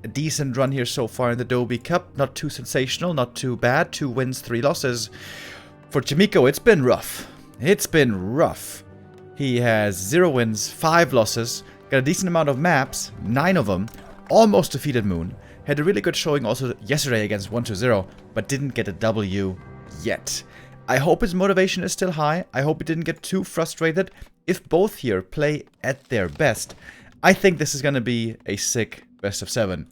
a decent run here so far in the Doubi Cup. Not too sensational, not too bad. 2 wins, 3 losses. For Chaemiko, it's been rough. It's been rough. He has 0 wins, 5 losses. Got a decent amount of maps, 9 of them. Almost defeated Moon. Had a really good showing also yesterday against 1-0, but didn't get a W yet. I hope his motivation is still high. I hope he didn't get too frustrated. If both here play at their best, I think this is going to be a sick best of 7.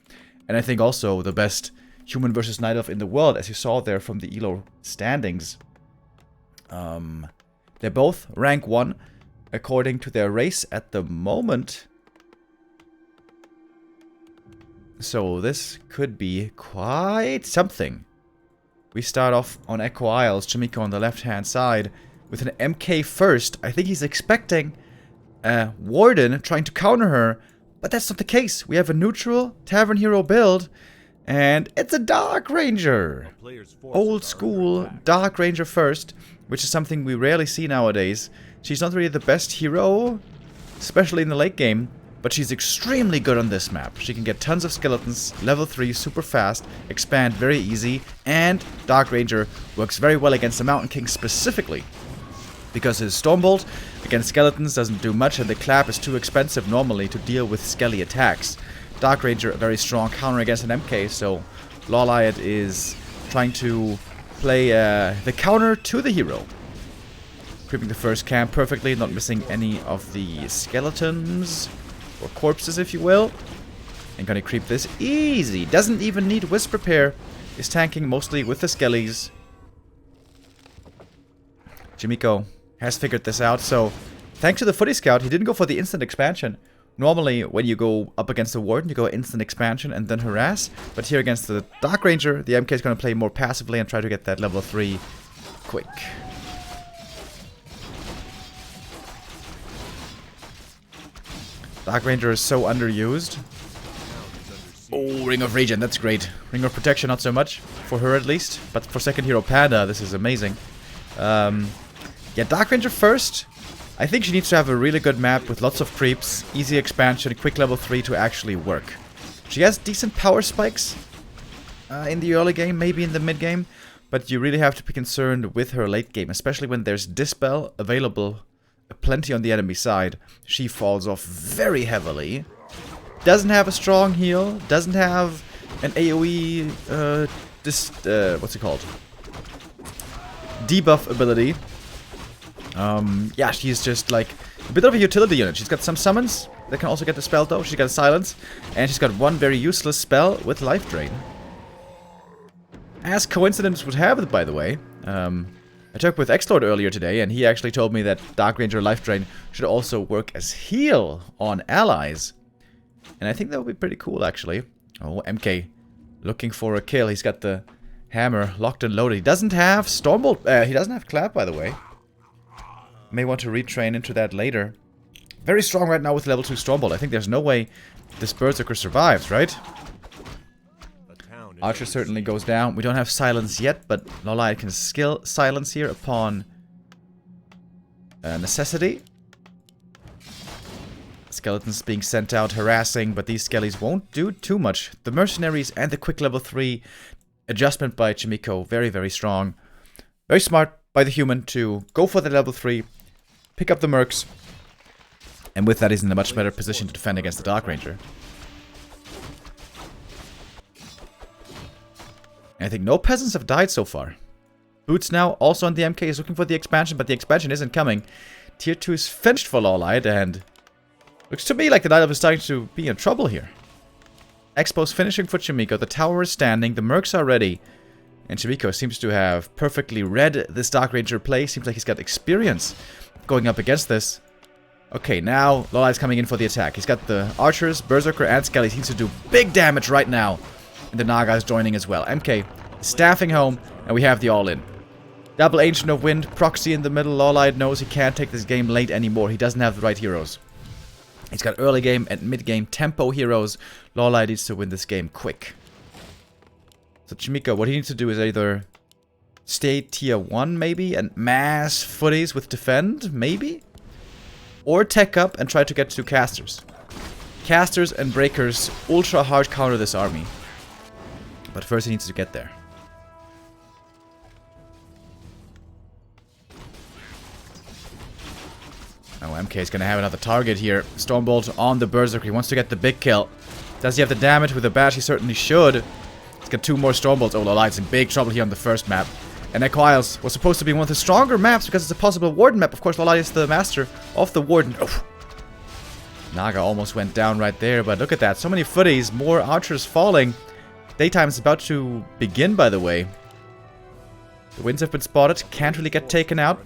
And I think also the best human versus night elf in the world, as you saw there from the ELO standings. They're both rank 1 according to their race at the moment. So this could be quite something. We start off on Echo Isles, Chaemiko on the left-hand side, with an MK first. I think he's expecting a Warden trying to counter her, but that's not the case. We have a neutral Tavern Hero build, and it's a Dark Ranger. Old school Dark Ranger first, which is something we rarely see nowadays. She's not really the best hero, especially in the late game, but she's extremely good on this map. She can get tons of skeletons, level 3, super fast, expand very easy, and Dark Ranger works very well against the Mountain King specifically, because his Stormbolt against skeletons doesn't do much, and the clap is too expensive normally to deal with skelly attacks. Dark Ranger, a very strong counter against an MK, so LawLiet is trying to play the counter to the hero. Creeping the first camp perfectly, not missing any of the skeletons. Or corpses, if you will. And gonna creep this easy. Doesn't even need Wisp Repair. Is tanking mostly with the skellies. Chaemiko has figured this out. So, thanks to the Footy Scout, he didn't go for the instant expansion. Normally, when you go up against the Warden, you go instant expansion and then harass. But here against the Dark Ranger, the MK is gonna play more passively and try to get that level 3 quick. Dark Ranger is so underused. Oh, Ring of Regen, that's great. Ring of Protection, not so much. For her at least. But for second hero Panda, this is amazing. Yeah, Dark Ranger first. I think she needs to have a really good map with lots of creeps, easy expansion, quick level 3 to actually work. She has decent power spikes in the early game, maybe in the mid game. But you really have to be concerned with her late game, especially when there's Dispel available plenty on the enemy side. She falls off very heavily. Doesn't have a strong heal. Doesn't have an AoE, what's it called? Debuff ability. Yeah, she's just like a bit of a utility unit. She's got some summons that can also get the spell though. She's got a silence. And she's got one very useless spell with life drain. As coincidence would have it, by the way, I talked with X-Lord earlier today, and he actually told me that Dark Ranger Life Drain should also work as heal on allies. And I think that would be pretty cool, actually. Oh, MK looking for a kill. He's got the hammer locked and loaded. He doesn't have Stormbolt. He doesn't have Clap, by the way. May want to retrain into that later. Very strong right now with level 2 Stormbolt. I think there's no way this Berserker survives, right? Archer certainly goes down. We don't have silence yet, but LawLiet can skill silence here upon necessity. Skeletons being sent out harassing, but these skellies won't do too much. The mercenaries and the quick level 3 adjustment by Chaemiko, very, very strong. Very smart by the human to go for the level 3, pick up the mercs, and with that he's in a much better position to defend against the Dark Ranger. And I think no peasants have died so far. Boots now, also on the MK, is looking for the expansion, but the expansion isn't coming. Tier 2 is finished for LawLiet, and looks to me like the Night Elf is starting to be in trouble here. Expo's finishing for Chaemiko, the tower is standing, the mercs are ready. And Chaemiko seems to have perfectly read this Dark Ranger play. Seems like he's got experience going up against this. Okay, now LawLiet's coming in for the attack. He's got the archers, berserker, and skelly. He needs to do big damage right now. And the Naga is joining as well. MK staffing home, and we have the all-in. Double Ancient of Wind, proxy in the middle. LawLiet knows he can't take this game late anymore. He doesn't have the right heroes. He's got early game and mid game tempo heroes. LawLiet needs to win this game quick. So Chaemiko, what he needs to do is either stay tier 1 maybe and mass footies with defend maybe, or tech up and try to get 2 casters. casters and breakers ultra hard counter this army. But first he needs to get there. Oh, MK is going to have another target here. Stormbolt on the Berserker. He wants to get the big kill. Does he have the damage with the bash? He certainly should. He's got 2 more Stormbolts. Oh, LawLiet's in big trouble here on the first map. And Echo Isles was supposed to be one of the stronger maps because it's a possible Warden map. Of course, LawLiet is the master of the Warden. Oh. Naga almost went down right there, but look at that. So many footies, more archers falling. Daytime is about to begin, by the way. The winds have been spotted. Can't really get taken out.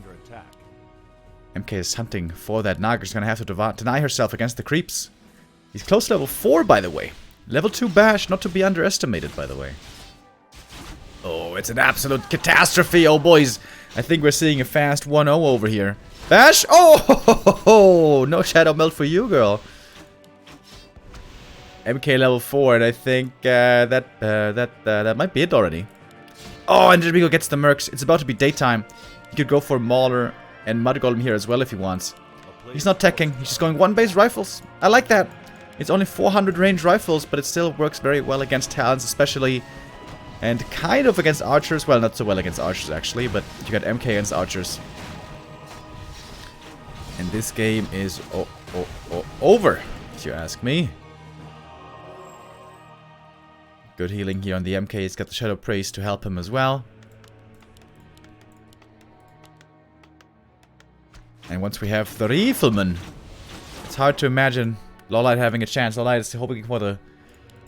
MK is hunting for that. Naga's gonna have to deny herself against the creeps. He's close to level 4, by the way. Level 2 bash, not to be underestimated, by the way. Oh, it's an absolute catastrophe, oh boys. I think we're seeing a fast 1-0 over here. Bash! Oh, no Shadow Melt for you, girl. MK level 4, and I think that might be it already. Oh, and Chaemiko gets the mercs. It's about to be daytime. He could go for Mauler and Mud Golem here as well if he wants. He's not teching. He's just going 1-base rifles. I like that. It's only 400 range rifles, but it still works very well against Talons especially. And kind of against archers. Well, not so well against archers actually, but you got MK against archers. And this game is over, if you ask me. Good healing here on the MK. He's got the Shadow Priest to help him as well. And once we have the Rifleman, it's hard to imagine LawLiet having a chance. LawLiet is hoping for the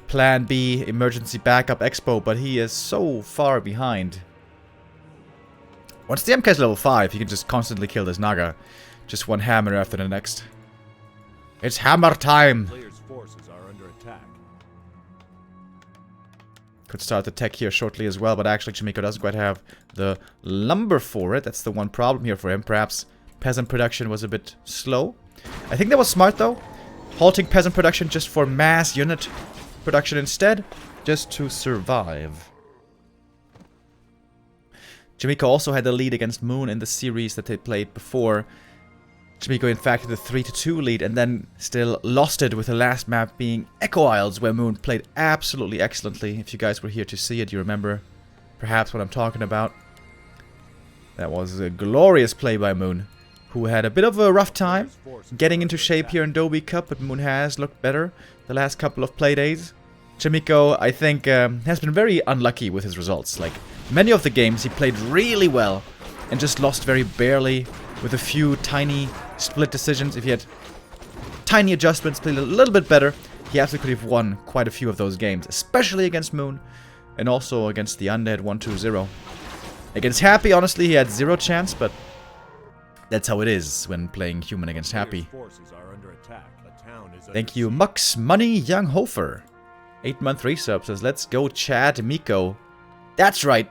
Plan B emergency backup expo, but he is so far behind. Once the MK is level 5, he can just constantly kill this Naga. Just one hammer after the next. It's hammer time! Could start the tech here shortly as well, but actually Chaemiko doesn't quite have the lumber for it. That's the one problem here for him. Perhaps peasant production was a bit slow. I think that was smart though. Halting peasant production just for mass unit production instead. Just to survive. Chaemiko also had the lead against Moon in the series that they played before. Chaemiko in fact had the 3-2 lead and then still lost it with the last map being Echo Isles, where Moon played absolutely excellently. If you guys were here to see it, you remember perhaps what I'm talking about. That was a glorious play by Moon, who had a bit of a rough time getting into shape here in Doubi Cup, but Moon has looked better the last couple of play days. Chaemiko, I think, has been very unlucky with his results. Like, many of the games he played really well and just lost very barely with a few tiny split decisions. If he had tiny adjustments, played a little bit better, he absolutely could have won quite a few of those games, especially against Moon and also against the Undead 1-2-0. Against Happy, honestly, he had 0 chance, but that's how it is when playing human against Happy. Thank you, Mux Money Young Hofer. 8-month resub says, let's go Chaemiko. That's right.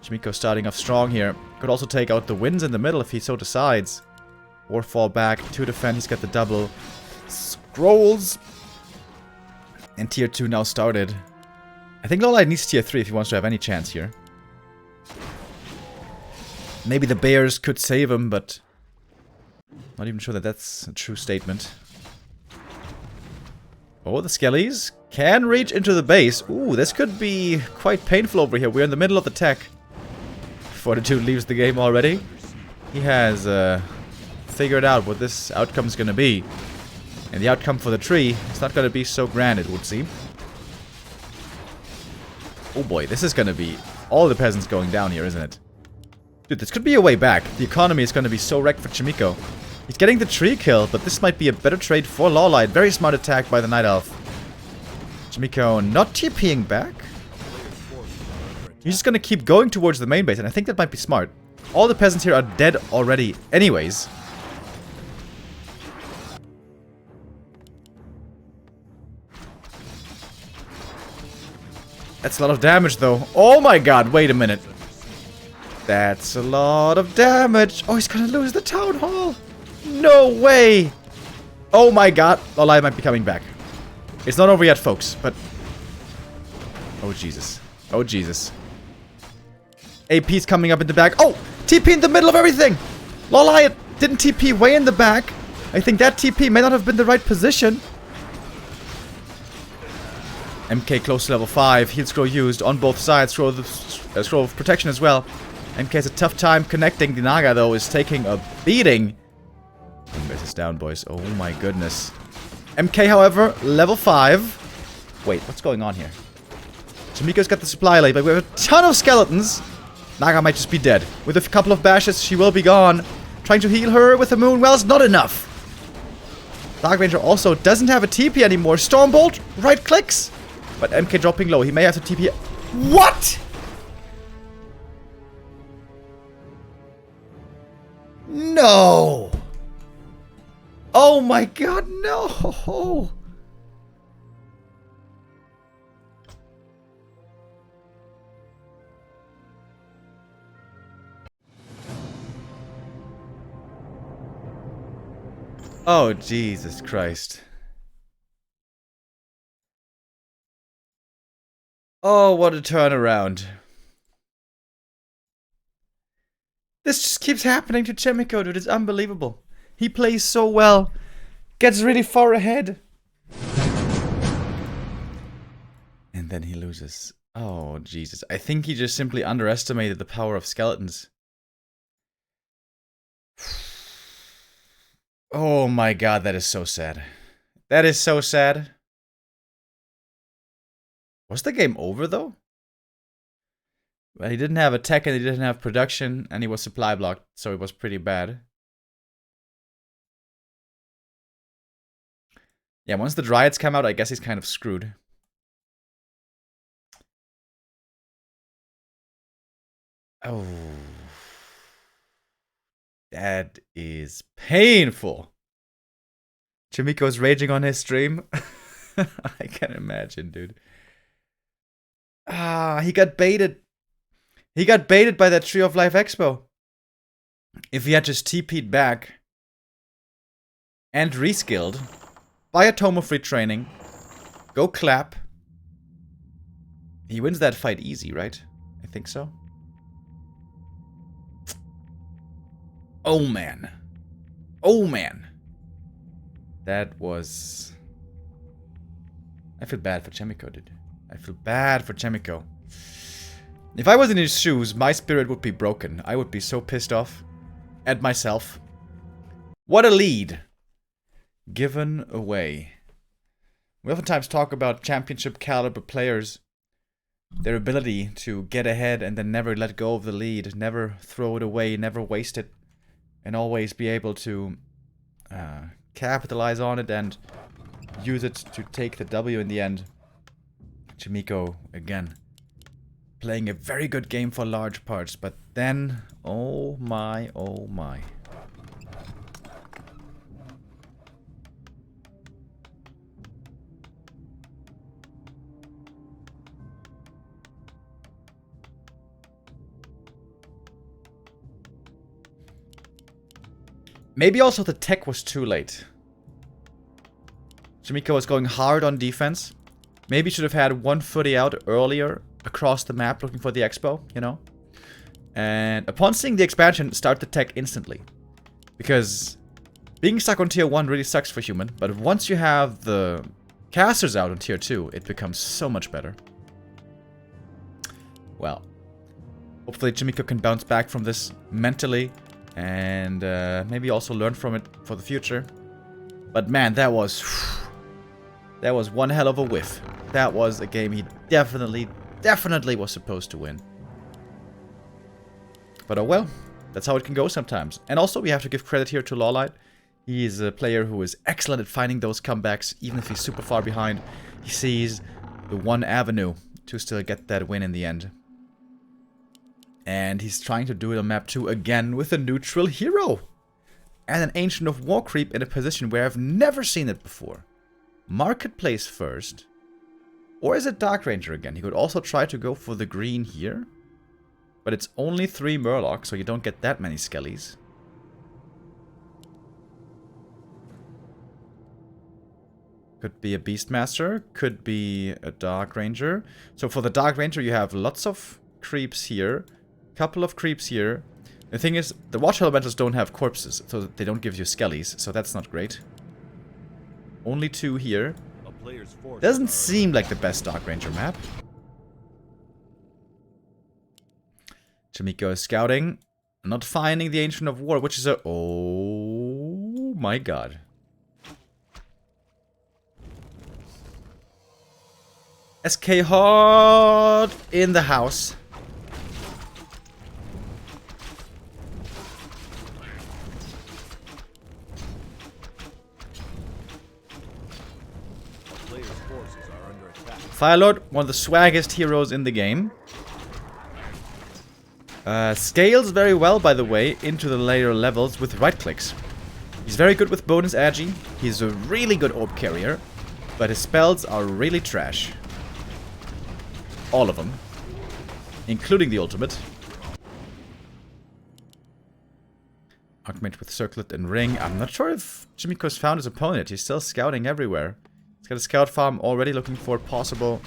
Chaemiko starting off strong here. Could also take out the wins in the middle if he so decides. Or fall back to defend. He's got the double scrolls. And tier 2 now started. I think LawLiet needs tier 3 if he wants to have any chance here. Maybe the bears could save him, but not even sure that that's a true statement. Oh, the skellies can reach into the base. Ooh, this could be quite painful over here. We're in the middle of the tech. Fortitude leaves the game already. He has figured out what this outcome is going to be. And the outcome for the tree is not going to be so grand, it would seem. Oh boy, this is going to be all the peasants going down here, isn't it? Dude, this could be a way back. The economy is going to be so wrecked for Chaemiko. He's getting the tree kill, but this might be a better trade for LawLiet. Very smart attack by the Night Elf. Chaemiko not TPing back. He's just going to keep going towards the main base, and I think that might be smart. All the peasants here are dead already anyways. That's a lot of damage, though. Oh my god, wait a minute. That's a lot of damage. Oh, he's gonna lose the town hall. No way. Oh my god. LawLiet might be coming back. It's not over yet, folks, but... Oh, Jesus. Oh, Jesus. AP's coming up in the back. Oh! TP in the middle of everything! LawLiet didn't TP way in the back. I think that TP may not have been the right position. MK close to level 5. Heal scroll used on both sides. Scroll of protection as well. MK has a tough time connecting. The Naga, though, is taking a beating. Base is down, boys. Oh my goodness. MK, however, level 5. Wait, what's going on here? Chaemiko's got the supply lane, but we have a ton of skeletons. Naga might just be dead. With a couple of bashes, she will be gone. Trying to heal her with a moon well's not enough. Dark Ranger also doesn't have a TP anymore. Stormbolt, right clicks. But MK dropping low. He may have to TP. What? No. Oh my god, no. Oh, Jesus Christ. Oh, what a turnaround. This just keeps happening to Chaemiko, dude. It's unbelievable. He plays so well. Gets really far ahead. And then he loses. Oh, Jesus. I think he just simply underestimated the power of skeletons. Oh my god, that is so sad. That is so sad. Was the game over, though? Well, he didn't have attack and he didn't have production, and he was supply blocked, so it was pretty bad. Yeah, once the Dryads come out, I guess he's kind of screwed. Oh. That is painful. Chaemiko's raging on his stream. I can imagine, dude. Ah, he got baited. He got baited by that Tree of Life Expo. If he had just TP'd back and reskilled, buy a Tomo free training, go clap, he wins that fight easy, right? I think so. Oh man. Oh man. That was... I feel bad for Chaemiko, dude. I feel bad for Chaemiko. If I was in his shoes, my spirit would be broken. I would be so pissed off at myself. What a lead given away. We oftentimes talk about championship caliber players. Their ability to get ahead and then never let go of the lead. Never throw it away, never waste it. And always be able to capitalize on it and use it to take the W in the end. Chaemiko, again, playing a very good game for large parts, but then, oh my, oh my. Maybe also the tech was too late. Chaemiko was going hard on defense. Maybe should have had one footy out earlier across the map looking for the expo, you know? And upon seeing the expansion, start the tech instantly. Because being stuck on tier 1 really sucks for human, but once you have the casters out on tier 2, it becomes so much better. Well, hopefully Chaemiko can bounce back from this mentally and maybe also learn from it for the future. But man, that was one hell of a whiff. That was a game he definitely was supposed to win. But oh well, that's how it can go sometimes. And also we have to give credit here to LawLiet. He is a player who is excellent at finding those comebacks, even if he's super far behind. He sees the one avenue to still get that win in the end. And he's trying to do it on map 2 again with a neutral hero. And an Ancient of War creep in a position where I've never seen it before. Marketplace first. Or is it Dark Ranger again? He could also try to go for the green here. But it's only 3 Murlocs, so you don't get that many Skellies. Could be a Beastmaster, could be a Dark Ranger. So for the Dark Ranger you have lots of creeps here. Couple of creeps here. The thing is, the Watch Elementals don't have corpses, so they don't give you Skellies, so that's not great. Only 2 here. Doesn't seem like the best Dark Ranger map. Chaemiko is scouting. Not finding the Ancient of War, which is a... Oh my god. SK hard in the house. Firelord, one of the swaggiest heroes in the game. Scales very well, by the way, into the later levels with right clicks. He's very good with bonus agi. He's a really good orb carrier, but his spells are really trash. All of them, including the ultimate. Archmage with circlet and ring. I'm not sure if Chaemiko's found his opponent. He's still scouting everywhere. He's got a scout farm already looking for possible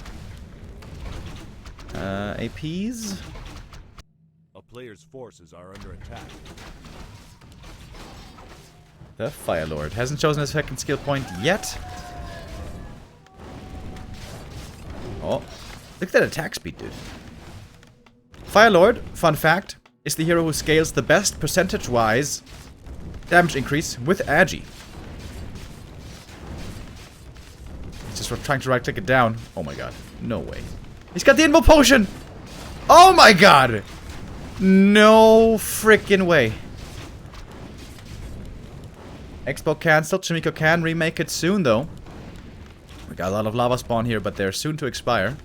APs. Player's forces are under attack. The Firelord hasn't chosen his second skill point yet. Oh, look at that attack speed, dude. Firelord, fun fact, is the hero who scales the best percentage-wise damage increase with agi. He's just trying to right-click it down. Oh my god, no way. He's got the Invo Potion! Oh my god! No freaking way. Expo cancelled. Chaemiko can remake it soon, though. We got a lot of lava spawn here, but they're soon to expire.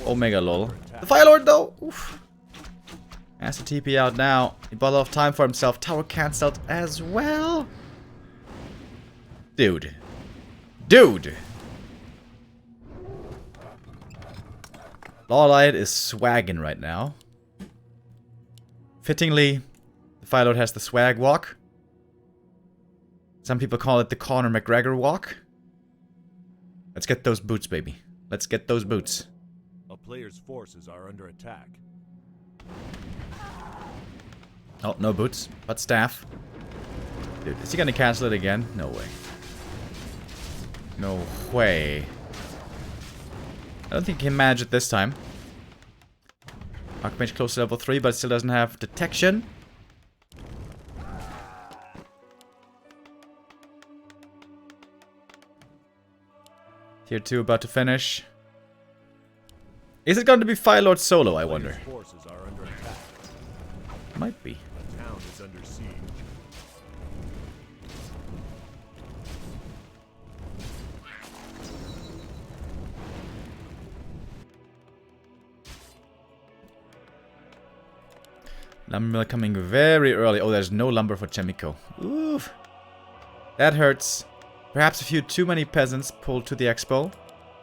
Omega lol. The Firelord, though! Oof. Has to TP out now. He bought a lot of time for himself. Tower cancelled as well. Dude. Dude! LawLiet is swagging right now. Fittingly, the Firelord has the swag walk. Some people call it the Conor McGregor walk. Let's get those boots, baby. Let's get those boots. A player's forces are under attack. Oh, no boots, but staff. Dude, is he gonna cancel it again? No way. No way. I don't think he can manage it this time. Archmage close to level 3, but still doesn't have detection. Tier 2 about to finish. Is it going to be Firelord solo, I wonder? Might be. The town is under siege. Lumber mill coming very early. Oh, there's no lumber for Chaemiko. Oof. That hurts. Perhaps a few too many peasants pulled to the expo.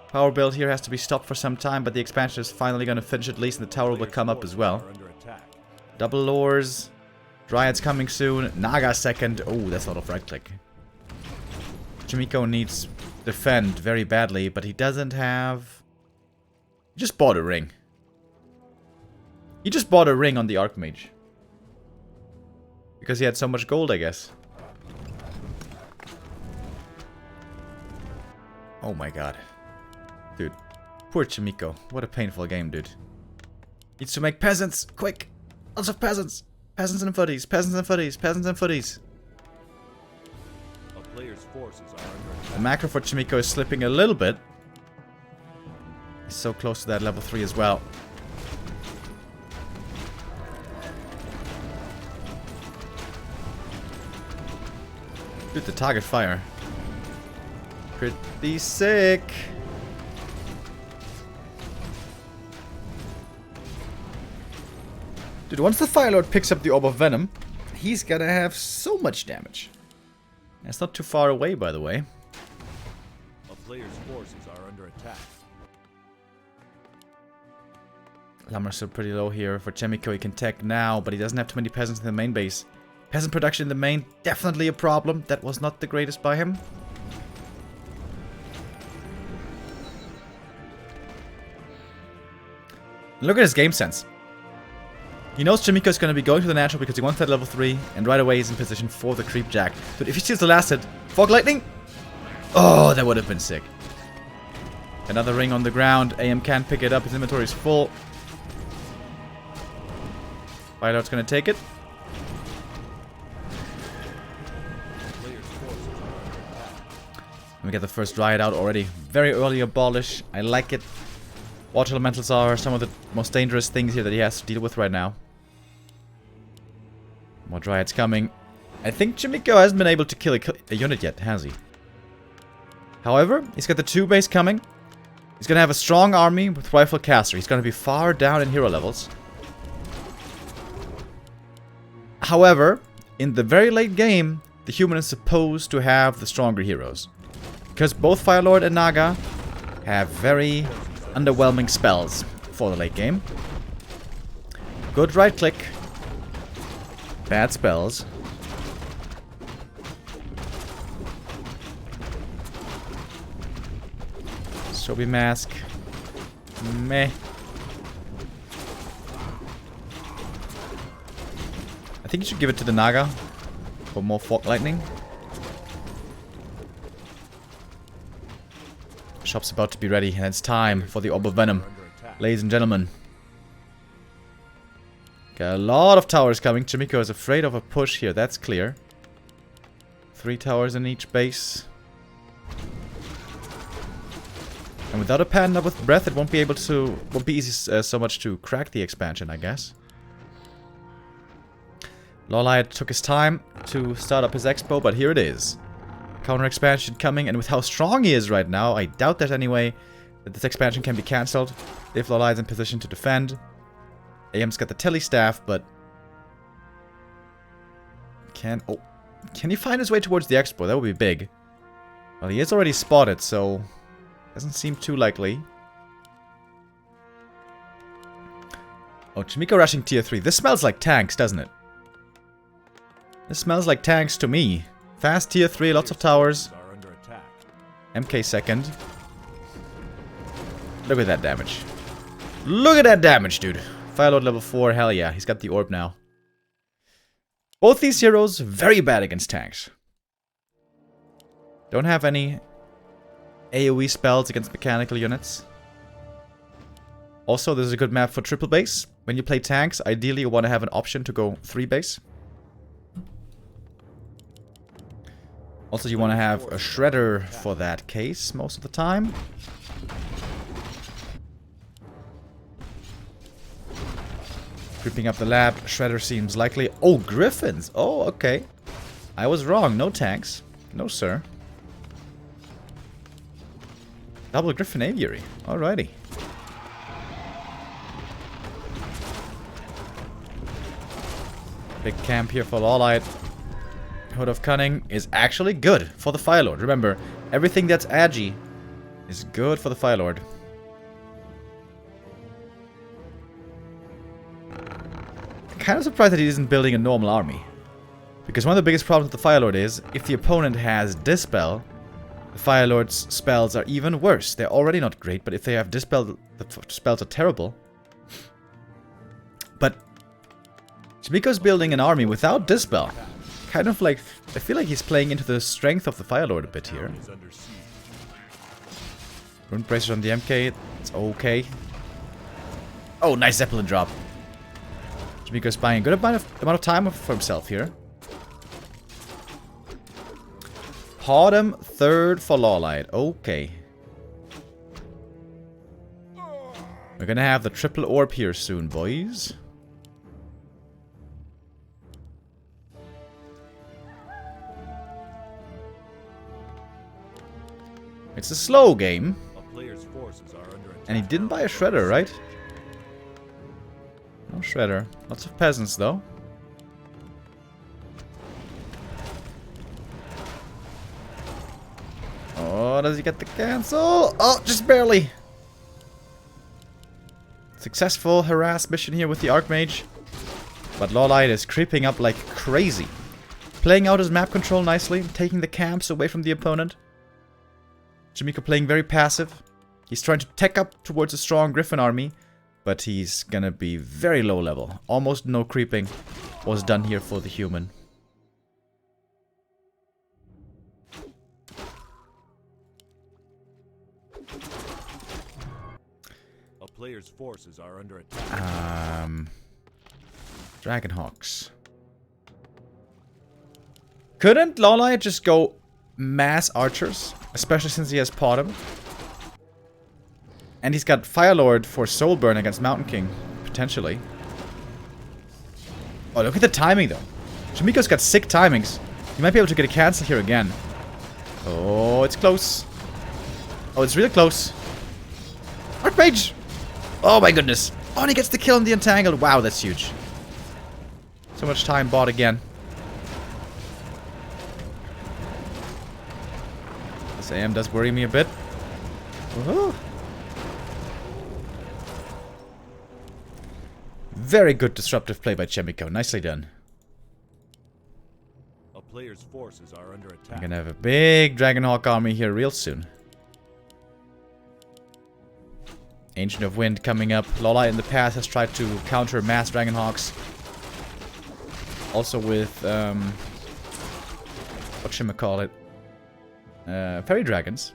Power build here has to be stopped for some time, but the expansion is finally going to finish at least, and the tower will come up as well. Double lures. Dryads coming soon. Naga second. Oh, that's a lot of right click. Chaemiko needs defend very badly, but he doesn't have... He just bought a ring. He just bought a ring on the Archmage. Because he had so much gold, I guess. Oh my god. Dude. Poor Chaemiko. What a painful game, dude. Needs to make peasants! Quick! Lots of peasants! Peasants and footies! Peasants and footies! Peasants and footies! A player's forces are under attack. The macro for Chaemiko is slipping a little bit. He's so close to that level 3 as well. Dude, the target fire. Pretty sick. Dude, once the Firelord picks up the Orb of Venom, he's gonna have so much damage. That's not too far away, by the way. A player's forces are under attack. Lumber's still pretty low here. For Chaemiko, he can tech now, but he doesn't have too many peasants in the main base. Peasant production in the main, definitely a problem. That was not the greatest by him. Look at his game sense. He knows Chaemiko is going to be going to the natural because he wants that level 3, and right away he's in position for the creep jack. But if he steals the last hit, Fog Lightning! Oh, that would have been sick. Another ring on the ground. AM can't pick it up. His inventory is full. Firelord's going to take it. And we get the first Riot out already. Very early abolish. I like it. Water elementals are some of the most dangerous things here that he has to deal with right now. More Dryads coming. I think Chaemiko hasn't been able to kill a unit yet, has he? However, he's got the 2 base coming. He's going to have a strong army with Rifle Caster. He's going to be far down in hero levels. However, in the very late game, the human is supposed to have the stronger heroes. Because both Firelord and Naga have very underwhelming spells for the late game. Good right click. Bad spells. Sobi Mask. Meh. I think you should give it to the Naga for more Fog Lightning. Shop's about to be ready, and it's time for the Orb of Venom. Ladies and gentlemen. Got a lot of towers coming. Chaemiko is afraid of a push here, that's clear. 3 towers in each base. And without a Panda with Breath, it won't be easy so much to crack the expansion, I guess. LawLiet took his time to start up his expo, but here it is. Counter expansion coming, and with how strong he is right now, I doubt that anyway that this expansion can be cancelled if LawLiet is in position to defend. AM's got the Telly Staff, but can he find his way towards the expo? That would be big. Well, he is already spotted, so doesn't seem too likely. Oh, Chaemiko rushing tier 3. This smells like tanks, doesn't it? This smells like tanks to me. Fast tier 3, lots of towers. MK second. Look at that damage. Look at that damage, dude. Firelord level 4, hell yeah. He's got the orb now. Both these heroes, very bad against tanks. Don't have any AoE spells against mechanical units. Also, this is a good map for triple base. When you play tanks, ideally you want to have an option to go 3 base. Also, you want to have a Shredder for that case most of the time. Creeping up the lab, Shredder seems likely. Oh, Griffins! Oh, okay. I was wrong, no tanks. No, sir. Double Griffin Aviary. Alrighty. Big camp here for LawLiet. Hood of Cunning is actually good for the Firelord. Remember, everything that's agi is good for the Firelord. Kind of surprised that he isn't building a normal army. Because one of the biggest problems with the Firelord is, if the opponent has Dispel, the Firelord's spells are even worse. They're already not great, but if they have Dispel, the spells are terrible. But Chaemiko's building an army without Dispel. Kind of like, I feel like he's playing into the strength of the Firelord a bit here. Rune Bracers on the MK, it's okay. Oh, nice Zeppelin drop. Chaemiko's buying a good amount of time for himself here. Bottom third for LawLiet, okay. We're gonna have the triple orb here soon, boys. It's a slow game. And he didn't buy a Shredder, right? No Shredder. Lots of peasants, though. Oh, does he get the cancel? Oh, just barely. Successful harass mission here with the Archmage. But LawLiet is creeping up like crazy. Playing out his map control nicely, taking the camps away from the opponent. Chaemiko playing very passive. He's trying to tech up towards a strong Griffin army, But he's gonna be very low level. Almost no creeping was done here for the human. A player's forces are under attack. Dragonhawks. Couldn't LawLiet just go mass archers? Especially since he has Potom. And he's got Firelord for Soulburn against Mountain King, potentially. Oh, look at the timing, though. Chaemiko's got sick timings. He might be able to get a cancel here again. Oh, it's close. Oh, it's really close. Archmage! Oh, my goodness. Oh, and he gets the kill on the Entangled. Wow, that's huge. So much time bought again. This AM does worry me a bit. Woohoo! Very good disruptive play by Chaemiko. Nicely done. A player's forces are under attack. We're gonna have a big Dragonhawk army here real soon. Ancient of Wind coming up. LawLiet in the past has tried to counter mass Dragonhawks. Also with, whatchamacallit? Fairy Dragons.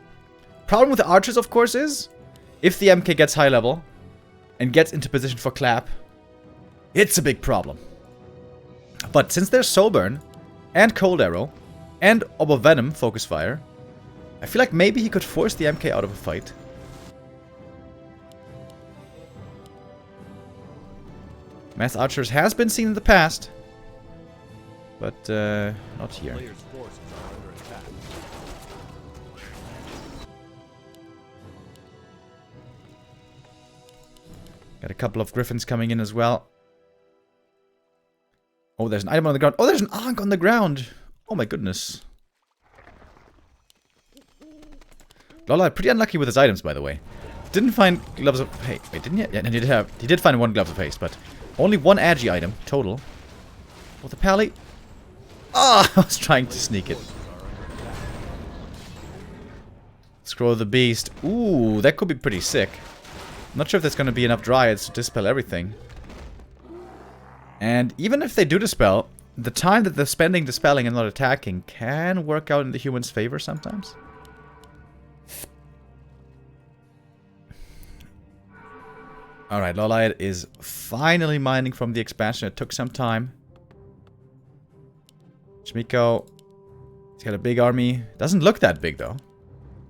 Problem with the archers, of course, is if the MK gets high level and gets into position for clap, it's a big problem. But since there's Soulburn and Cold Arrow and Orb of Venom Focus Fire, I feel like maybe he could force the MK out of a fight. Mass Archers has been seen in the past, but not here. Player's forces are under attack. Got a couple of Griffins coming in as well. Oh, there's an item on the ground. Oh, there's an Ankh on the ground. Oh my goodness. LawLiet pretty unlucky with his items, by the way. Didn't find gloves of haste. Wait, didn't he? Yeah, he did find one gloves of haste, but only one agi item total. Oh, the pally. Ah, I was trying to sneak it. Scroll of the Beast. Ooh, that could be pretty sick. I'm not sure if there's going to be enough Dryads to dispel everything. And even if they do dispel, the time that they're spending dispelling and not attacking can work out in the human's favor sometimes. Alright, LawLiet is finally mining from the expansion. It took some time. Chaemiko, he's got a big army. Doesn't look that big though.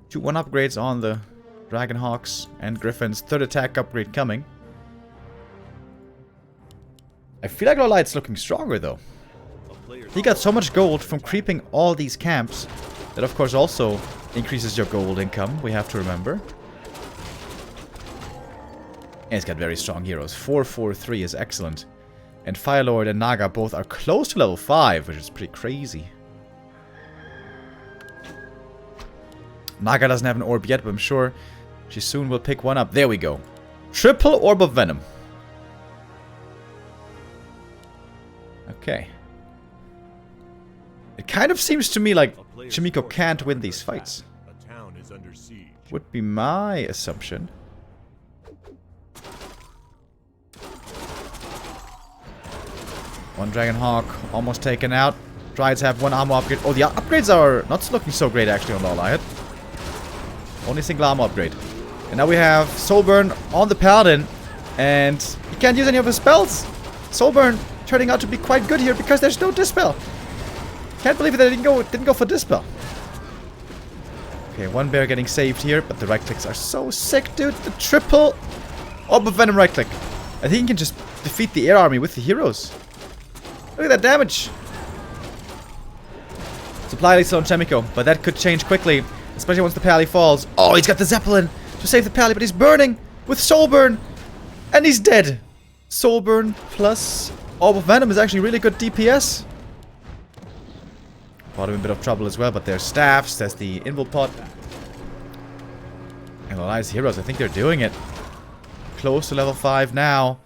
2-1 upgrades on the Dragonhawks and Griffins. Third attack upgrade coming. I feel like LawLiet's looking stronger though. He got so much gold from creeping all these camps. That of course also increases your gold income, we have to remember. And he's got very strong heroes. 4-4-3 is excellent. And Firelord and Naga both are close to level 5, which is pretty crazy. Naga doesn't have an orb yet, but I'm sure she soon will pick one up. There we go. Triple Orb of Venom. Okay. It kind of seems to me like Chaemiko can't win these fights. A town is under siege. Would be my assumption. One Dragonhawk almost taken out. Dryads have one armor upgrade. Oh, the upgrades are not looking so great actually on LawLiet. Only single armor upgrade. And now we have Soulburn on the Paladin. And he can't use any of his spells. Soulburn turning out to be quite good here because there's no Dispel. Can't believe that it didn't go for Dispel. Okay, one bear getting saved here, but the right clicks are so sick, dude. The triple Orb of Venom right click. I think he can just defeat the air army with the heroes. Look at that damage. Supply lethal on Chaemiko, but that could change quickly, especially once the pally falls. Oh, he's got the Zeppelin to save the pally, but he's burning with Soulburn, and he's dead. Soulburn plus Orb of Venom is actually really good DPS. Brought him in a bit of trouble as well, but there's staffs, there's the Invul Pot. And LawLiet's heroes, I think they're doing it. Close to level 5 now.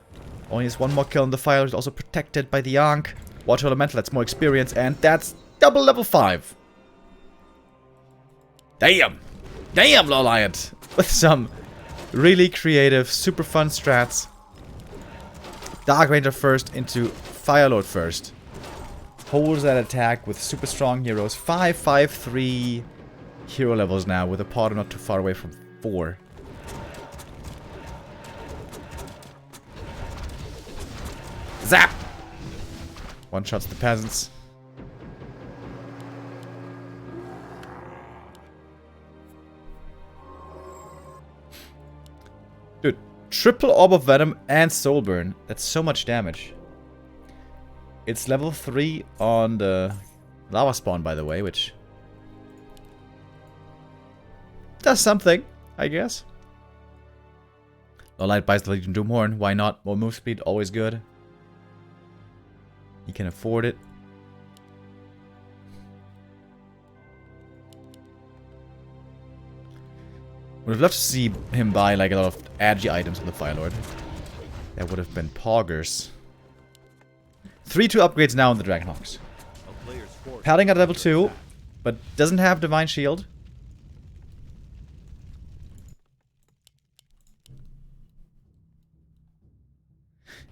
Only has one more kill on the fire, is also protected by the Ankh. Water Elemental, that's more experience, and that's double level 5. Damn! Damn, LawLiet! With some really creative, super fun strats. Dark Ranger first into Firelord first. Holds that attack with super strong heroes. 5, 5, 3 hero levels now with a Potter not too far away from 4. Zap! One shots the peasants. Dude, triple Orb of Venom and Soul Burn. That's so much damage. It's level 3 on the lava spawn, by the way, which does something, I guess. LawLiet buys the Legion Doomhorn. Why not? More move speed, always good. He can afford it. Would have loved to see him buy like a lot of agi items on the Firelord. That would have been poggers. 3-2 upgrades now on the Dragonhawks. Paladin at level 2, but doesn't have Divine Shield.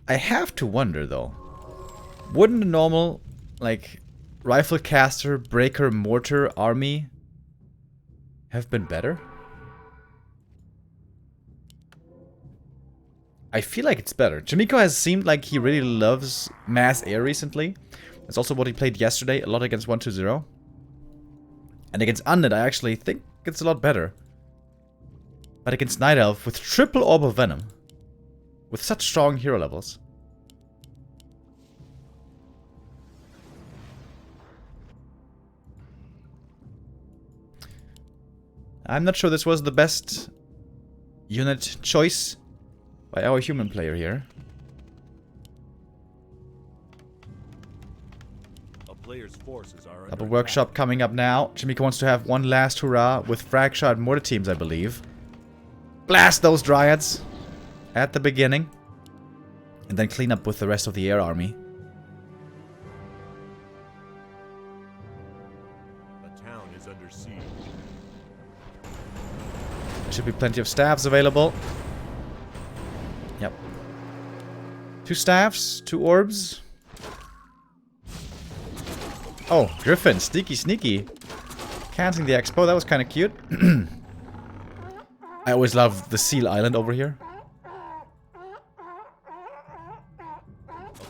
I have to wonder though. Wouldn't a normal, like, Rifle Caster, Breaker, Mortar army have been better? I feel like it's better. Chaemiko has seemed like he really loves mass air recently. That's also what he played yesterday, a lot against 1-2-0. And against Undead, I actually think it's a lot better. But against Night Elf, with triple Orb of Venom, with such strong hero levels. I'm not sure this was the best unit choice by our human player here. A player's forces are Double under Workshop coming up now. Chaemiko wants to have one last hurrah with Frag Shard Mortar teams, I believe. Blast those Dryads at the beginning. And then clean up with the rest of the air army. attack. A town is under siege. There should be plenty of staffs available. Yep. 2 staffs, 2 orbs. Oh, Griffin, sneaky, sneaky. Canceling the expo, that was kind of cute. I always love the Seal Island over here. A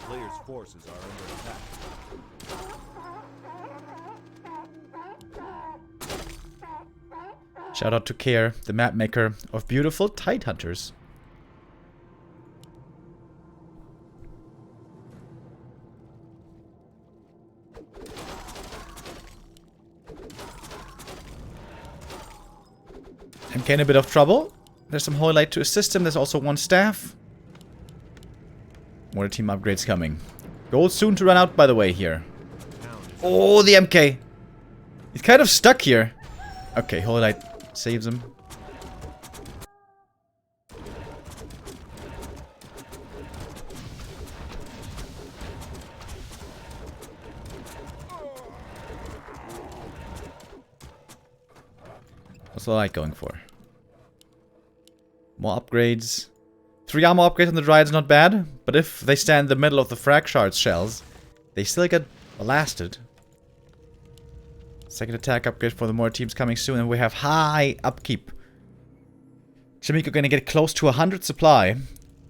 player's forces are under attack. Shout out to Care, the map maker of beautiful Tide Hunters. MK in a bit of trouble. There's some Holy Light to assist him. There's also 1 staff. More team upgrades coming. Gold soon to run out, by the way, here. Oh, the MK. He's kind of stuck here. Okay, Holy Light saves him. What's the light going for? More upgrades. 3 armor upgrades on the Dryad is not bad, but if they stand in the middle of the Frag Shard shells, they still get blasted. Second attack upgrade for the more teams coming soon, and we have high upkeep. Chaemiko gonna get close to 100 supply,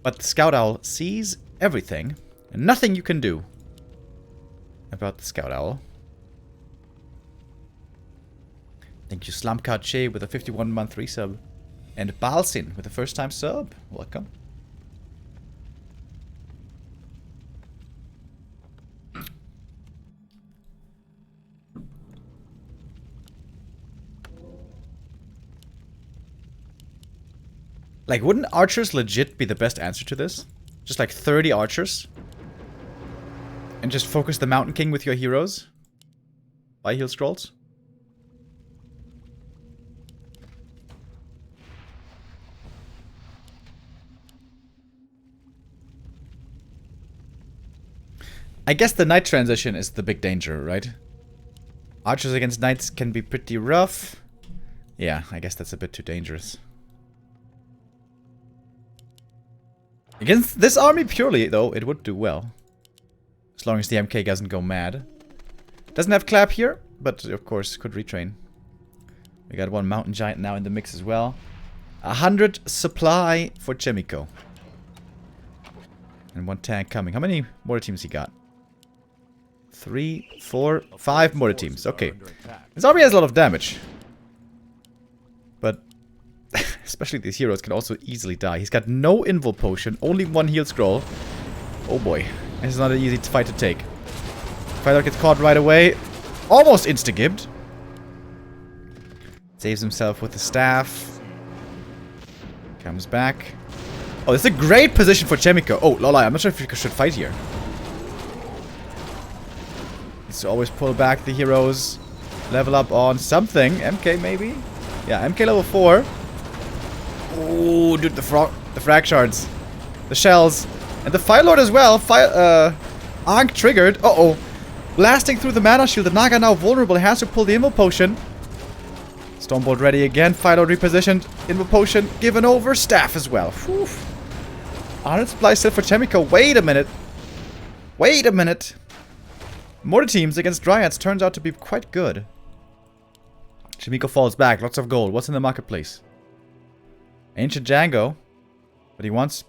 but the Scout Owl sees everything, and nothing you can do about the Scout Owl. Thank you, Slumcard Che, with a 51-month resub. And Balsin with a first-time sub. Welcome. Like, wouldn't archers legit be the best answer to this? Just like 30 archers? And just focus the Mountain King with your heroes? Buy heal scrolls? I guess the knight transition is the big danger, right? Archers against knights can be pretty rough. Yeah, I guess that's a bit too dangerous. Against this army purely, though, it would do well. As long as the MK doesn't go mad. Doesn't have clap here, but of course could retrain. We got one mountain giant now in the mix as well. 100 supply for Chaemiko. And one tank coming. How many mortar teams he got? 3, 4, 5 mortar teams. Okay. This army has a lot of damage. But especially these heroes can also easily die. He's got no invul potion, only one heal scroll. Oh boy. This is not an easy fight to take. Fighter gets caught right away. Almost insta-gibbed. Saves himself with the staff. Comes back. Oh, this is a great position for Chaemiko. Oh, LawLiet, I'm not sure if you should fight here. Needs to always pull back the heroes. Level up on something. MK maybe? Yeah, MK level 4. Oh, dude, the frag shards. The shells. And the Fire Lord as well. Ankh triggered. Uh-oh. Blasting through the mana shield. The Naga now vulnerable. Has to pull the Invul Potion. Stormbolt ready again. Fire Lord repositioned. Invul Potion given over. Staff as well. Whew. 100 supply still for Chaemiko. Wait a minute. Wait a minute. Mortar teams against Dryads turns out to be quite good. Chaemiko falls back. Lots of gold. What's in the marketplace? Ancient Django. But he wants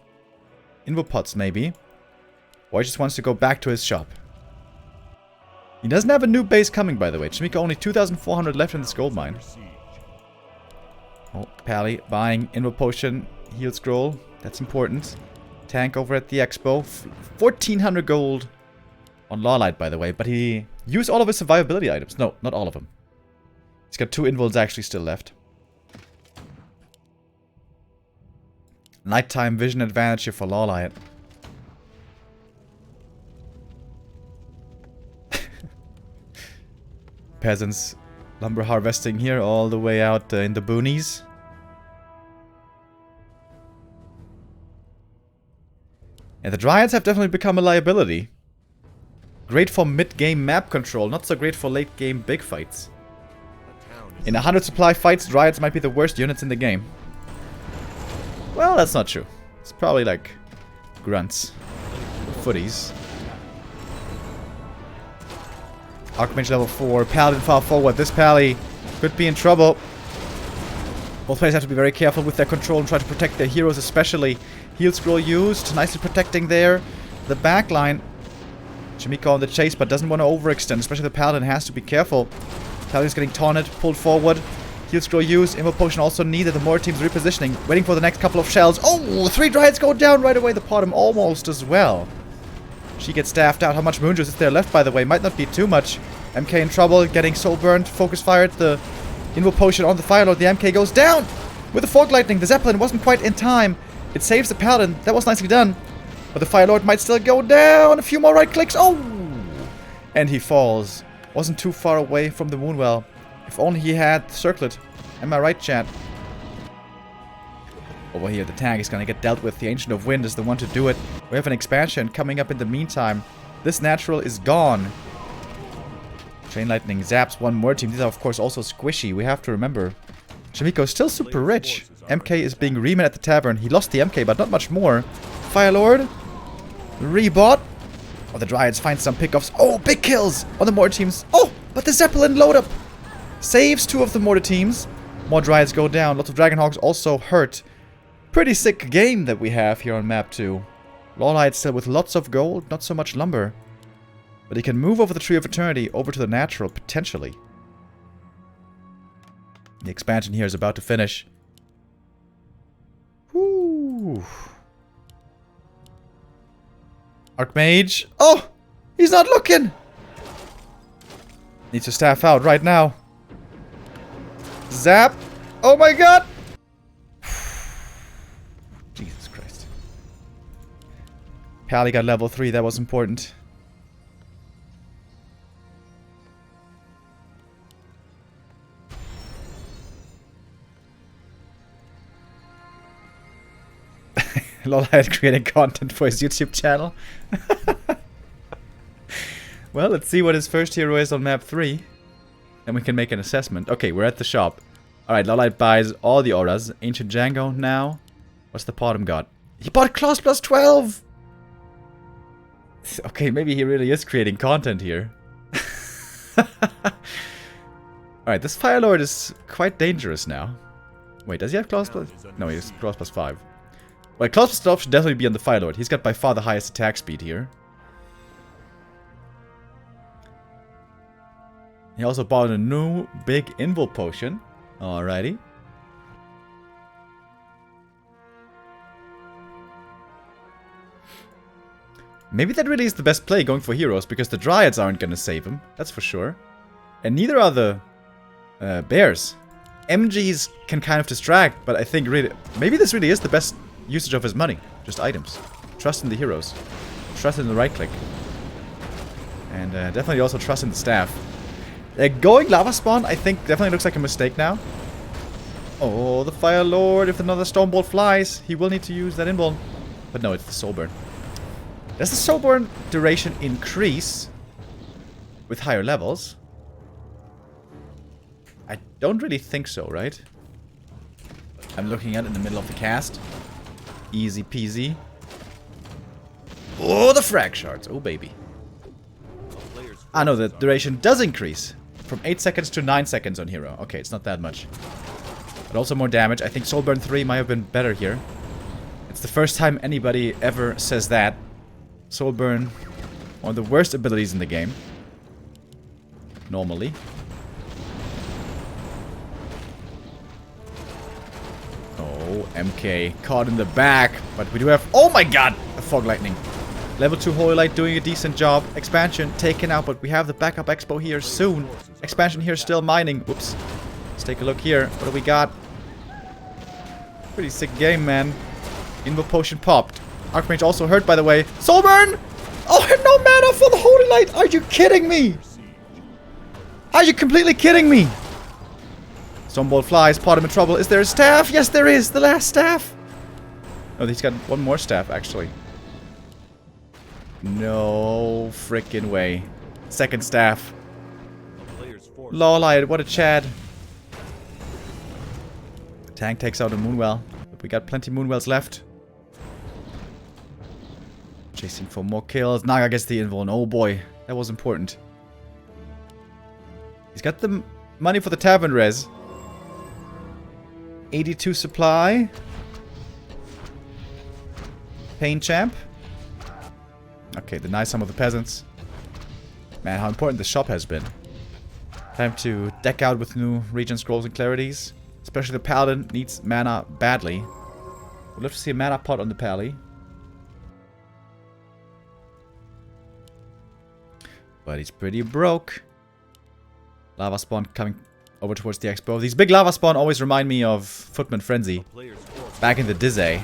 Invul Pots maybe. Or he just wants to go back to his shop. He doesn't have a new base coming, by the way. Chaemiko only 2,400 left in this gold mine. Oh, Pally buying Invul Potion, Heal Scroll. That's important. Tank over at the Expo. 1,400 gold on LawLiet, by the way. But he used all of his survivability items. No, not all of them. He's got 2 Invuls actually still left. Nighttime vision advantage here for LawLiet. Peasants lumber harvesting here all the way out in the boonies. And the Dryads have definitely become a liability. Great for mid-game map control, not so great for late-game big fights. In 100 supply fights, Dryads might be the worst units in the game. Well, that's not true. It's probably like grunts. Footies. Archmage level 4. Paladin far forward. This Pally could be in trouble. Both players have to be very careful with their control and try to protect their heroes, especially. Heal scroll used. Nicely protecting there. The backline. Chaemiko on the chase, but doesn't want to overextend. Especially the Paladin has to be careful. Paladin's getting taunted, pulled forward. Heal scroll used. Invul Potion also needed. The more teams repositioning. Waiting for the next couple of shells. Oh! 3 Dryads go down right away. The bottom almost as well. She gets staffed out. How much Moon Juice is there left, by the way? Might not be too much. MK in trouble. Getting soul burned. Focus fired. The Invul Potion on the Fire Lord. The MK goes down! With the Fog Lightning. The Zeppelin wasn't quite in time. It saves the Paladin. That was nicely done. But the Fire Lord might still go down. A few more right clicks. Oh! And he falls. Wasn't too far away from the Moonwell. If only he had Circlet. Am I right, chat? Over here, the tank is gonna get dealt with. The Ancient of Wind is the one to do it. We have an expansion coming up in the meantime. This natural is gone. Chain Lightning zaps one more team. These are, of course, also squishy. We have to remember. Chaemiko is still super rich. MK is being remade at the tavern. He lost the MK, but not much more. Fire Lord. Rebought. Oh, the Dryads find some pickoffs. Oh, big kills on the mortar teams. Oh, but the Zeppelin load up. Saves 2 of the mortar teams. More Dryads go down. Lots of Dragonhogs also hurt. Pretty sick game that we have here on map 2. LawLiet still with lots of gold, not so much lumber. But he can move over the Tree of Eternity over to the natural, potentially. The expansion here is about to finish. Whoo. Archmage. Oh! He's not looking! Needs to staff out right now. Zap! Oh my god! Jesus Christ. Pally got level 3, that was important. LawLiet creating content for his YouTube channel. Well, let's see what his first hero is on map 3. Then we can make an assessment. Okay, we're at the shop. Alright, LawLiet buys all the auras. Ancient Django now. What's the bottom got? He bought Claws plus 12! Okay, maybe he really is creating content here. Alright, this Fire Lord is quite dangerous now. Wait, does he have Claws plus... No, he has Claws plus 5. Well, Claws plus 12 should definitely be on the Fire Lord. He's got by far the highest attack speed here. He also bought a new big Invul potion. Alrighty. Maybe that really is the best play, going for heroes, because the Dryads aren't going to save him. That's for sure. And neither are the bears. MGs can kind of distract, but I think really... Maybe this really is the best usage of his money. Just items. Trust in the heroes. Trust in the right click. And definitely also trust in the staff. Going Lava Spawn, I think, definitely looks like a mistake now. Oh, the Fire Lord. If another Stone Bolt flies, he will need to use that Invul. But no, it's the Soulburn. Does the Soulburn duration increase with higher levels? I don't really think so, right? I'm looking at it in the middle of the cast. Easy peasy. Oh, the frag shards. Oh, baby. Ah, no, the duration does increase. From 8 seconds to 9 seconds on hero. Okay, it's not that much. But also more damage. I think Soulburn 3 might have been better here. It's the first time anybody ever says that. Soulburn, one of the worst abilities in the game. Normally. Oh, MK caught in the back. But we do have... Oh my god! A Fog Lightning. Level 2 Holy Light doing a decent job. Expansion taken out, but we have the backup expo here soon. Expansion here still mining. Whoops. Let's take a look here. What do we got? Pretty sick game, man. Invul Potion popped. Archmage also hurt, by the way. Soulburn! Oh, no mana for the Holy Light! Are you kidding me? Are you completely kidding me? Stormbolt flies, pot him in trouble. Is there a staff? Yes, there is. The last staff. Oh, he's got one more staff, actually. No frickin' way. Second staff. LawLiet, what a Chad. Tank takes out a Moonwell. But we got plenty Moonwells left. Chasing for more kills. Naga gets the invul. Oh boy, that was important. He's got the money for the tavern res. 82 supply. Pain champ. Okay, deny some of the peasants. Man, how important the shop has been. Time to deck out with new region scrolls and clarities. Especially the paladin needs mana badly. We'd love to see a mana pot on the pally. But he's pretty broke. Lava spawn coming over towards the expo. These big lava spawn always remind me of Footman Frenzy. Back in the Dizzy.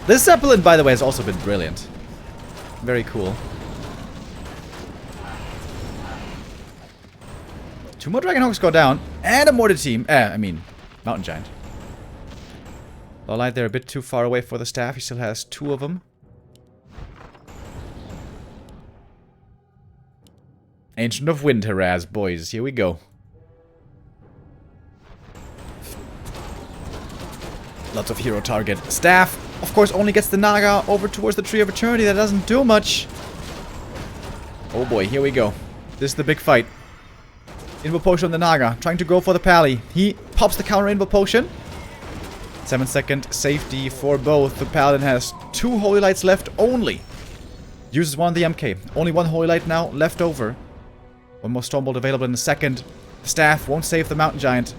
This Zeppelin, by the way, has also been brilliant. Very cool. 2 more Dragonhawks go down. And a mortar team. I mean, Mountain Giant. LawLiet, they're a bit too far away for the staff. He still has 2 of them. Ancient of Wind harass, boys. Here we go. Lots of hero target. Staff, of course, only gets the Naga over towards the Tree of Eternity. That doesn't do much. Oh boy, here we go. This is the big fight. Invul Potion on the Naga. Trying to go for the pally. He pops the counter Invul Potion. 7-second safety for both. The Paladin has 2 Holy Lights left only. Uses one of the MK. Only 1 Holy Light now left over. One more Stormbolt available in a second. The staff won't save the Mountain Giant.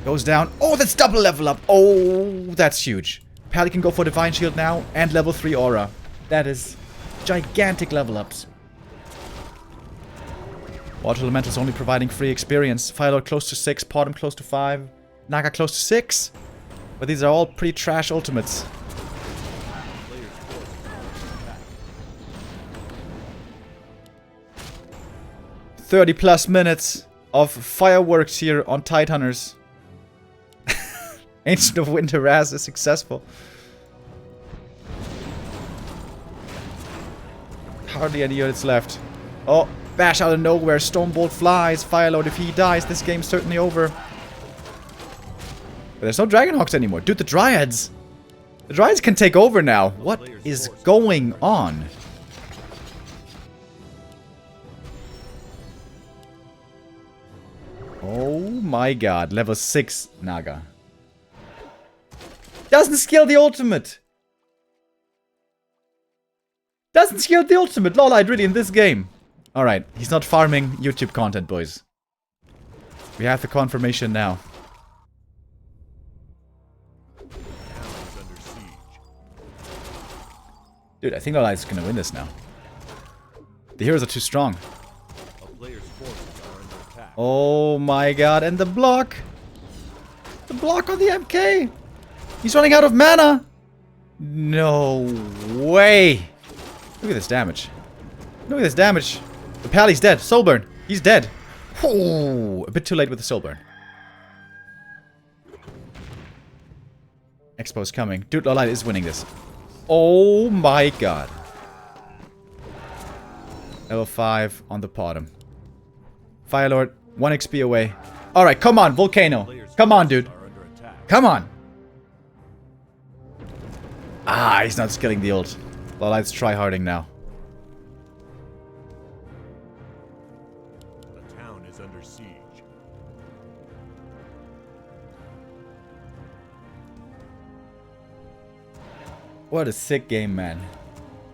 Goes down. Oh, that's double level up. Oh, that's huge. Pally can go for Divine Shield now and level 3 Aura. That is gigantic level ups. Water Elemental's only providing free experience. Firelord close to 6, Potom close to 5, Naga close to 6. But these are all pretty trash ultimates. +30 minutes of fireworks here on Tidehunters. Ancient of Wind harass is successful. Hardly any units left. Oh, bash out of nowhere. Stormbolt flies. Firelord, if he dies, this game's certainly over. there's no Dragonhawks anymore. Dude, the Dryads! The Dryads can take over now. What is going on? Oh my god. Level 6 Naga. Doesn't skill the ultimate! Doesn't skill the ultimate! LawLiet really in this game. Alright, he's not farming YouTube content, boys. We have the confirmation now. Dude, I think LawLiet's gonna win this now. The heroes are too strong. Oh my god, and the block! The block on the MK! He's running out of mana! No way! Look at this damage. Look at this damage. The Pally's dead. Soulburn. He's dead. Oh, a bit too late with the Soulburn. Expo's coming. Dude, LawLiet is winning this. Oh my god. Level 5 on the bottom. Firelord, 1 XP away. Alright, come on, Volcano. Come on, dude. Come on. Ah, he's not skilling the ult. LawLiet's tryharding now. The town is under siege. What a sick game, man.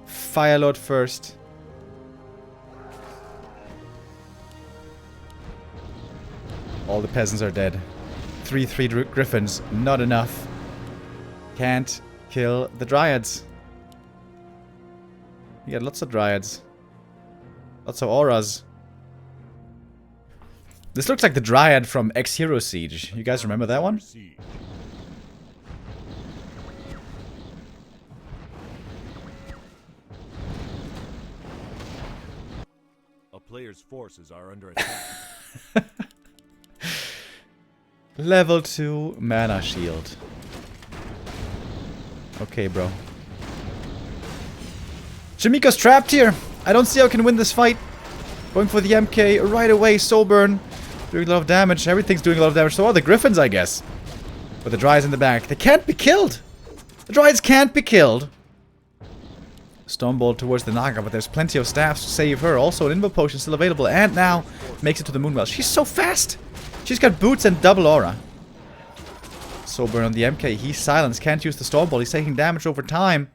Firelord first. All the peasants are dead. 3/3 griffins, not enough. Can't kill the Dryads. You got lots of Dryads. Lots of auras. This looks like the Dryad from X-Hero Siege. You guys remember that one? A player's forces are under attack. Level 2 mana shield. Okay, bro. Chaemiko's trapped here. I don't see how I can win this fight. Going for the MK right away. Soulburn. Doing a lot of damage. Everything's doing a lot of damage. So are the Griffins, I guess. But the Dryads in the back. They can't be killed. The Dryads can't be killed. Stormbolt towards the Naga, but there's plenty of staffs to save her. Also, an Invo Potion still available. And now makes it to the Moonwell. She's so fast. She's got boots and double aura. Soulburn on the MK. He's silenced. Can't use the Stormbolt. He's taking damage over time.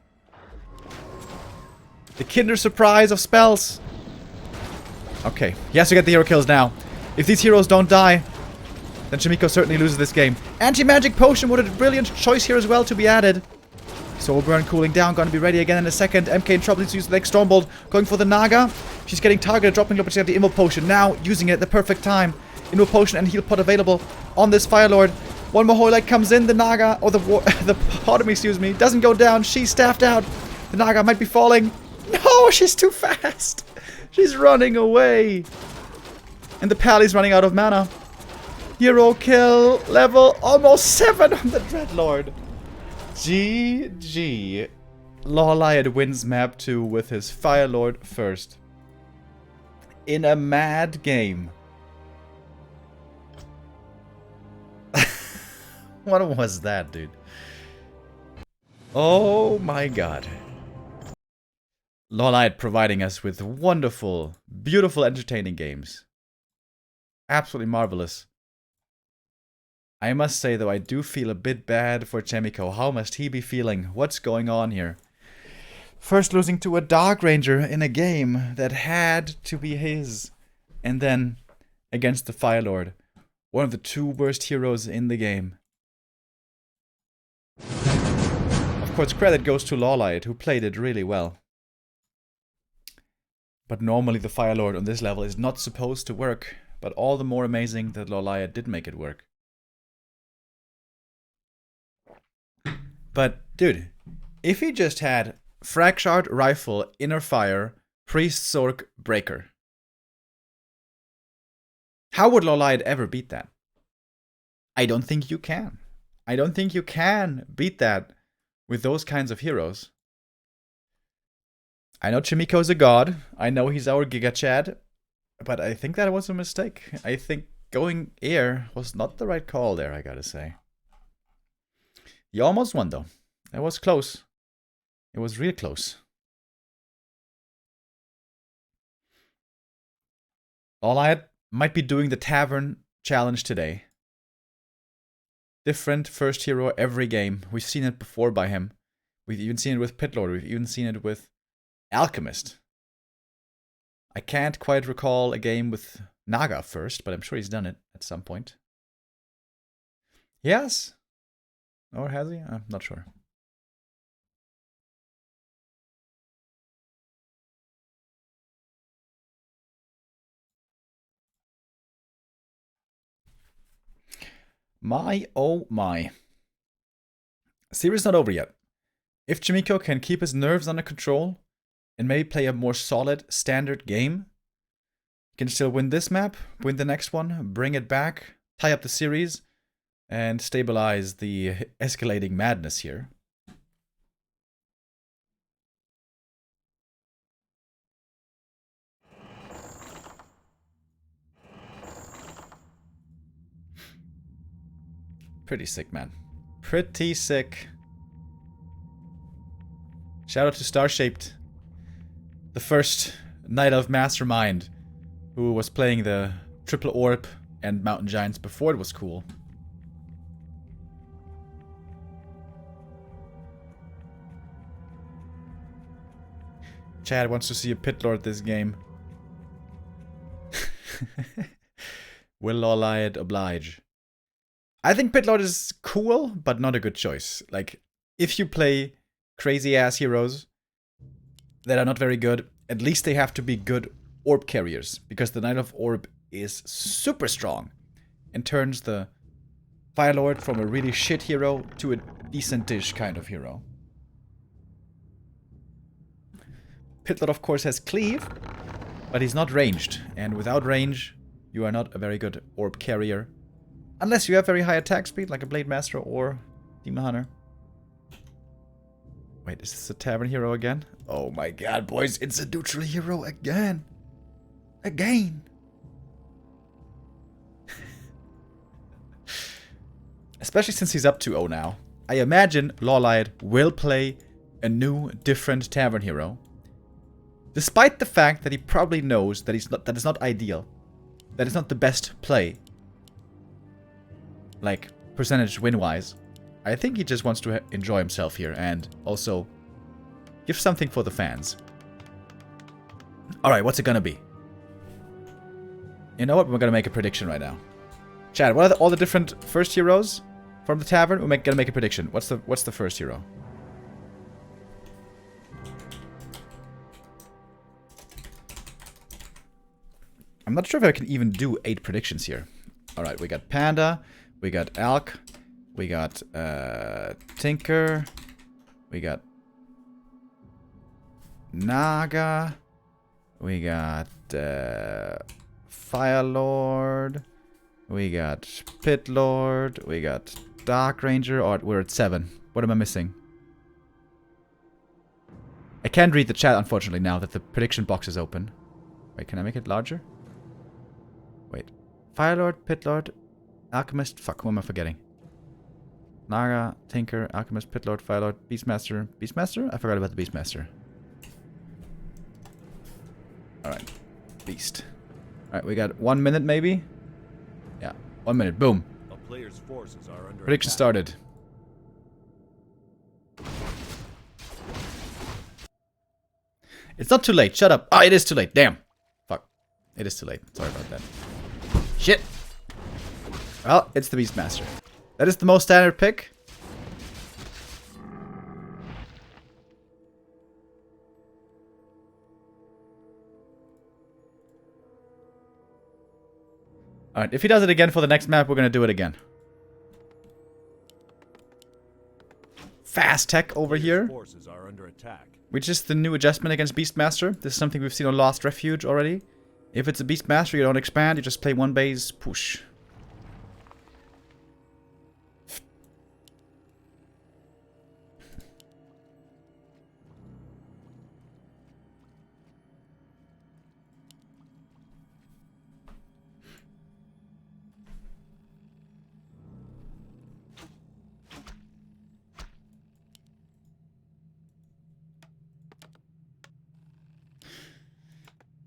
The Kinder Surprise of spells. Okay. He has to get the hero kills now. If these heroes don't die, then Chaemiko certainly loses this game. Anti-magic potion would have a brilliant choice here as well to be added. Soulburn cooling down. Gonna be ready again in a second. MK in trouble. Needs to use the next Stormbolt. Going for the Naga. She's getting targeted. Dropping low, but she has the Invo Potion. Now using it at the perfect time. Invo Potion and Heal Pot available on this Firelord. One more Holy Light comes in. The Naga, or the Potomy, excuse me, doesn't go down. She's staffed out. The Naga might be falling. No, she's too fast. She's running away. And the Pally's running out of mana. Hero kill level almost 7 on the Dreadlord. GG. LawLiet wins map 2 with his Firelord first. In a mad game. What was that, dude? Oh my god. LawLiet providing us with wonderful, beautiful, entertaining games. Absolutely marvelous. I must say, though, I do feel a bit bad for Chaemiko. How must he be feeling? What's going on here? First losing to a Dark Ranger in a game that had to be his. And then against the Firelord. One of the 2 worst heroes in the game. Of course, credit goes to LawLiet, who played it really well. But normally the Firelord on this level is not supposed to work. But all the more amazing that LawLiet did make it work. But, dude, if he just had Fragshard, Rifle, Inner Fire, Priest, Sork, Breaker. How would LawLiet ever beat that? I don't think you can. I don't think you can beat that with those kinds of heroes. I know Chaemiko's a god. I know he's our Giga Chad. But I think that was a mistake. I think going air was not the right call there, I gotta say. He almost won, though. That was close. It was real close. LawLiet might be doing the Tavern challenge today. Different first hero every game. We've seen it before by him. We've even seen it with Pitlord. We've even seen it with Alchemist. I can't quite recall a game with Naga first, but I'm sure he's done it at some point. Yes? Or has he? I'm not sure. My, oh my. Series not over yet. If Chaemiko can keep his nerves under control and maybe play a more solid standard game, he can still win this map, win the next one, bring it back, tie up the series, and stabilize the escalating madness here. Pretty sick, man. Pretty sick. Shout out to Starshaped, the first Knight of Mastermind, who was playing the Triple Orb and Mountain Giants before it was cool. Chad wants to see a Pitlord this game. Will LawLiet oblige? I think Pitlord is cool, but not a good choice. Like, if you play crazy-ass heroes that are not very good, at least they have to be good orb carriers, because the Knight of Orb is super strong and turns the Firelord from a really shit hero to a decent-ish kind of hero. Pitlord, of course, has Cleave, but he's not ranged, and without range, you are not a very good orb carrier. Unless you have very high attack speed, like a Blade Master or Demon Hunter. Wait, is this a Tavern hero again? Oh my god, boys, it's a neutral hero again! Again! Especially since he's up 2-0 now. I imagine LawLiet will play a new, different Tavern hero. Despite the fact that he probably knows that it's not ideal. That it's not the best play. Like, percentage win-wise. I think he just wants to enjoy himself here and also give something for the fans. Alright, what's it gonna be? You know what? We're gonna make a prediction right now. Chad, what are all the different first heroes from the Tavern? We're gonna make a prediction. What's the first hero? I'm not sure if I can even do 8 predictions here. Alright, we got Panda, we got Alk, we got Tinker, we got Naga, we got Firelord, we got Pitlord, we got Dark Ranger. Oh, we're at 7. What am I missing? I can't read the chat, unfortunately, now that the prediction box is open. Wait, can I make it larger? Wait. Firelord, Pitlord, Alchemist. Fuck, who am I forgetting? Naga, Tinker, Alchemist, Pitlord, Firelord, Beastmaster. Beastmaster? I forgot about the Beastmaster. Alright. Beast. Alright, we got 1 minute maybe? Yeah, 1 minute. Boom. A player's forces are under Prediction attack. started. It's not too late. Shut up. Ah, it is too late. Damn. Fuck. It is too late. Sorry about that. Shit. Well, it's the Beastmaster. That is the most standard pick. Alright, if he does it again for the next map, we're gonna do it again. Fast tech over here. Forces are under attack. Which is the new adjustment against Beastmaster. This is something we've seen on Lost Refuge already. If it's a Beastmaster, you don't expand, you just play one base, push.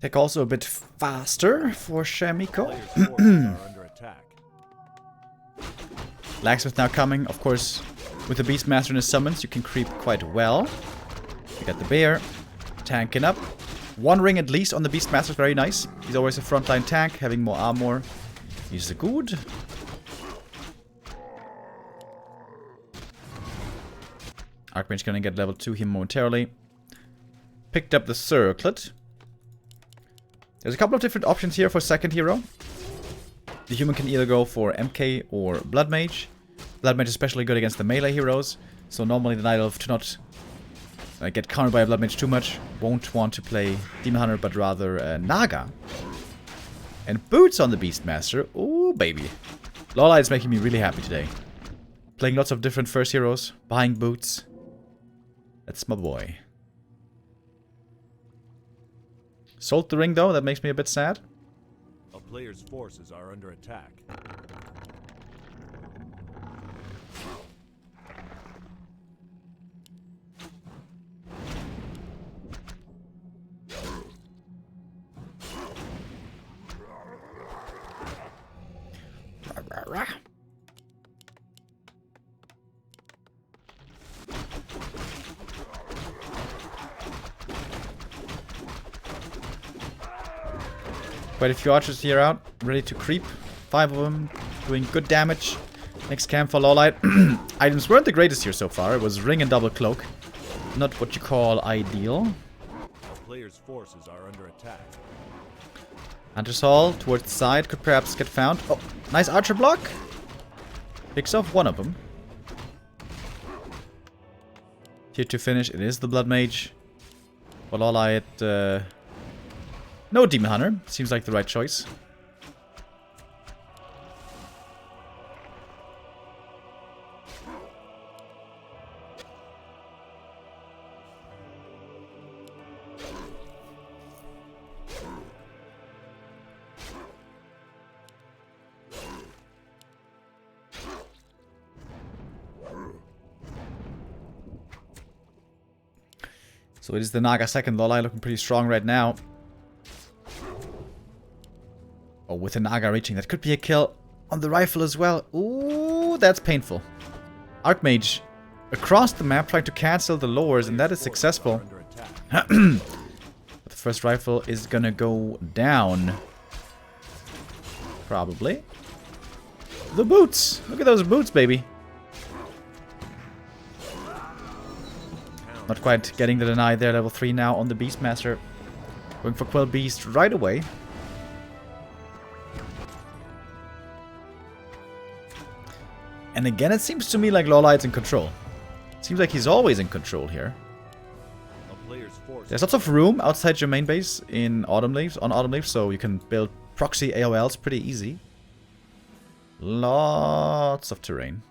Tech also a bit faster for Chaemiko. Players' forces are under attack. Blacksmith now coming. Of course, with the Beastmaster and his summons, you can creep quite well. You got the bear. Tanking up. One ring at least on the Beastmaster is very nice. He's always a frontline tank, having more armor. He's good. Archmage gonna get level 2 here momentarily. Picked up the circlet. There's a couple of different options here for second hero. The human can either go for MK or Blood Mage. Blood Mage is especially good against the melee heroes. So normally the Night Elf to not get countered by a Blood Mage too much. Won't want to play Demon Hunter, but rather Naga. And boots on the Beastmaster. Ooh, baby. LawLiet is making me really happy today. Playing lots of different first heroes. Buying boots. That's my boy. Sold the ring though, that makes me a bit sad. A player's forces are under attack. Quite a few archers here out, ready to creep. 5 of them, doing good damage. Next camp for LawLiet. Items weren't the greatest here so far. It was ring and double cloak. Not what you call ideal. A player's forces are under attack. Hunter's Hall towards the side could perhaps get found. Oh, nice archer block. Picks off one of them. Here to finish, it is the Blood Mage. For LawLiet, no Demon Hunter. Seems like the right choice. So it is the Naga second. LawLiet looking pretty strong right now. Oh, with the Naga reaching, that could be a kill on the rifle as well. Ooh, that's painful. Archmage across the map trying to cancel the lowers, and that is successful. But the first rifle is gonna go down. Probably. The boots! Look at those boots, baby. Not quite getting the deny there. Level 3 now on the Beastmaster. Going for Quell Beast right away. And again, it seems to me like LawLiet's in control. Seems like he's always in control here. There's lots of room outside your main base in Autumn Leaves, on Autumn Leaves, so you can build proxy AOLs pretty easy. Lots of terrain.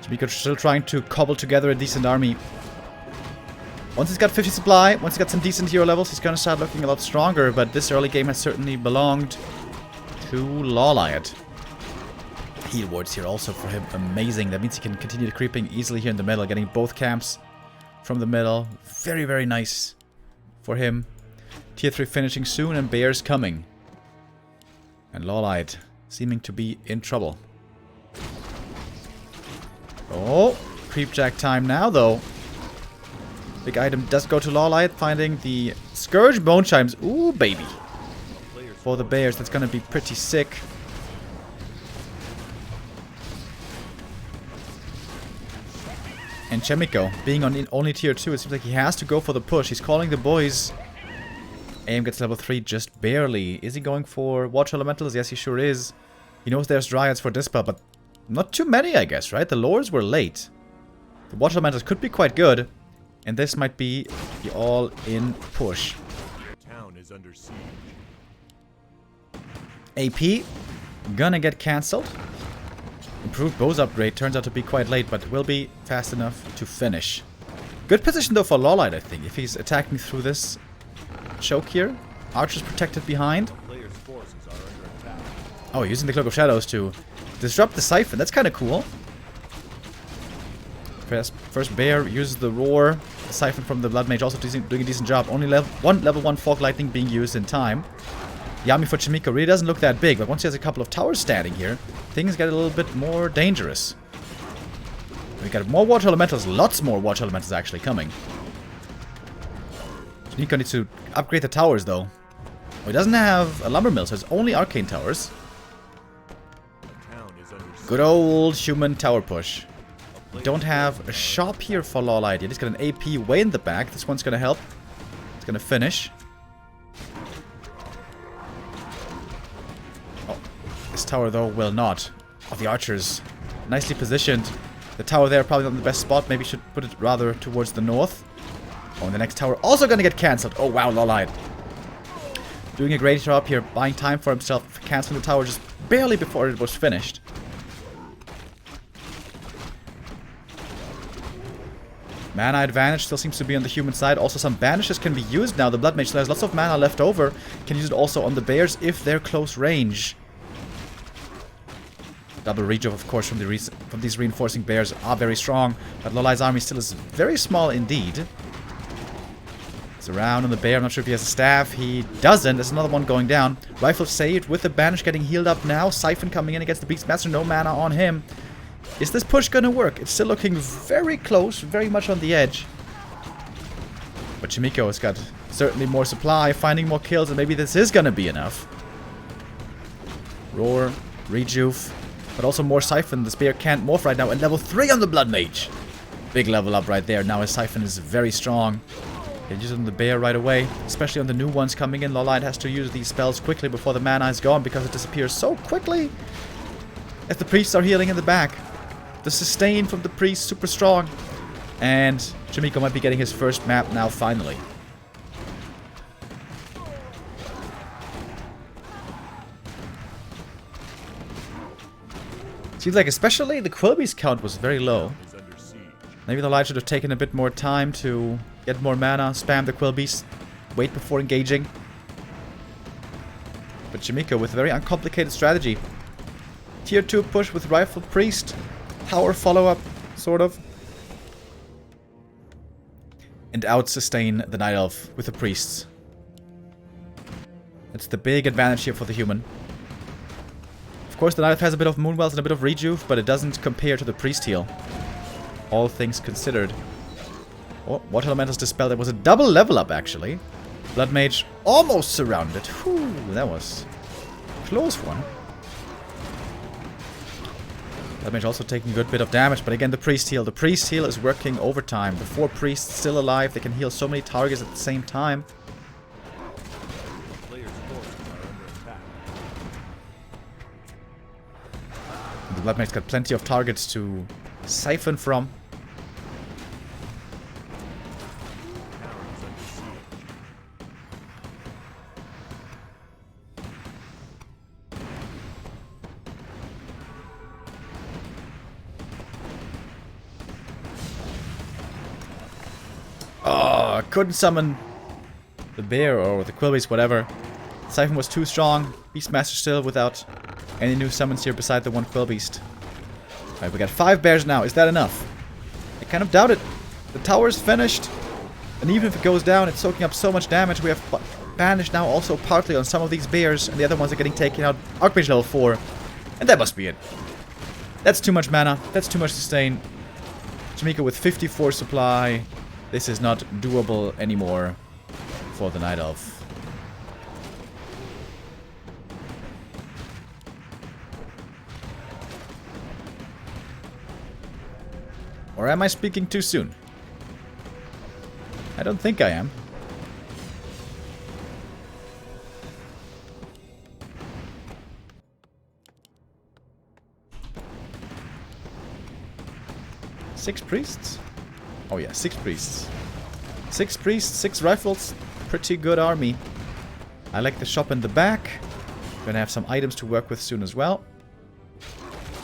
Chaemiko still trying to cobble together a decent army. Once he's got 50 supply, once he's got some decent hero levels, he's gonna start looking a lot stronger, but this early game has certainly belonged to LawLiet. Heal wards here also for him, amazing. That means he can continue creeping easily here in the middle, getting both camps from the middle. Very, very nice for him. Tier 3 finishing soon, and Bear's coming. And LawLiet seeming to be in trouble. Oh, creepjack time now, though. Big item does go to LawLiet, finding the Scourge Bone Chimes. Ooh, baby. For the bears, that's gonna be pretty sick. And Chaemiko, being on only tier 2, it seems like he has to go for the push. He's calling the boys. AM gets level 3 just barely. Is he going for Water Elementals? Yes, he sure is. He knows there's Dryads for Dispel, but not too many, I guess, right? The lores were late. The Water Elementals could be quite good. And this might be the all-in push. Town is under siege. AP. Gonna get cancelled. Improved bows upgrade turns out to be quite late, but will be fast enough to finish. Good position though for LawLiet, I think. If he's attacking through this choke here. Archer's protected behind. Oh, using the Cloak of Shadows to disrupt the Siphon. That's kind of cool. First Bear uses the Roar. The Siphon from the Blood Mage also doing a decent job. Only level 1 Fog Lightning being used in time. The army for Chaemiko really doesn't look that big, but once he has a couple of towers standing here, things get a little bit more dangerous. We got more Water Elementals, lots more Water Elementals actually coming. Chaemiko needs to upgrade the towers though. Oh, he doesn't have a Lumber Mill, so it's only Arcane Towers. Good old human tower push. We don't have a shop here for LawLiet yet. He's got an AP way in the back. This one's gonna help. It's gonna finish. Oh, this tower though will not. Oh, the archers. Nicely positioned. The tower there probably not in the best spot. Maybe should put it rather towards the north. Oh, and the next tower also gonna get cancelled. Oh wow, LawLiet. Doing a great job here, buying time for himself, cancelling the tower just barely before it was finished. Mana advantage still seems to be on the human side. Also some banishes can be used now. The Blood Mage still has lots of mana left over. Can use it also on the bears if they're close range. Double reach of course from these reinforcing bears are very strong. But LawLiet's army still is very small indeed. He's around on the bear. I'm not sure if he has a staff. He doesn't. There's another one going down. Rifle saved with the banish getting healed up now. Siphon coming in against the Beastmaster. No mana on him. Is this push gonna work? It's still looking very close, very much on the edge. But Chaemiko has got certainly more supply, finding more kills, and maybe this is gonna be enough. Roar, Rejuve, but also more Siphon. The Spear can't morph right now, and level 3 on the Blood Mage. Big level up right there. Now his Siphon is very strong. Can use it on the bear right away, especially on the new ones coming in. LawLiet has to use these spells quickly before the mana is gone because it disappears so quickly. As the priests are healing in the back. The sustain from the priest, super strong. And Chaemiko might be getting his first map now, finally. Seems like especially the Quilby's count was very low. Maybe the LawLiet should have taken a bit more time to get more mana, spam the Quilby's, wait before engaging. But Chaemiko with a very uncomplicated strategy. Tier 2 push with Rifle Priest. Power follow-up, sort of. And out-sustain the Night Elf with the Priests. That's the big advantage here for the human. Of course, the Night Elf has a bit of Moonwells and a bit of Rejuve, but it doesn't compare to the Priest heal. All things considered. Oh, Water Elemental's Dispel. That was a double level up, actually. Blood Mage almost surrounded. Whew, that was a close one. Blood Mage also taking a good bit of damage, but again, the Priest heal. The Priest heal is working overtime. The 4 Priests still alive. They can heal so many targets at the same time. The Blood Mage's got plenty of targets to siphon from. Oh, couldn't summon the bear or the Quilby's, whatever. Siphon was too strong. Beastmaster still without any new summons here beside the one Quilbeast. Alright, we got 5 bears now. Is that enough? I kind of doubt it. The tower's finished. And even if it goes down, it's soaking up so much damage. We have banished now also partly on some of these bears. And the other ones are getting taken out. Archmage level 4. And that must be it. That's too much mana. That's too much sustain. Chaemiko with 54 supply. This is not doable anymore for the Night Elf. Or am I speaking too soon? I don't think I am. Six priests? Oh yeah, 6 priests. 6 priests, 6 rifles. Pretty good army. I like the shop in the back. Gonna have some items to work with soon as well.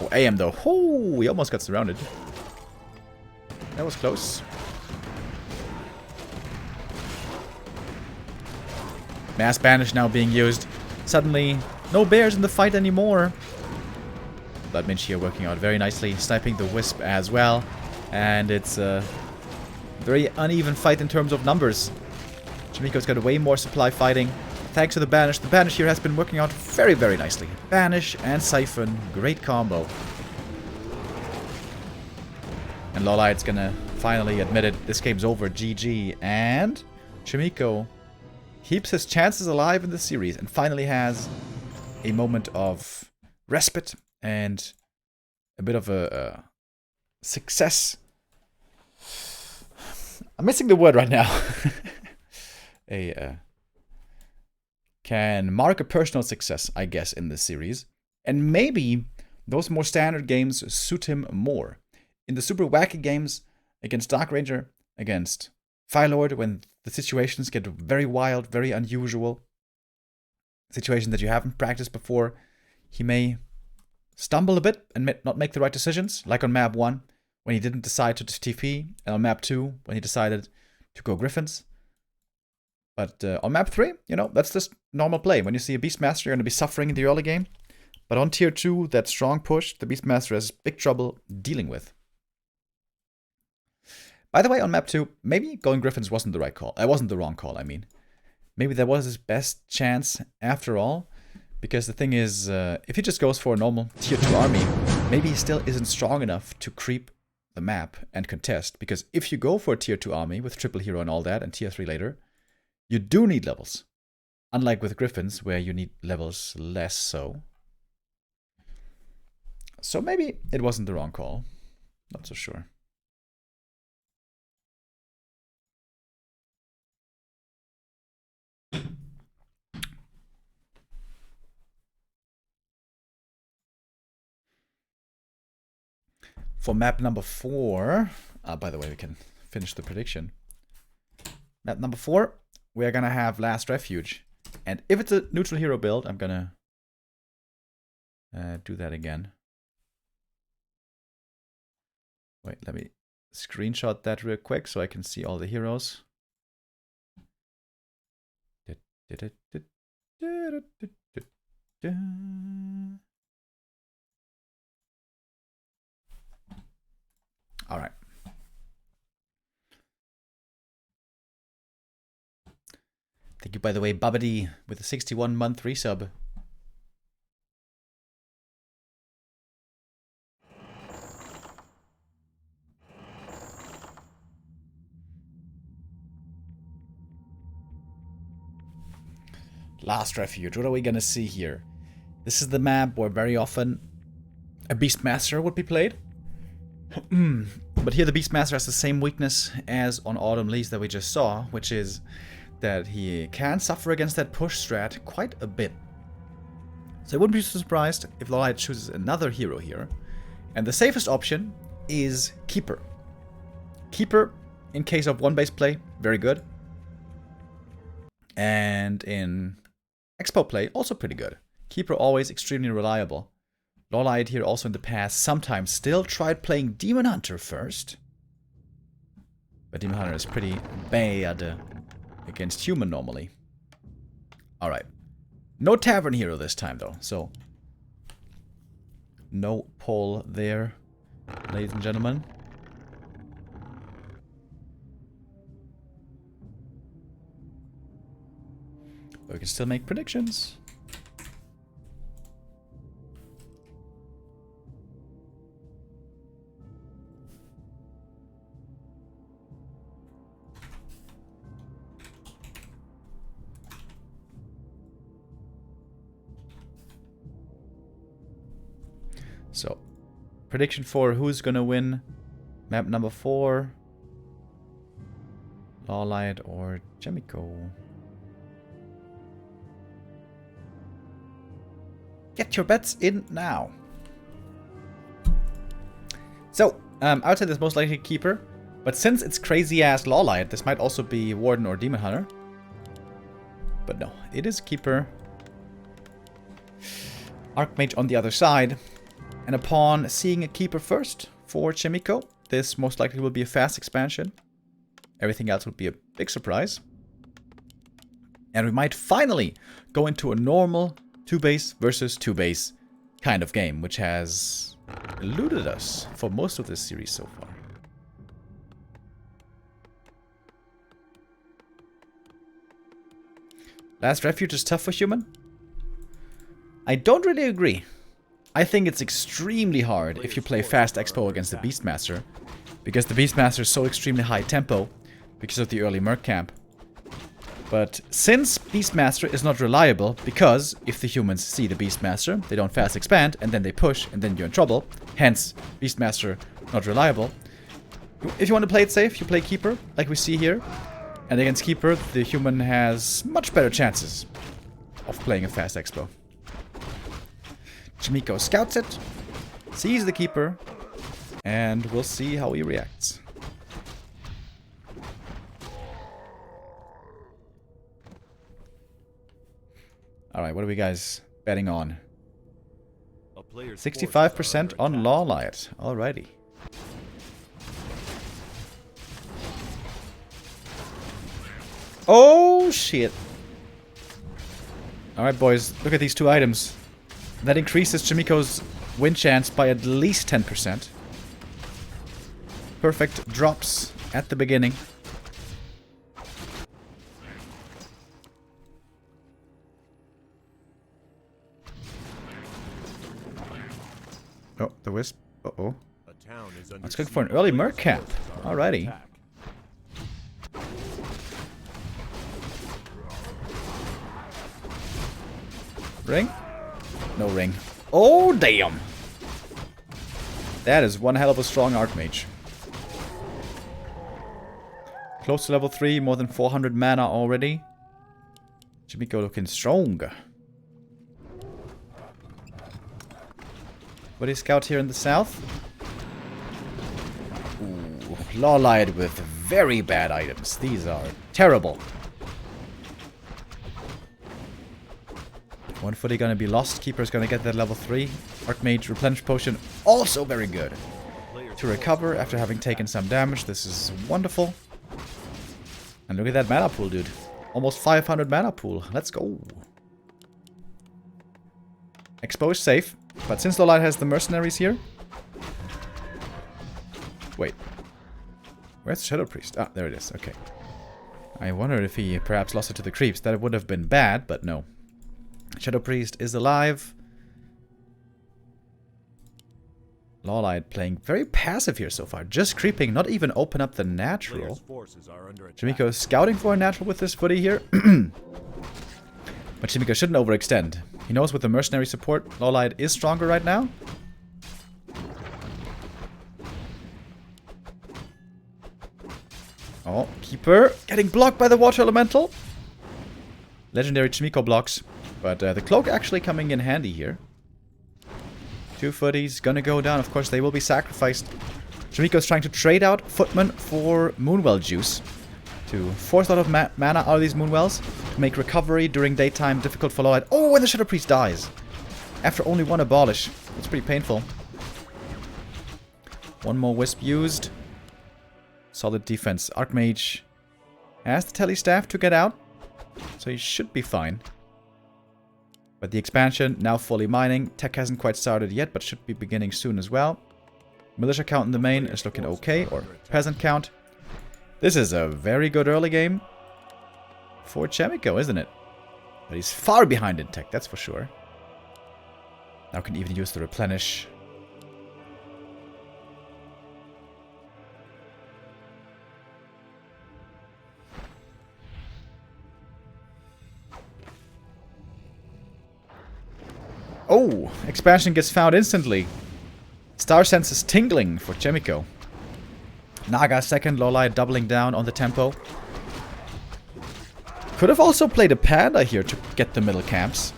Oh, AM though. Oh, we almost got surrounded. That was close. Mass Banish now being used. Suddenly, no bears in the fight anymore. Bloodmage here working out very nicely. Sniping the Wisp as well. And it's a very uneven fight in terms of numbers. Chaemiko's got way more supply fighting. Thanks to the Banish. The Banish here has been working out very, very nicely. Banish and Siphon. Great combo. And LawLiet's gonna finally admit it. This game's over. GG. And Chaemiko keeps his chances alive in the series and finally has a moment of respite and a bit of a success. I'm missing the word right now. Can mark a personal success, I guess, in this series. And maybe those more standard games suit him more. In the super wacky games, against Dark Ranger, against Firelord, when the situations get very wild, very unusual, situations that you haven't practiced before, he may stumble a bit and not make the right decisions, like on map 1, when he didn't decide to TP, and on map 2, when he decided to go Griffins. But on map 3, you know, that's just normal play. When you see a Beastmaster, you're going to be suffering in the early game. But on tier 2, that strong push, the Beastmaster has big trouble dealing with. By the way, on map 2, maybe going Griffins wasn't the right call. It wasn't the wrong call, I mean. Maybe that was his best chance after all. Because the thing is, if he just goes for a normal tier 2 army, maybe he still isn't strong enough to creep the map and contest. Because if you go for a tier 2 army with triple hero and all that, and tier 3 later, you do need levels. Unlike with Griffins, where you need levels less so. So maybe it wasn't the wrong call. Not so sure. For map number 4, by the way, we can finish the prediction. Map number 4, we're gonna have Last Refuge. And if it's a neutral hero build, I'm gonna do that again. Wait, let me screenshot that real quick so I can see all the heroes. All right. Thank you, by the way, Babadi, with a 61-month resub. Last Refuge. What are we gonna see here? This is the map where very often a Beastmaster would be played. But here the Beastmaster has the same weakness as on Autumn Leaves that we just saw, which is that he can suffer against that push strat quite a bit. So I wouldn't be surprised if LawLiet chooses another hero here. And the safest option is Keeper. Keeper, in case of one base play, very good. And in Expo play, also pretty good. Keeper always extremely reliable. LawLiet here also in the past sometimes still tried playing Demon Hunter first. But Demon Hunter is pretty bad against human normally. Alright. No Tavern Hero this time though, so no pull there, ladies and gentlemen. But we can still make predictions. So, prediction for who's gonna win map number 4, LawLiet or Chaemiko. Get your bets in now. So, I would say this most likely Keeper, but since it's crazy ass LawLiet, this might also be Warden or Demon Hunter. But no, it is Keeper. Archmage on the other side. And upon seeing a keeper first for Chaemiko, this most likely will be a fast expansion. Everything else would be a big surprise. And we might finally go into a normal 2-base versus 2-base kind of game, which has eluded us for most of this series so far. Last Refuge is tough for human? I don't really agree. I think it's extremely hard if you play Fast Expo against the Beastmaster, because the Beastmaster is so extremely high tempo because of the early Merc camp. But since Beastmaster is not reliable, because if the humans see the Beastmaster, they don't fast expand, and then they push, and then you're in trouble, hence Beastmaster not reliable. If you want to play it safe, you play Keeper, like we see here. And against Keeper, the human has much better chances of playing a Fast Expo. Chaemiko scouts it, sees the Keeper, and we'll see how he reacts. Alright, what are we guys betting on? 65% on LawLiet. Alrighty. Oh, shit. Alright, boys. Look at these two items. That increases Chaemiko's win chance by at least 10%. Perfect drops at the beginning. Oh, the Wisp. Uh-oh. Let's look for an early Merc camp. Alrighty. Ring? No ring. Oh, damn! That is one hell of a strong Archmage. Close to level 3, more than 400 mana already. Chaemiko looking strong. What do you scout here in the south? Ooh, LawLiet with very bad items. These are terrible. One footy gonna be lost. Keeper's gonna get that level 3. Archmage Replenish Potion, also very good. To recover after having taken some damage. This is wonderful. And look at that mana pool, dude. Almost 500 mana pool. Let's go. Expo is safe. But since LawLiet has the mercenaries here... Wait. Where's Shadow Priest? Ah, there it is. Okay. I wondered if he perhaps lost it to the creeps. That would have been bad, but no. Shadow Priest is alive. LawLiet playing very passive here so far. Just creeping, not even open up the natural. Chaemiko is scouting for a natural with this footy here. But Chaemiko shouldn't overextend. He knows with the mercenary support, LawLiet is stronger right now. Oh, Keeper getting blocked by the Water Elemental. Legendary Chaemiko blocks. But the Cloak actually coming in handy here. Two footies gonna go down. Of course, they will be sacrificed. Chaemiko's trying to trade out Footman for Moonwell Juice. To force a lot of mana out of these Moonwells. To make recovery during daytime difficult for LawLiet. Oh, and the Shadow Priest dies. After only one abolish. It's pretty painful. One more Wisp used. Solid defense. Archmage has the Telestaff to get out. So he should be fine. But the expansion, now fully mining. Tech hasn't quite started yet, but should be beginning soon as well. Militia count in the main is looking okay, or peasant count. This is a very good early game for Chaemiko, isn't it? But he's far behind in tech, that's for sure. Now can even use the replenish. Oh, expansion gets found instantly. Star Sense is tingling for Chaemiko. Naga second, LawLiet doubling down on the tempo. Could have also played a Panda here to get the middle camps.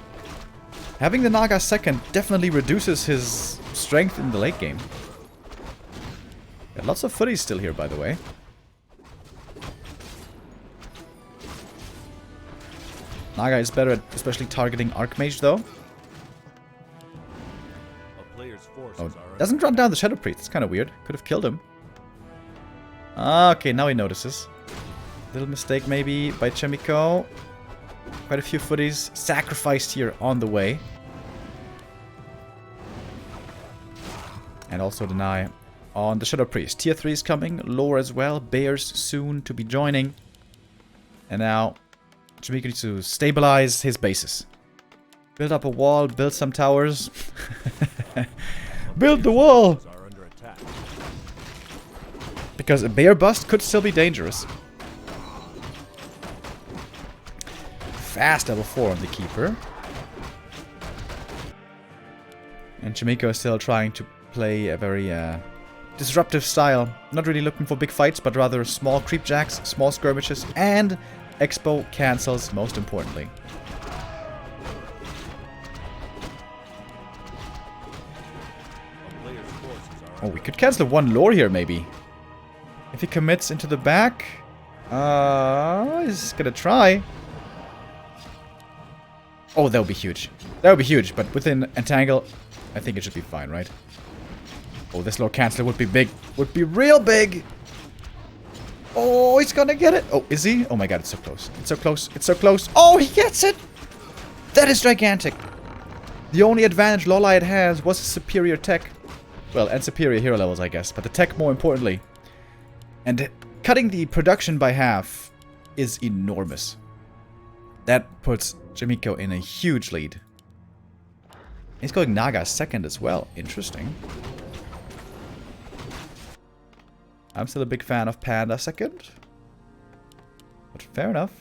Having the Naga second definitely reduces his strength in the late game. Got lots of footies still here, by the way. Naga is better at especially targeting Archmage, though. Oh, forces are doesn't run down the Shadow Priest. It's kind of weird. Could have killed him. Okay, now he notices. Little mistake maybe by Chaemiko. Quite a few footies sacrificed here on the way. And also deny on the Shadow Priest. Tier 3 is coming. Lower as well. Bears soon to be joining. And now Chaemiko needs to stabilize his bases. Build up a wall. Build some towers. Build the wall! are under attack. Because a bear bust could still be dangerous. Fast level 4 on the Keeper. And Chaemiko is still trying to play a very disruptive style. Not really looking for big fights, but rather small creep jacks, small skirmishes, and expo cancels, most importantly. A player's forces are Oh, we could cancel one lore here, maybe. If he commits into the back. He's gonna try. Oh, that would be huge. That would be huge, but within Entangle, I think it should be fine, right? Oh, this lore cancel would be big. Would be real big. Oh, he's gonna get it. Oh, is he? Oh my god, it's so close. It's so close. It's so close. Oh, he gets it! That is gigantic. The only advantage LawLiet has was superior tech. Well, and superior hero levels, I guess. But the tech more importantly. And cutting the production by half is enormous. That puts Chaemiko in a huge lead. He's going Naga second as well. Interesting. I'm still a big fan of Panda second. But fair enough.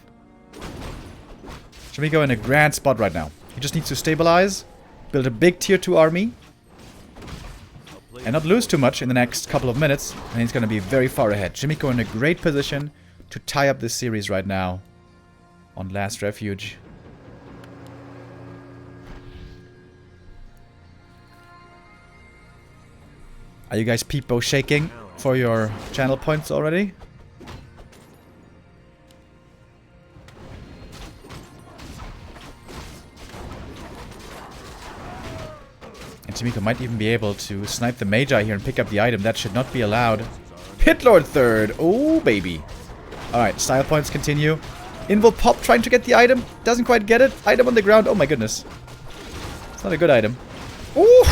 Chaemiko in a grand spot right now. He just needs to stabilize, build a big tier 2 army, and not lose too much in the next couple of minutes, and he's going to be very far ahead. Chaemiko in a great position to tie up this series right now on Last Refuge. Are you guys peepo shaking for your channel points already? And Chaemiko might even be able to snipe the Magi here and pick up the item. That should not be allowed. Pit Lord third. Oh, baby. Alright, style points continue. Invul Pop trying to get the item. Doesn't quite get it. Item on the ground. Oh my goodness. It's not a good item. Ooh.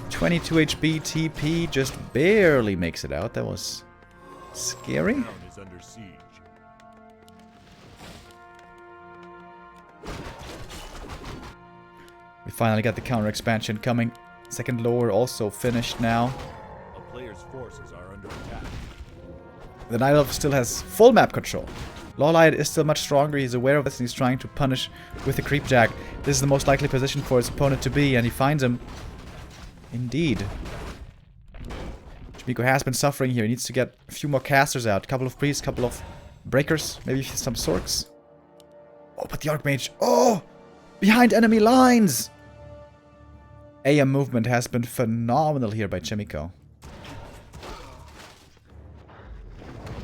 22 HP TP just barely makes it out. That was scary. Town is under siege. We finally got the counter expansion coming. Second lower also finished now. A player's forces are under attack. The Night Elf still has full map control. LawLiet is still much stronger. He's aware of this and he's trying to punish with the Creep Jack. This is the most likely position for his opponent to be, and he finds him. Indeed. Chaemiko has been suffering here. He needs to get a few more casters out. A couple of priests, a couple of breakers, maybe some sorks. Oh, but the Archmage. Oh! Behind enemy lines! AM movement has been phenomenal here by Chaemiko.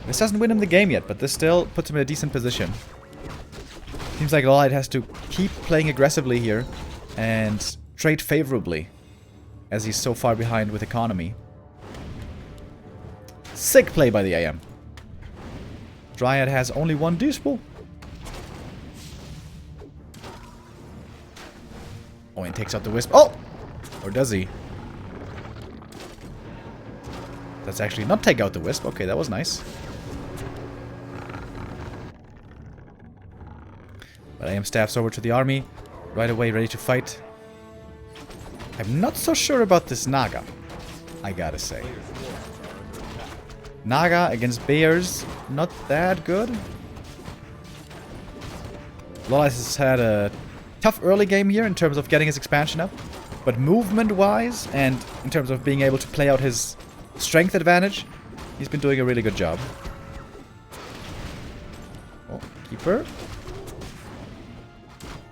This doesn't win him the game yet, but this still puts him in a decent position. Seems like LawLiet has to keep playing aggressively here and trade favorably, as he's so far behind with economy. Sick play by the AM. Dryad has only one Dispel. Oh, and takes out the Wisp. Oh! Or does he? Let's actually not take out the Wisp. Okay, that was nice. But AM staffs over to the army. Right away, ready to fight. I'm not so sure about this Naga, I gotta say. Naga against Bears, not that good. LawLiet has had a tough early game here in terms of getting his expansion up. But movement-wise, and in terms of being able to play out his strength advantage, he's been doing a really good job. Oh, Keeper.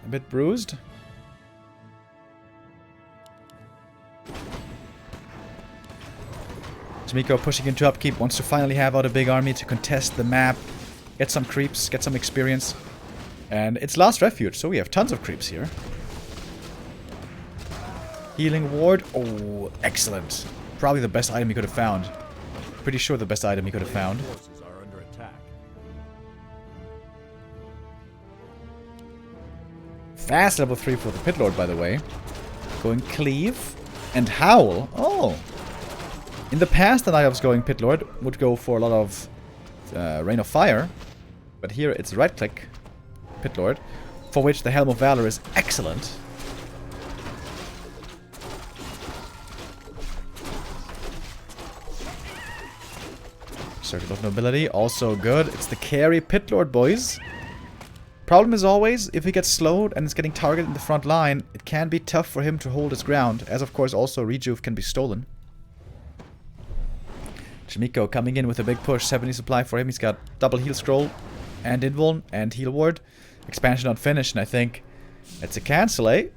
A bit bruised. Chaemiko pushing into upkeep, wants to finally have out a big army to contest the map, get some creeps, get some experience. And it's Last Refuge, so we have tons of creeps here. Healing ward. Oh, excellent. Probably the best item he could have found. Pretty sure the best item he could have found. Forces are under attack. Fast level 3 for the Pit Lord, by the way. Going Cleave and Howl. Oh. In the past, the Night Elves going Pit Lord would go for a lot of Rain of Fire. But here it's right click Pit Lord, for which the Helm of Valor is excellent. Circle of Nobility, also good. It's the carry Pit Lord, boys. Problem is always, if he gets slowed and is getting targeted in the front line, it can be tough for him to hold his ground, as of course also Rejuve can be stolen. Chaemiko coming in with a big push, 70 supply for him. He's got double heal scroll and invuln and heal ward. Expansion on finish, and I think it's a cancel, eh?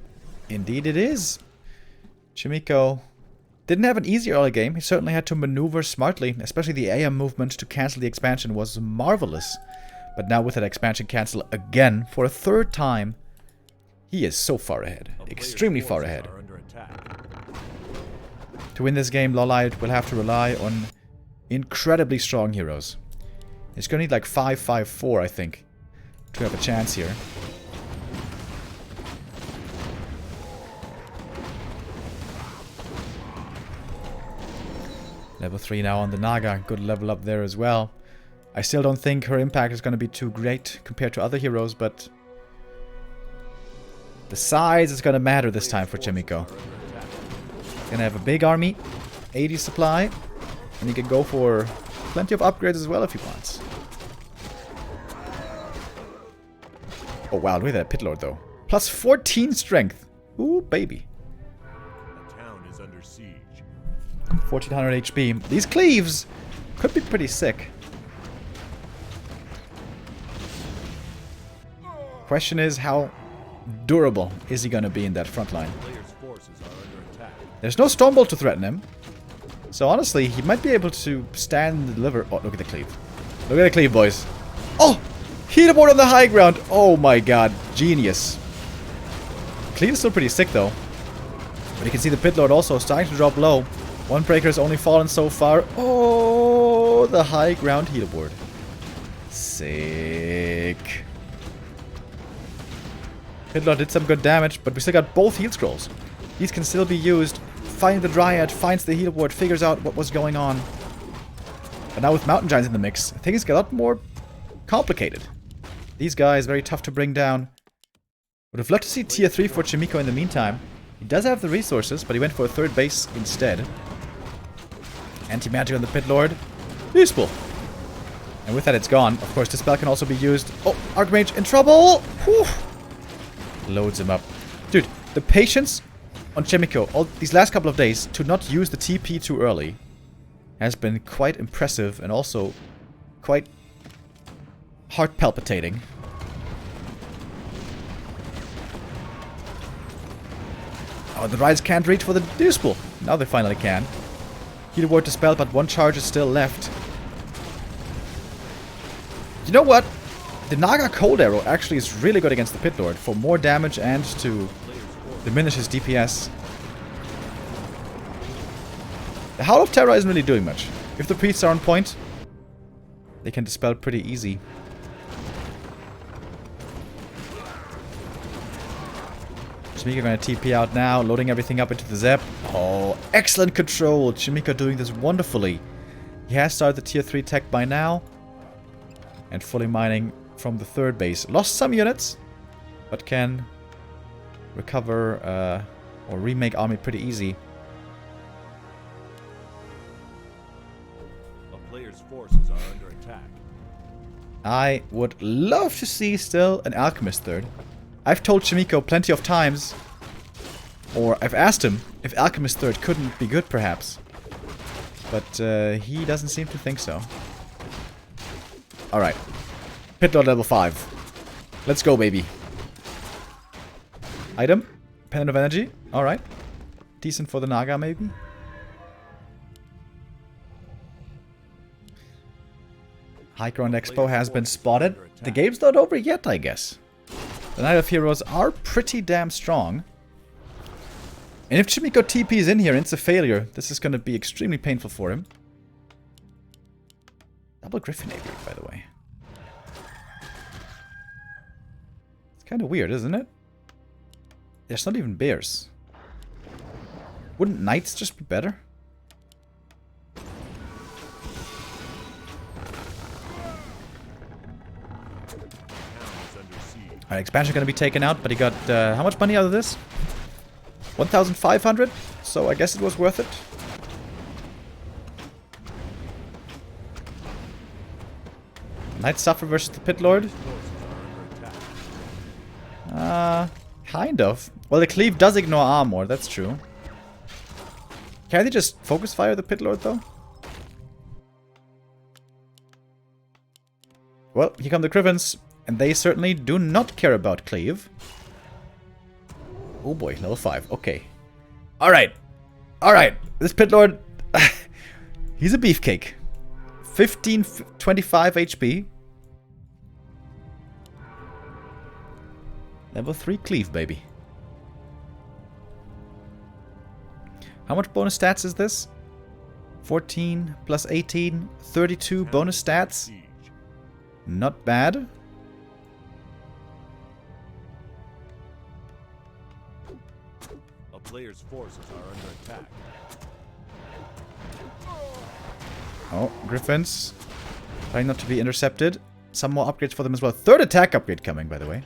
Indeed it is. Chaemiko didn't have an easy early game. He certainly had to maneuver smartly, especially the AM movement to cancel the expansion was marvelous. But now with that expansion cancel again for a third time, he is so far ahead. Extremely far ahead. To win this game, LawLiet will have to rely on incredibly strong heroes. He's going to need like 5-5-4, I think, to have a chance here. Level 3 now on the Naga. Good level up there as well. I still don't think her impact is going to be too great compared to other heroes, but the size is going to matter this time for Chaemiko. He's going to have a big army, 80 supply, and he can go for plenty of upgrades as well if he wants. Oh wow, look at that Pit Lord though. Plus 14 strength. Ooh, baby. The town is under siege. 1400 HP. These cleaves could be pretty sick. Question is, how durable is he gonna be in that front line? There's no Stormbolt to threaten him. So honestly, he might be able to stand and deliver. Oh, look at the cleave. Look at the cleave, boys. Oh! Heaterboard on the high ground. Oh my god. Genius. Cleave is still pretty sick though. But you can see the Pit Lord also starting to drop low. One breaker has only fallen so far. Oh, the high ground heaterboard. Sick. Pit Lord did some good damage, but we still got both heal scrolls. These can still be used. Finds the Dryad, finds the heaterboard, figures out what was going on. But now with Mountain Giants in the mix, things get a lot more complicated. These guys, very tough to bring down. Would have loved to see tier 3 for Chaemiko in the meantime. He does have the resources, but he went for a third base instead. Anti-magic on the Pit Lord. Useful. And with that, it's gone. Of course, this spell can also be used. Oh, Archmage in trouble! Whew. Loads him up. Dude, the patience on Chaemiko all these last couple of days to not use the TP too early has been quite impressive and also quite heart palpitating. Oh, the Rise can't reach for the Dewspool. Now they finally can. Heal ward to spell, but one charge is still left. You know what? The Naga Cold Arrow actually is really good against the Pit Lord for more damage and to diminish his DPS. The Howl of Terror isn't really doing much. If the priests are on point, they can dispel pretty easy. Chaemiko gonna TP out now, loading everything up into the Zep. Oh, excellent control! Chaemiko doing this wonderfully. He has started the tier 3 tech by now. And fully mining from the third base. Lost some units, but can recover or remake army pretty easy. A player's forces are under attack. I would love to see still an Alchemist third. I've told Chaemiko plenty of times, or I've asked him if Alchemist third couldn't be good perhaps. But he doesn't seem to think so. Alright. Pit Lord level 5. Let's go, baby. Item. Pendant of Energy. Alright. Decent for the Naga, maybe. High Ground Expo has been spotted. The game's not over yet, I guess. The Night of Heroes are pretty damn strong. And if Chaemiko TP's in here and it's a failure, this is going to be extremely painful for him. Double Griffin Aviary, by the way. It's kind of weird, isn't it? There's not even bears. Wouldn't knights just be better? Alright, expansion gonna be taken out, but he got how much money out of this? 1,500? So I guess it was worth it. Knight Suffer versus the Pit Lord? Kind of. Well, the cleave does ignore armor, that's true. Can they just focus fire the Pit Lord, though? Well, here come the Griffins, and they certainly do not care about cleave. Oh boy, level 5, okay. Alright, alright, this Pit Lord, he's a beefcake. 25 HP. Level 3 cleave, baby. How much bonus stats is this? 14 plus 18, 32 bonus stats. Not bad. A player's forces are under attack. Oh, Griffins. Trying not to be intercepted. Some more upgrades for them as well. Third attack upgrade coming, by the way.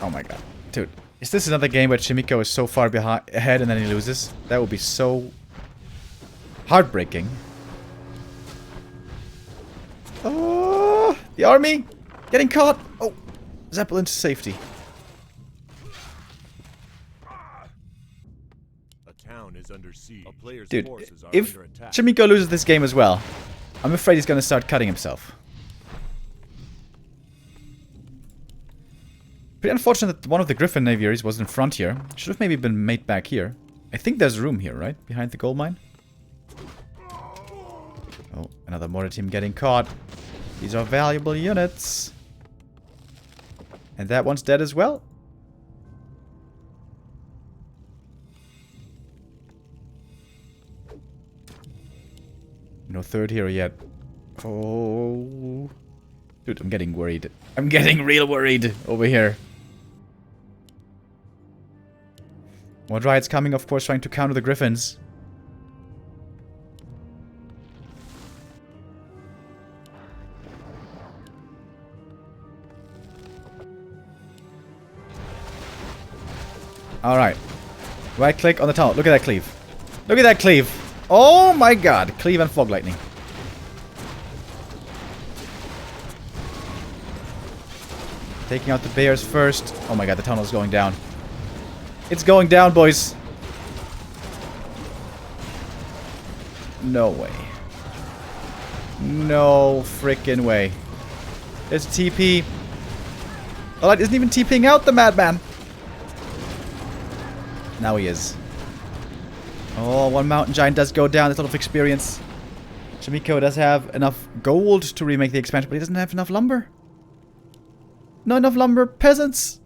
Oh my god. Dude, is this another game where Chaemiko is so far ahead and then he loses? That would be so heartbreaking. Oh, the army getting caught. Oh, Zeppelin to safety. A town is under siege. A player's Dude, forces are if under attack. Chaemiko loses this game as well, I'm afraid he's going to start cutting himself. Pretty unfortunate that one of the Griffin aviaries was in front here. Should have maybe been made back here. I think there's room here, right? Behind the gold mine. Oh, another mortar team getting caught. These are valuable units. And that one's dead as well. No third hero yet. Oh. Dude, I'm getting worried. I'm getting real worried over here. More Dryads coming, of course, trying to counter the Griffins. Alright. Right click on the tunnel. Look at that cleave. Look at that cleave. Oh my god. Cleave and fog lightning. Taking out the bears first. Oh my god, the tunnel's going down. It's going down, boys. No way. No frickin' way. There's a TP. LawLiet isn't even TPing out the madman. Now he is. Oh, one mountain giant does go down. There's a lot of experience. Chaemiko does have enough gold to remake the expansion, but he doesn't have enough lumber. Not enough lumber. Peasants.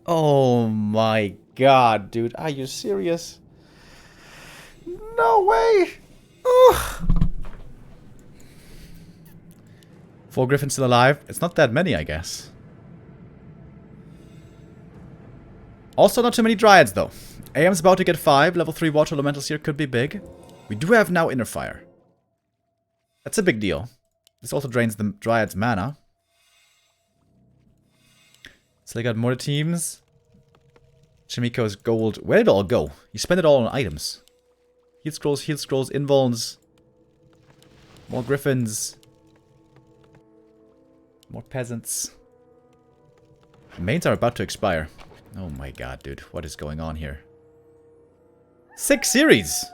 Oh my god, dude. Are you serious? No way. Ugh. 4 Griffins still alive. It's not that many, I guess. Also, not too many Dryads, though. AM's about to get 5. Level 3 Water Elementals here could be big. We do have now Inner Fire. That's a big deal. This also drains the Dryad's mana. So they got more teams. Chaemiko's gold. Where did it all go? You spent it all on items. Heal scrolls, invulns. More Griffins. More peasants. The mains are about to expire. Oh my god, dude. What is going on here? 6 series!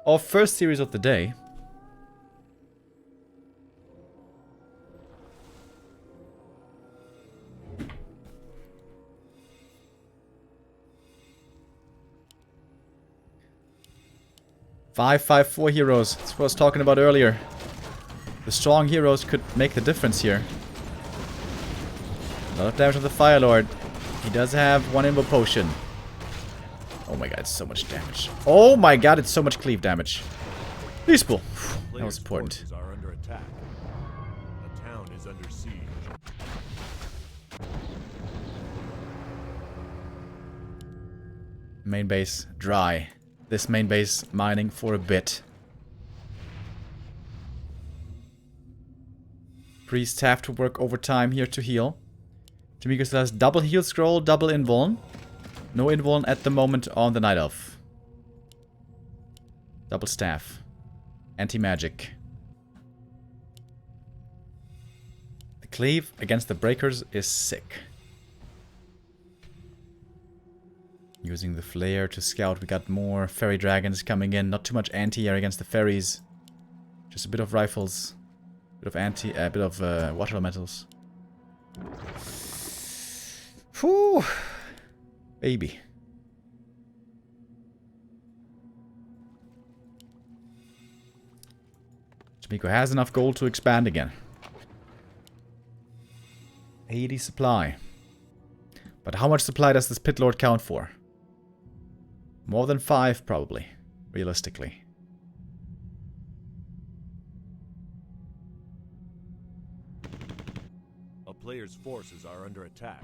Our first series of the day. Five 5-4 heroes. That's what I was talking about earlier. The strong heroes could make the difference here. A lot of damage on the Fire Lord. He does have one Invo Potion. Oh my god, it's so much damage. Oh my god, it's so much cleave damage. Peaceful. That was important. Are under attack. The town is under siege. Main base dry. This main base mining for a bit. Priests have to work overtime here to heal. Chaemiko still has double heal scroll, double invuln. No invuln at the moment on the Night Elf. Double staff. Anti-magic. The cleave against the breakers is sick. Using the flare to scout. We got more fairy dragons coming in. Not too much anti-air against the fairies. Just a bit of rifles. A bit of water elementals. Whew. Baby. Chaemiko has enough gold to expand again. 80 supply. But how much supply does this Pit Lord count for? More than 5, probably. Realistically. A player's forces are under attack.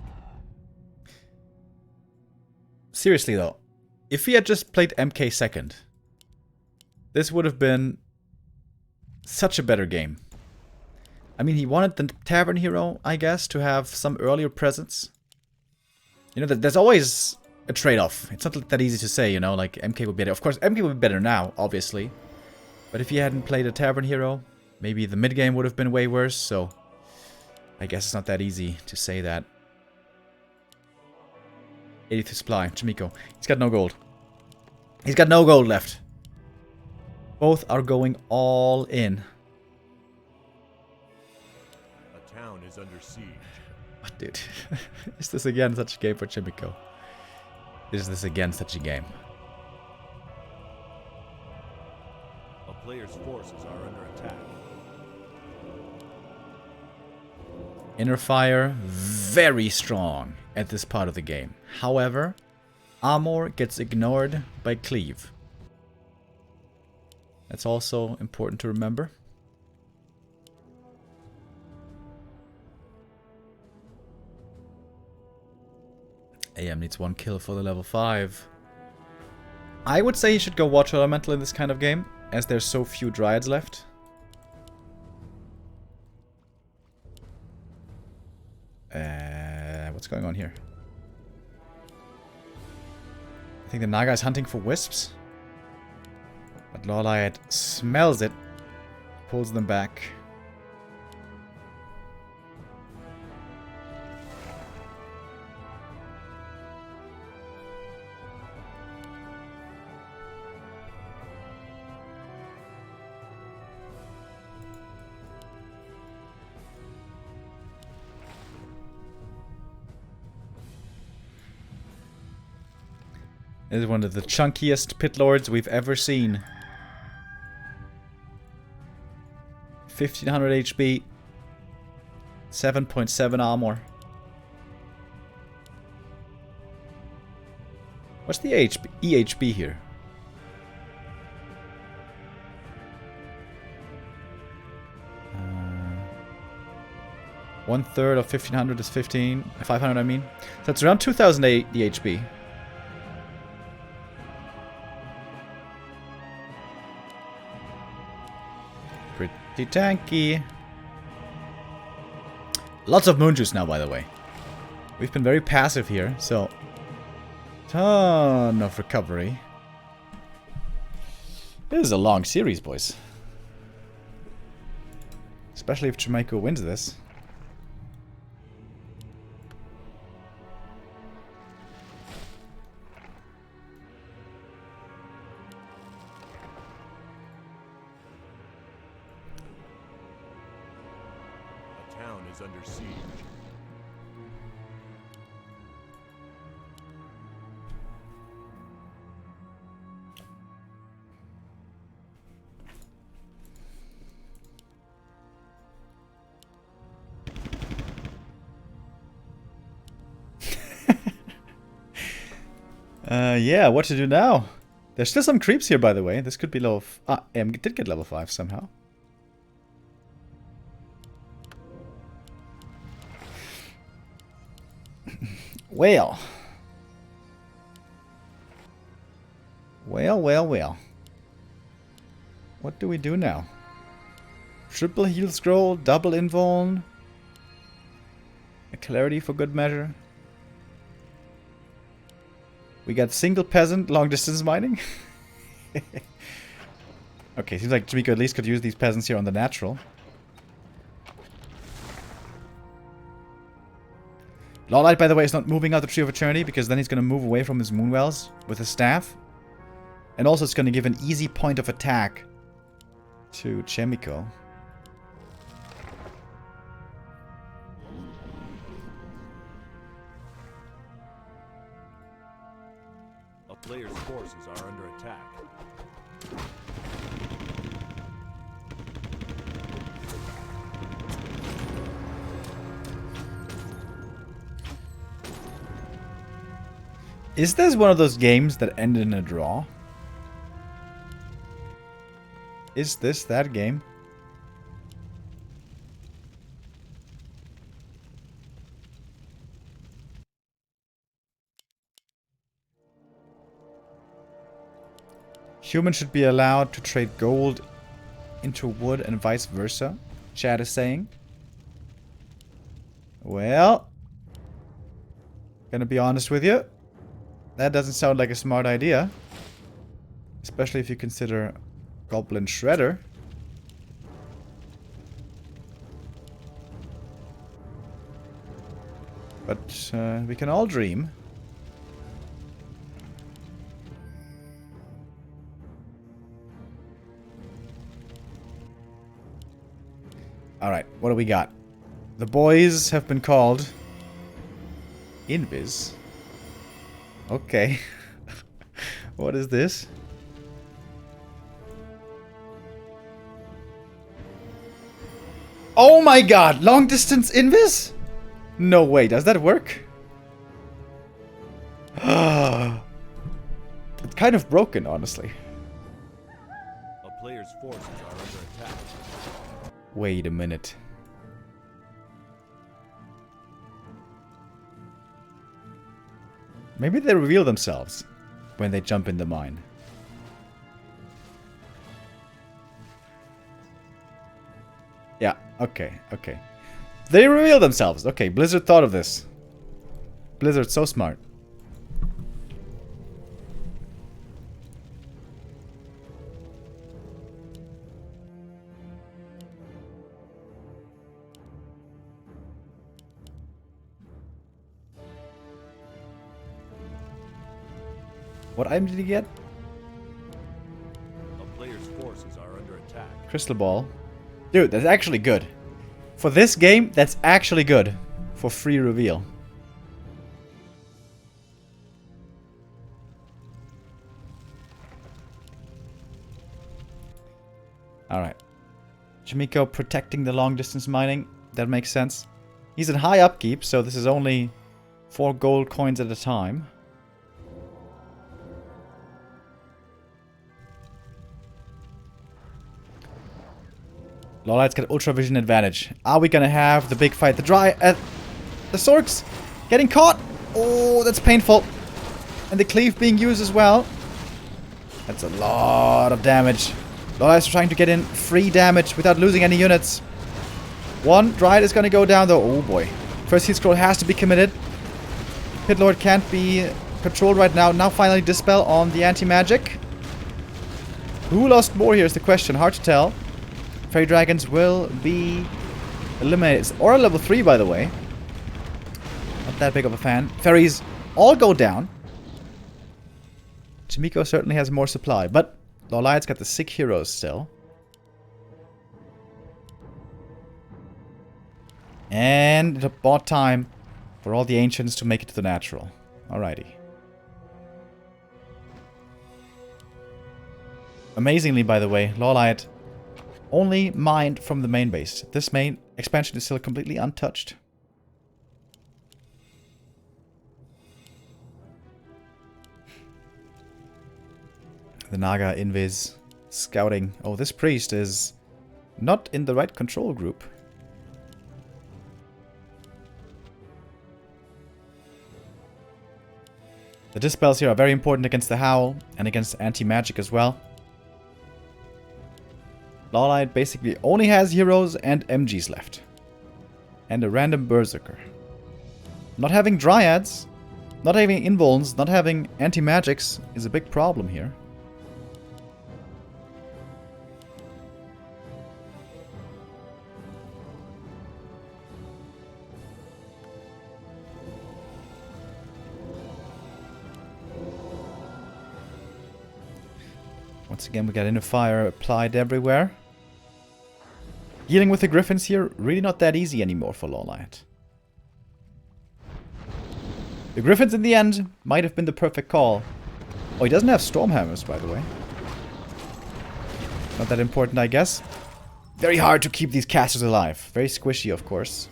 Seriously though, if he had just played MK second, this would have been such a better game. I mean, he wanted the Tavern Hero, I guess, to have some earlier presence. You know, there's always a trade-off. It's not that easy to say, you know, like MK would be better. Of course, MK would be better now, obviously. But if he hadn't played a Tavern Hero, maybe the mid-game would have been way worse, so I guess it's not that easy to say that. 80th supply, Chaemiko. He's got no gold. He's got no gold left. Both are going all in. A town is under siege. Oh, dude. Is this again such a game for Chaemiko? Is this again such a game? A player's forces are under attack. Inner fire, very strong at this part of the game. However, armor gets ignored by cleave. That's also important to remember. AM needs 1 kill for the level 5. I would say he should go Water Elemental in this kind of game, as there's so few Dryads left. What's going on here? I think the Naga is hunting for wisps. But LawLiet smells it. Pulls them back. This is one of the chunkiest pit lords we've ever seen. 1500 HP. 7.7 armor. What's the EHP here? One third of 1500 is 500 I mean. So it's around 2000 EHP. Pretty tanky. Lots of moon juice now, by the way. We've been very passive here, so ton of recovery. This is a long series, boys. Especially if Chaemiko wins this. Is under siege. Yeah, what to do now? There's still some creeps here, by the way. This could be level... M did get level 5 somehow. Well. Well. What do we do now? Triple heal scroll, double invuln. A clarity for good measure. We got single peasant, long distance mining. Okay, seems like Chaemiko at least could use these peasants here on the natural. LawLiet, by the way, is not moving out the Tree of Eternity because then he's going to move away from his Moonwells with his staff. And also it's going to give an easy point of attack to Chaemiko. A player's forces are under attack. Is this one of those games that ended in a draw? Is this that game? Humans should be allowed to trade gold into wood and vice versa, Chad is saying. Well, gonna be honest with you. That doesn't sound like a smart idea. Especially if you consider Goblin Shredder. But we can all dream. Alright, what do we got? The boys have been called Invis. Okay. What is this? Oh my god! Long distance invis? No way, does that work? It's kind of broken, honestly. A player's forces are under attack. Wait a minute. Maybe they reveal themselves when they jump in the mine. Yeah, okay. They reveal themselves. Okay, Blizzard thought of this. Blizzard's so smart. What item did he get? A player's forces are under attack. Crystal Ball. Dude, that's actually good. For this game, that's actually good. For free reveal. Alright. Chaemiko protecting the long distance mining. That makes sense. He's in high upkeep, so this is only 4 gold coins at a time. LawLiet's got Ultra Vision advantage. Are we gonna have the big fight? The Sorks getting caught. Oh, that's painful. And the cleave being used as well. That's a lot of damage. LawLiet's trying to get in free damage without losing any units. One Dryad is gonna go down though. Oh boy. First heat scroll has to be committed. Pit Lord can't be controlled right now. Now finally Dispel on the anti-magic. Who lost more here is the question. Hard to tell. Fairy Dragons will be eliminated. It's Aura level 3, by the way. Not that big of a fan. Fairies all go down. Chaemiko certainly has more supply, but LawLiet's got the sick heroes still. And it bought time for all the ancients to make it to the natural. Alrighty. Amazingly, by the way, LawLiet only mined from the main base. This main expansion is still completely untouched. The Naga invis scouting. Oh, this priest is not in the right control group. The dispels here are very important against the Howl and against anti-magic as well. LawLiet basically only has heroes and MGs left. And a random berserker. Not having dryads, not having invulns, not having anti-magics is a big problem here. Once again, we got Inner Fire applied everywhere. Dealing with the Griffins here, really not that easy anymore for LawLiet. The Griffins in the end might have been the perfect call. Oh, he doesn't have Stormhammers, by the way. Not that important, I guess. Very hard to keep these casters alive. Very squishy, of course.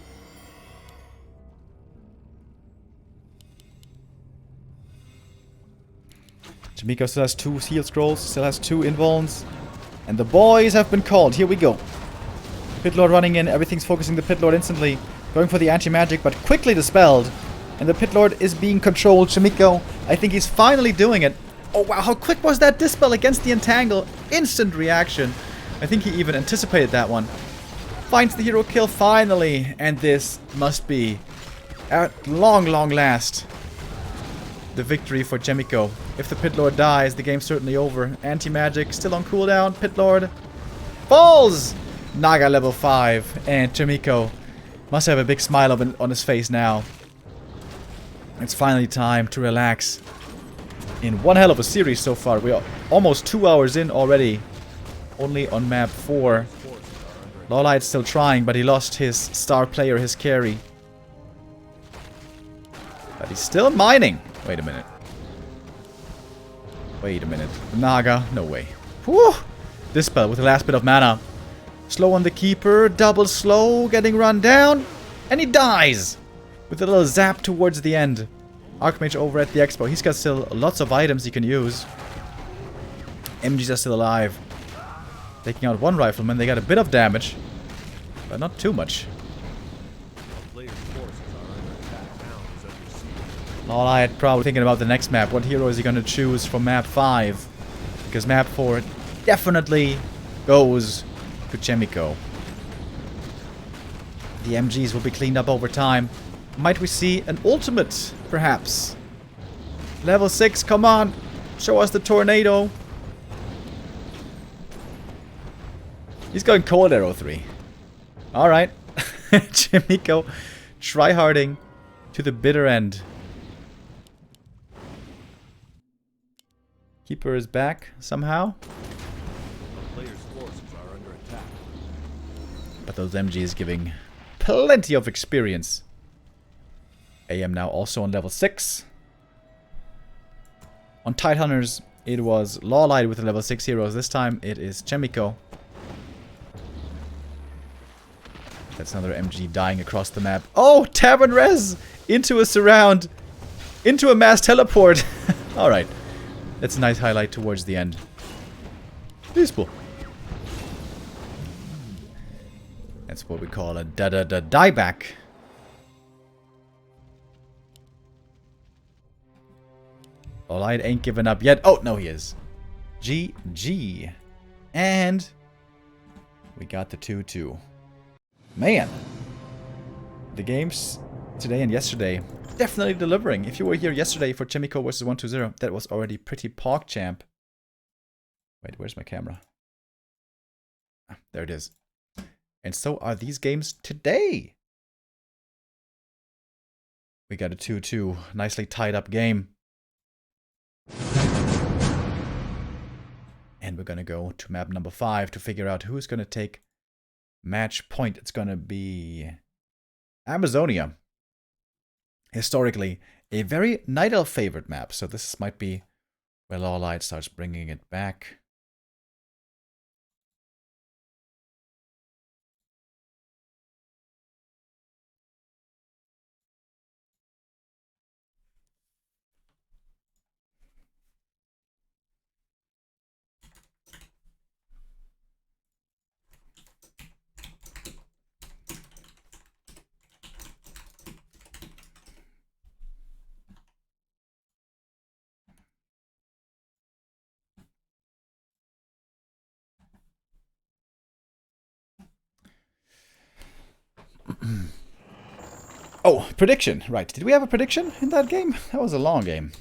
Chaemiko still has 2 Seal Scrolls, still has 2 Invulns. And the boys have been called. Here we go. Pit Lord running in. Everything's focusing the Pit Lord instantly. Going for the anti-magic, but quickly dispelled. And the Pit Lord is being controlled. Chaemiko, I think he's finally doing it. Oh wow, how quick was that dispel against the Entangle? Instant reaction. I think he even anticipated that one. Finds the hero kill finally. And this must be, at long last, the victory for Chaemiko. If the Pit Lord dies, the game's certainly over. Anti-magic still on cooldown. Pit Lord falls! Naga level 5. And Chaemiko must have a big smile on his face now. It's finally time to relax. In one hell of a series so far. We are almost 2 hours in already. Only on map 4. LawLiet's still trying, but he lost his star player, his carry. But he's still mining. Wait a minute. Wait a minute. Naga? No way. Whew! Dispel with the last bit of mana. Slow on the Keeper. Double slow. Getting run down. And he dies! With a little zap towards the end. Archmage over at the expo. He's got still lots of items he can use. MGs are still alive. Taking out one rifleman. They got a bit of damage. But not too much. LawLiet probably thinking about the next map. What hero is he going to choose for map 5? Because map 4 definitely goes to Chaemiko. The MGs will be cleaned up over time. Might we see an ultimate, perhaps? Level 6, come on. Show us the tornado. He's going Cold Arrow 3. Alright. Chaemiko tryharding to the bitter end. Keeper is back somehow. The player's forces are under attack. But those MGs giving plenty of experience. AM now also on level 6. On Tidehunters, it was LawLiet with the level 6 heroes. This time it is Chaemiko. That's another MG dying across the map. Oh, Tavern Res! Into a surround. Into a mass teleport. Alright. That's a nice highlight towards the end. Peaceful. That's what we call a dieback. LawLiet ain't giving up yet. Oh, no, he is. GG. And we got the 2-2. Man. The games today and yesterday definitely delivering. If you were here yesterday for Chaemiko versus 120, that was already pretty PogChamp. Wait, where's my camera? Ah, there it is. And so are these games today. We got a 2-2. Nicely tied up game. And we're gonna go to map number 5 to figure out who's gonna take match point. It's gonna be Amazonia. Historically, a very Night Elf favorite map. So this might be where LawLiet starts bringing it back. Oh, prediction. Right. Did we have a prediction in that game? That was a long game.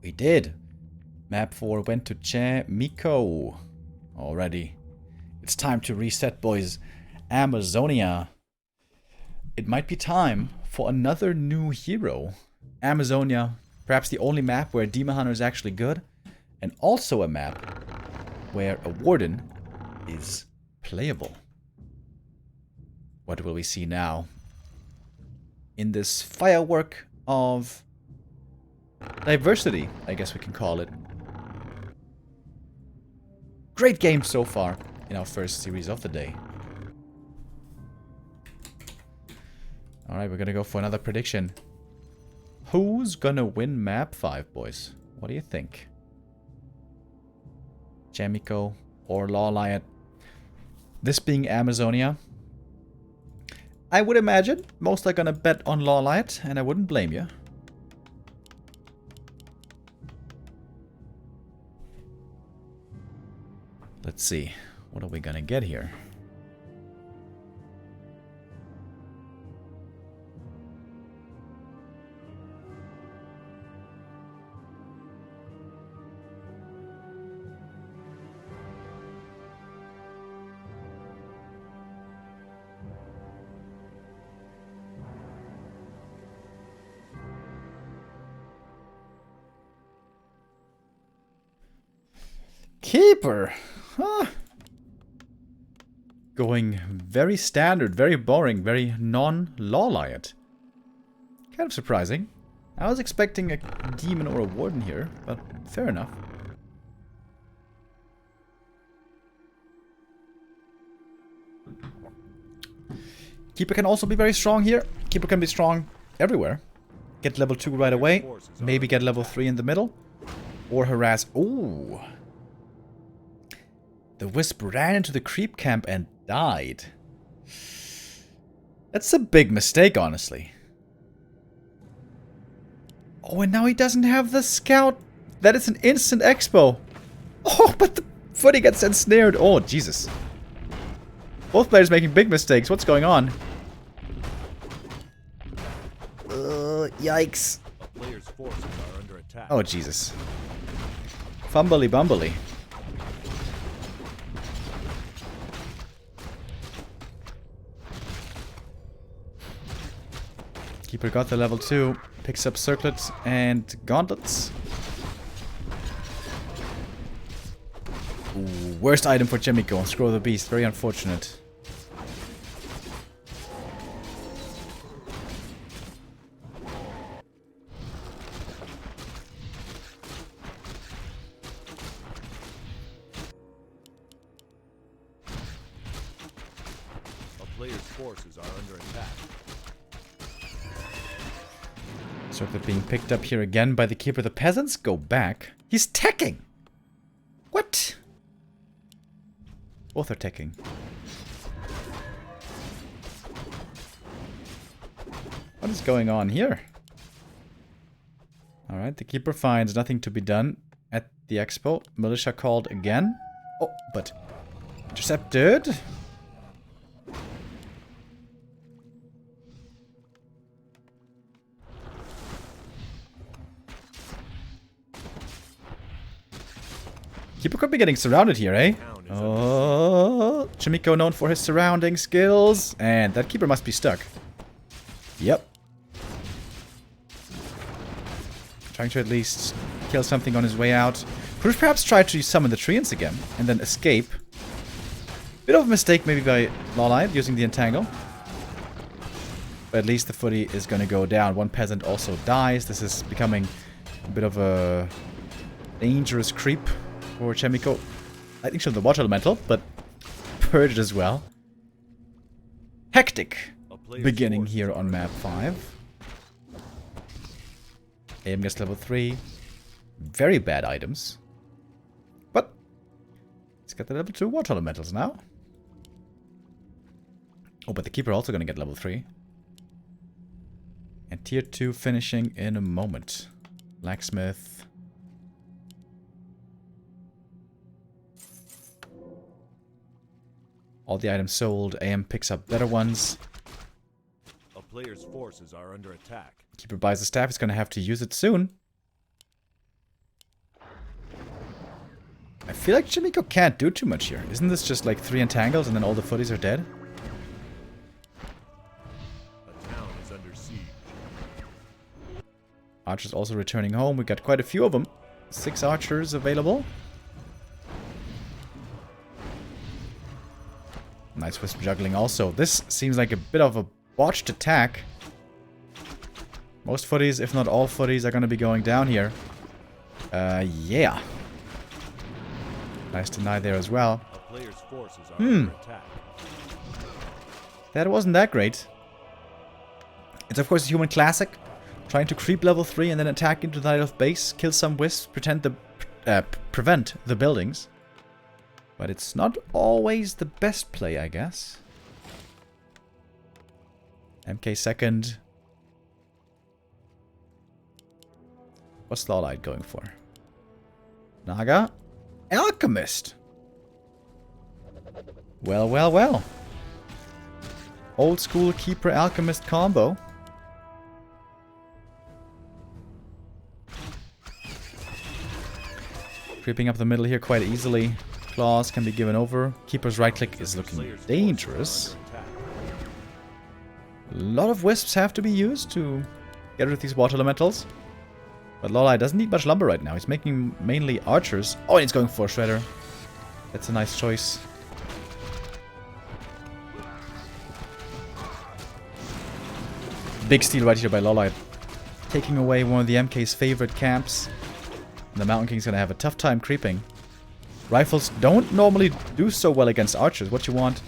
We did. Map 4 went to Chaemiko already. It's time to reset, boys. Amazonia. It might be time for another new hero. Amazonia, perhaps the only map where a Demon Hunter is actually good. And also a map where a Warden is playable. What will we see now? In this firework of diversity, I guess we can call it. Great game so far in our first series of the day. Alright, we're gonna go for another prediction. Who's gonna win map 5, boys? What do you think? Chaemiko or LawLiet? This being Amazonia, I would imagine most are gonna bet on LawLiet, and I wouldn't blame you. Let's see. What are we gonna get here? Keeper! Huh. Going very standard, very boring, very non-LawLiet. Kind of surprising. I was expecting a demon or a warden here, but fair enough. Keeper can also be very strong here. Keeper can be strong everywhere. Get level 2 right away. Maybe get level 3 in the middle. Or harass. Ooh. The Wisp ran into the creep camp and died. That's a big mistake, honestly. Oh, and now he doesn't have the scout. That is an instant expo. Oh, but the footy gets ensnared. Oh, Jesus. Both players making big mistakes. What's going on? Yikes. A player's forces are under attack. Oh, Jesus. Fumbly bumbly. Keeper got the level 2. Picks up circlets and gauntlets. Ooh, worst item for Chaemiko. Scroll the Beast. Very unfortunate. A player's forces are under attack. Circlet being picked up here again by the Keeper. The peasants go back. He's teching! What? Both are teching. What is going on here? Alright, the Keeper finds nothing to be done at the expo. Militia called again. Oh, but intercepted. Keeper could be getting surrounded here, eh? Oh, Chaemiko known for his surrounding skills. And that Keeper must be stuck. Yep. Trying to at least kill something on his way out. Could perhaps try to summon the treants again and then escape. Bit of a mistake maybe by LawLiet using the entangle. But at least the footy is going to go down. One peasant also dies. This is becoming a bit of a dangerous creep for Chaemiko. I think she's the water elemental, but purged as well. Hectic beginning here on map 5. Aim gets level 3. Very bad items. But he's got the level 2 water elementals now. Oh, but the Keeper also gonna get level 3. And tier 2 finishing in a moment. Blacksmith. All the items sold. AM picks up better ones. A player's forces are under attack. Keeper buys the staff. He's going to have to use it soon. I feel like Chaemiko can't do too much here. Isn't this just like 3 entangles and then all the footies are dead? A town is under siege. Archers also returning home. We got quite a few of them. 6 archers available. Nice wisp juggling also. This seems like a bit of a botched attack. Most footies, if not all footies, are going to be going down here. Yeah. Nice deny there as well. A player's forces are under attack. That wasn't that great. It's of course a human classic. Trying to creep level 3 and then attack into the night of base, kill some wisps, prevent the buildings. But it's not always the best play, I guess. MK second. What's LawLiet going for? Naga? Alchemist! Well, well, well. Old school Keeper Alchemist combo. Creeping up the middle here quite easily. Claws can be given over. Keeper's right click is looking dangerous. A lot of wisps have to be used to get rid of these water elementals. But LawLiet doesn't need much lumber right now. He's making mainly archers. Oh, and he's going for a shredder. That's a nice choice. Big steal right here by LawLiet. Taking away one of the MK's favorite camps. And the Mountain King's gonna have a tough time creeping. Rifles don't normally do so well against archers. What you want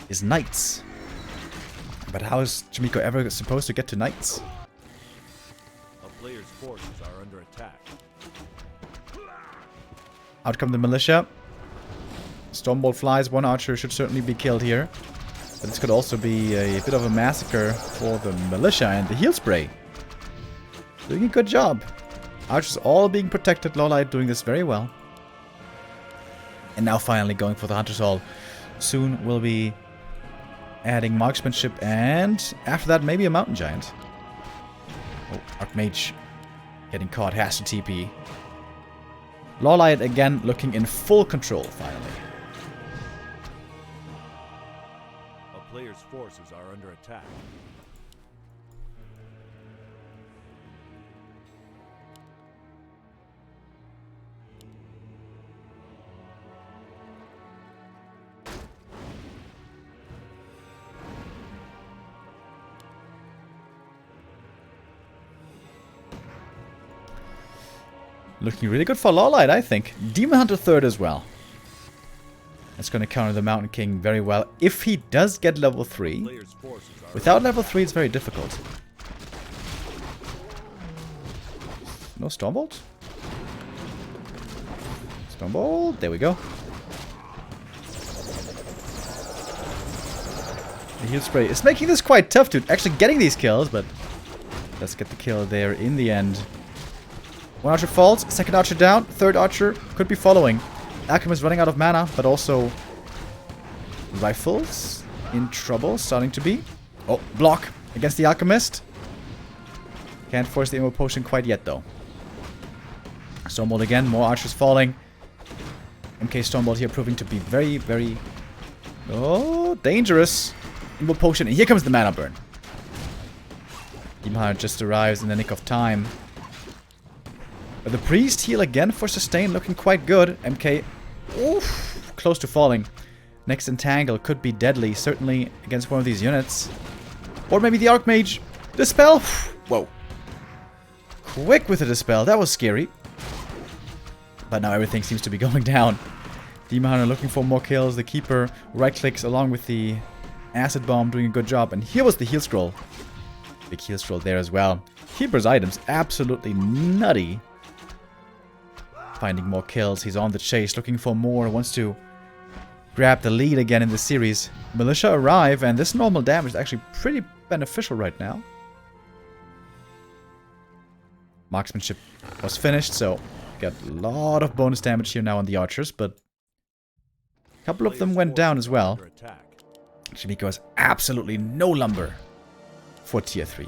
is knights. But how is Chaemiko ever supposed to get to knights? A player's forces are under attack. Out come the militia. Stormbolt flies. One archer should certainly be killed here. But this could also be a bit of a massacre for the militia and the heal spray. Doing a good job. Archers all being protected. LawLiet doing this very well. And now finally going for the Hunter's Hall. Soon we'll be adding marksmanship and after that maybe a mountain giant. Oh, Archmage getting caught, has to TP. LawLiet again looking in full control finally. A player's forces are under attack. Looking really good for LawLiet, I think. Demon Hunter third as well. That's going to counter the Mountain King very well. If he does get level 3. Without level 3, it's very difficult. No Stormbolt? Stormbolt. There we go. The heal spray is making this quite tough to actually getting these kills, but let's get the kill there in the end. One archer falls, second archer down, third archer could be following. Alchemist running out of mana, but also rifles in trouble, starting to be. Oh, block against the Alchemist. Can't force the Immo Potion quite yet, though. Stormbolt again, more archers falling. MK Stormbolt here proving to be very, very... Oh, dangerous. Immo Potion, and here comes the mana burn. Demon Hunter just arrives in the nick of time. But the priest heal again for sustain, looking quite good. MK, oof, close to falling. Next entangle could be deadly, certainly against one of these units. Or maybe the Archmage. Dispel! Whoa. Quick with the Dispel, that was scary. But now everything seems to be going down. Demon Hunter looking for more kills. The Keeper right clicks along with the Acid Bomb doing a good job. And here was the heal scroll. Big heal scroll there as well. Keeper's items absolutely nutty. Finding more kills. He's on the chase, looking for more. Wants to grab the lead again in the series. Militia arrive, and this normal damage is actually pretty beneficial right now. Marksmanship was finished, so got a lot of bonus damage here now on the archers, but A couple of them went down as well. Chaemiko has absolutely no lumber for tier 3.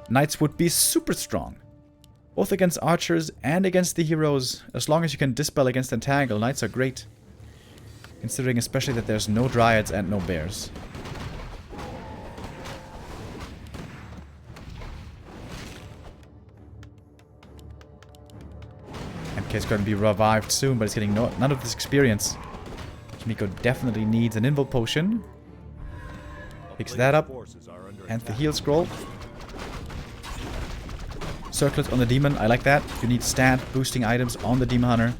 Knights would be super strong. Both against archers and against the heroes. As long as you can dispel against entangle, knights are great. Considering especially that there's no dryads and no bears. MK is going to be revived soon, but it's getting none of this experience. Chaemiko definitely needs an invoke potion. Picks that up. And the heal scroll. Circlet on the demon, I like that. You need stat boosting items on the demon hunter.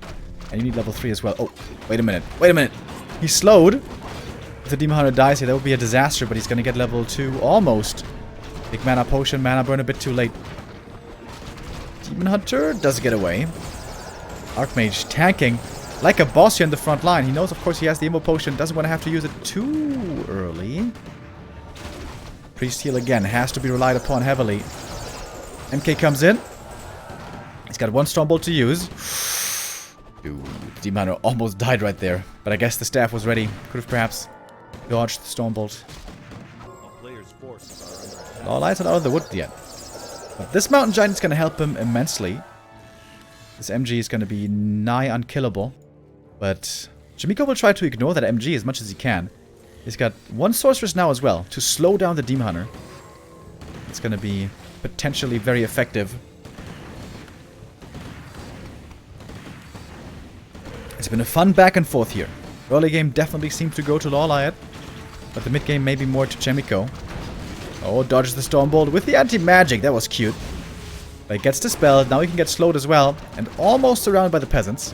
And you need level 3 as well. Oh, wait a minute. Wait a minute. He's slowed. If the demon hunter dies here, that would be a disaster, but he's going to get level 2 almost. Big mana potion, mana burn a bit too late. Demon hunter does get away. Archmage tanking like a boss here in the front line. He knows, of course, he has the immo potion. Doesn't want to have to use it too early. Priest heal again. Has to be relied upon heavily. MK comes in. He's got one Stormbolt to use. Dude, the Demon Hunter almost died right there. But I guess the staff was ready. Could have perhaps dodged the Stormbolt. LawLiet's not out of the wood yet. But this Mountain Giant is going to help him immensely. This MG is going to be nigh unkillable. But Chaemiko will try to ignore that MG as much as he can. He's got one Sorceress now as well to slow down the Demon Hunter. It's going to be potentially very effective. It's been a fun back and forth here. Early game definitely seemed to go to LawLiet, but the mid game maybe more to Chaemiko. Oh, dodges the Stormbolt with the anti-magic. That was cute. But he gets dispelled. Now he can get slowed as well, and almost surrounded by the peasants.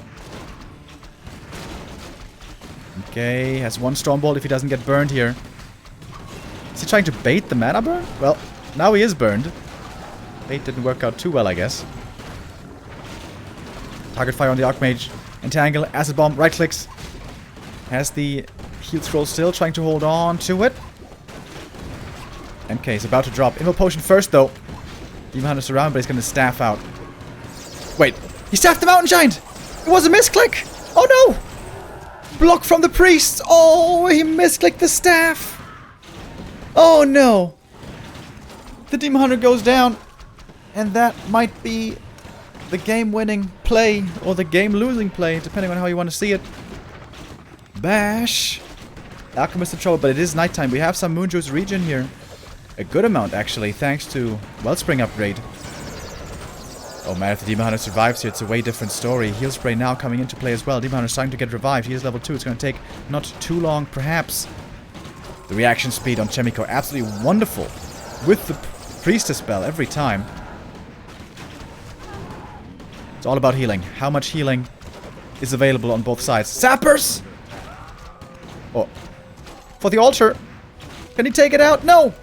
Okay, has one Stormbolt if he doesn't get burned here. Is he trying to bait the mana burn? Well, now he is burned. Bait didn't work out too well, I guess. Target fire on the Archmage. Entangle, Acid Bomb, right clicks. Has the heal scroll still, trying to hold on to it. MK is about to drop. Invo Potion first, though. Demon Hunter's around, but he's going to staff out. Wait, he staffed the Mountain Giant! It was a misclick! Oh no! Block from the priest! Oh, he misclicked the staff! Oh no! The Demon Hunter goes down. And that might be the game-winning play, or the game-losing play, depending on how you want to see it. Bash! Alchemist in trouble, but it is nighttime. We have some Moonjuice regen here. A good amount, actually, thanks to Wellspring upgrade. Oh man, if the Demon Hunter survives here, it's a way different story. Heal Spray now coming into play as well. Demon Hunter starting to get revived. He is level 2. It's going to take not too long, perhaps. The reaction speed on Chaemiko, absolutely wonderful. With the Priestess spell every time. It's all about healing. How much healing is available on both sides? Sappers! Oh. For the altar. Can he take it out? No!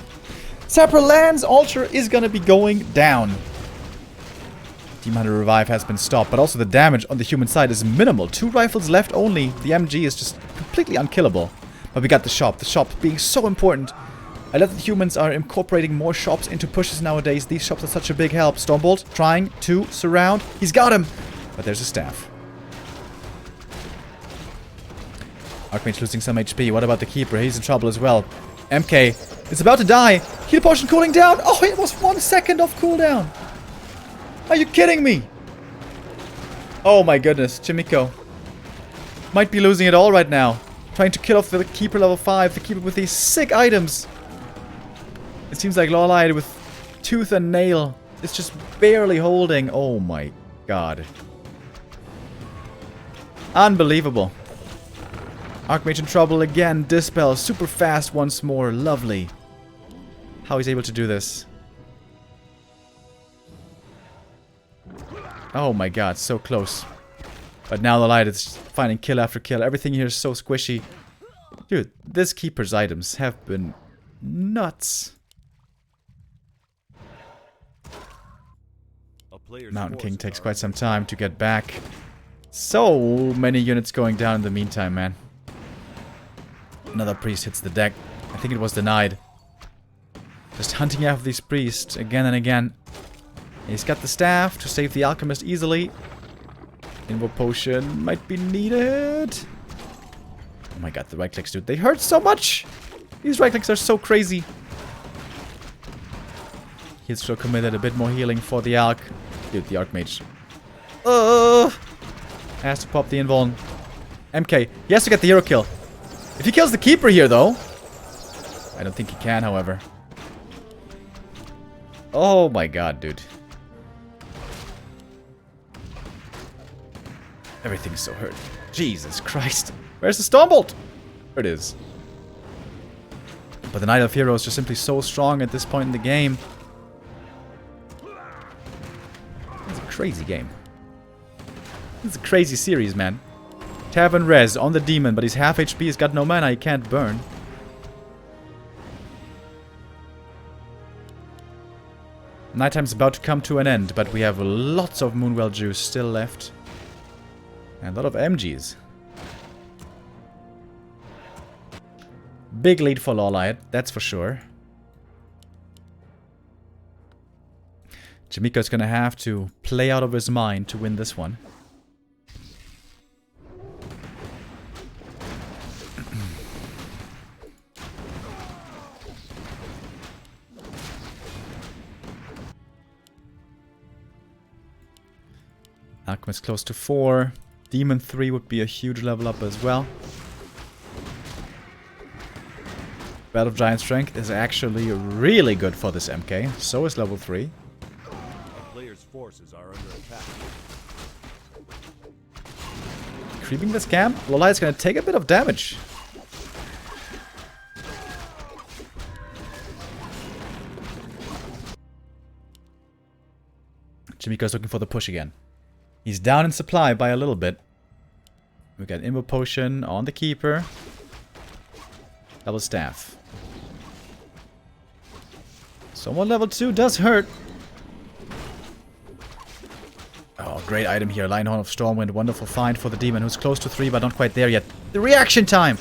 Sapper lands. Altar is going to be going down. Demon Hunter revive has been stopped, but also the damage on the human side is minimal. 2 rifles left only. The MG is just completely unkillable. But we got the shop. The shop being so important. I love that humans are incorporating more shops into pushes nowadays. These shops are such a big help. Stormbolt trying to surround. He's got him. But there's a staff. Archmage losing some HP. What about the Keeper? He's in trouble as well. MK is about to die. Heal potion cooling down. Oh, it was 1 second of cooldown. Are you kidding me? Oh my goodness. Chaemiko might be losing it all right now. Trying to kill off the Keeper level 5. The Keeper with these sick items. It seems like LawLiet with tooth and nail is just barely holding. Oh my god. Unbelievable. Archmage in trouble again. Dispel super fast once more. Lovely. How he's able to do this. Oh my god, so close. But now LawLiet is finding kill after kill. Everything here is so squishy. Dude, this Keeper's items have been nuts. Mountain King takes quite some time to get back. So many units going down in the meantime, man. Another priest hits the deck. I think it was denied. Just hunting after these priests again and again. He's got the staff to save the alchemist easily. Invo potion might be needed. my god, the right clicks, dude. They hurt so much! These right clicks are so crazy. Heal stroke committed, a bit more healing for the Arc. Dude, the Archmage. Has to pop the invuln. MK, he has to get the hero kill. If he kills the Keeper here, though... I don't think he can, however. Oh my god, dude. Everything's so hurt. Jesus Christ. Where's the Stormbolt? There it is. But the Knight of Heroes is just simply so strong at this point in the game. It's a crazy game. It's a crazy series, man. Tavern res on the demon, but he's half HP, he's got no mana, he can't burn. Nighttime's about to come to an end, but we have lots of Moonwell juice still left. And a lot of MGs. Big lead for LawLiet, that's for sure. Chaemiko's gonna have to play out of his mind to win this one. Alchemist close to 4. Demon 3 would be a huge level up as well. Battle of Giant Strength is actually really good for this MK. So is level 3. A player's forces are under attack. Creeping this camp. LawLiet's gonna take a bit of damage. Chaemiko's looking for the push again. He's down in supply by a little bit. We got Invo Potion on the Keeper. Double Staff. Someone level 2 does hurt. Oh, great item here. Lionhorn of Stormwind. Wonderful find for the demon who's close to 3 but not quite there yet. The reaction time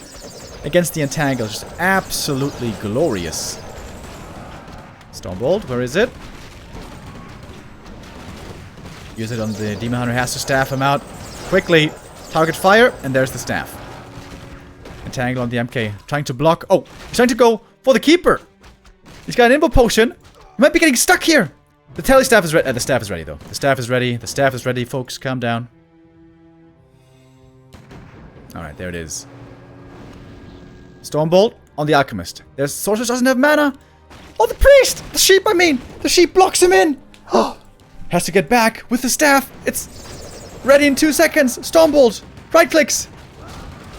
against the Entangle is just absolutely glorious. Stormbolt, where is it? Use it on the Demon Hunter, has to staff him out. Quickly, target fire, and there's the staff. Entangle on the MK, trying to block. Oh, he's trying to go for the Keeper. He's got an Invo Potion. He might be getting stuck here. The Tally Staff is ready. The staff is ready, though. The staff is ready. The staff is ready, folks. Calm down. Alright, there it is. Stormbolt on the Alchemist. There's Sorceress doesn't have mana. Oh, the Priest! The Sheep, I mean! The Sheep blocks him in! Oh! Has to get back with the staff. It's ready in 2 seconds. Stormbolt. Right clicks.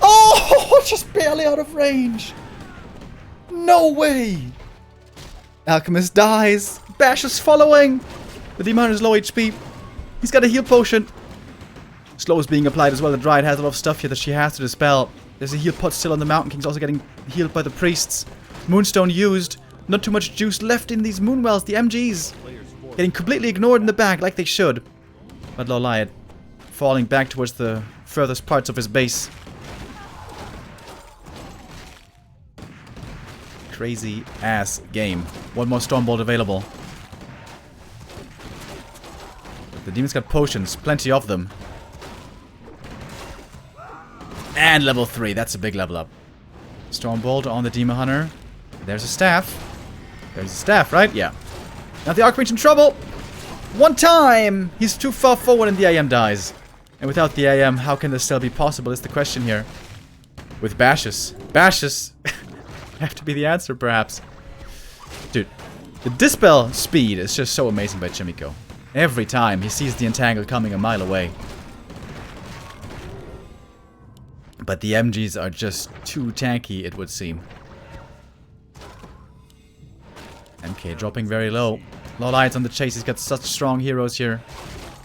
Oh, just barely out of range. No way. Alchemist dies. Bash is following. The Demon is low HP. He's got a heal potion. Slow is being applied as well. The Dryad has a lot of stuff here that she has to dispel. There's a heal pot still on the Mountain King's also getting healed by the priests. Moonstone used. Not too much juice left in these Moonwells. The MGs. Getting completely ignored in the back, like they should. But LawLiet falling back towards the furthest parts of his base. Crazy ass game. One more Stormbolt available. The demon's got potions, plenty of them. And level 3, that's a big level up. Stormbolt on the Demon Hunter. There's a staff. There's a staff, right? Yeah. Now the Archmage in trouble! One time! He's too far forward and the AM dies. And without the AM, how can this still be possible is the question here. With Bashes. Bashes have to be the answer, perhaps. Dude, the dispel speed is just so amazing by Chaemiko. Every time he sees the Entangle coming a mile away. But the MGs are just too tanky, it would seem. MK dropping very low. LawLiet's on the chase. He's got such strong heroes here.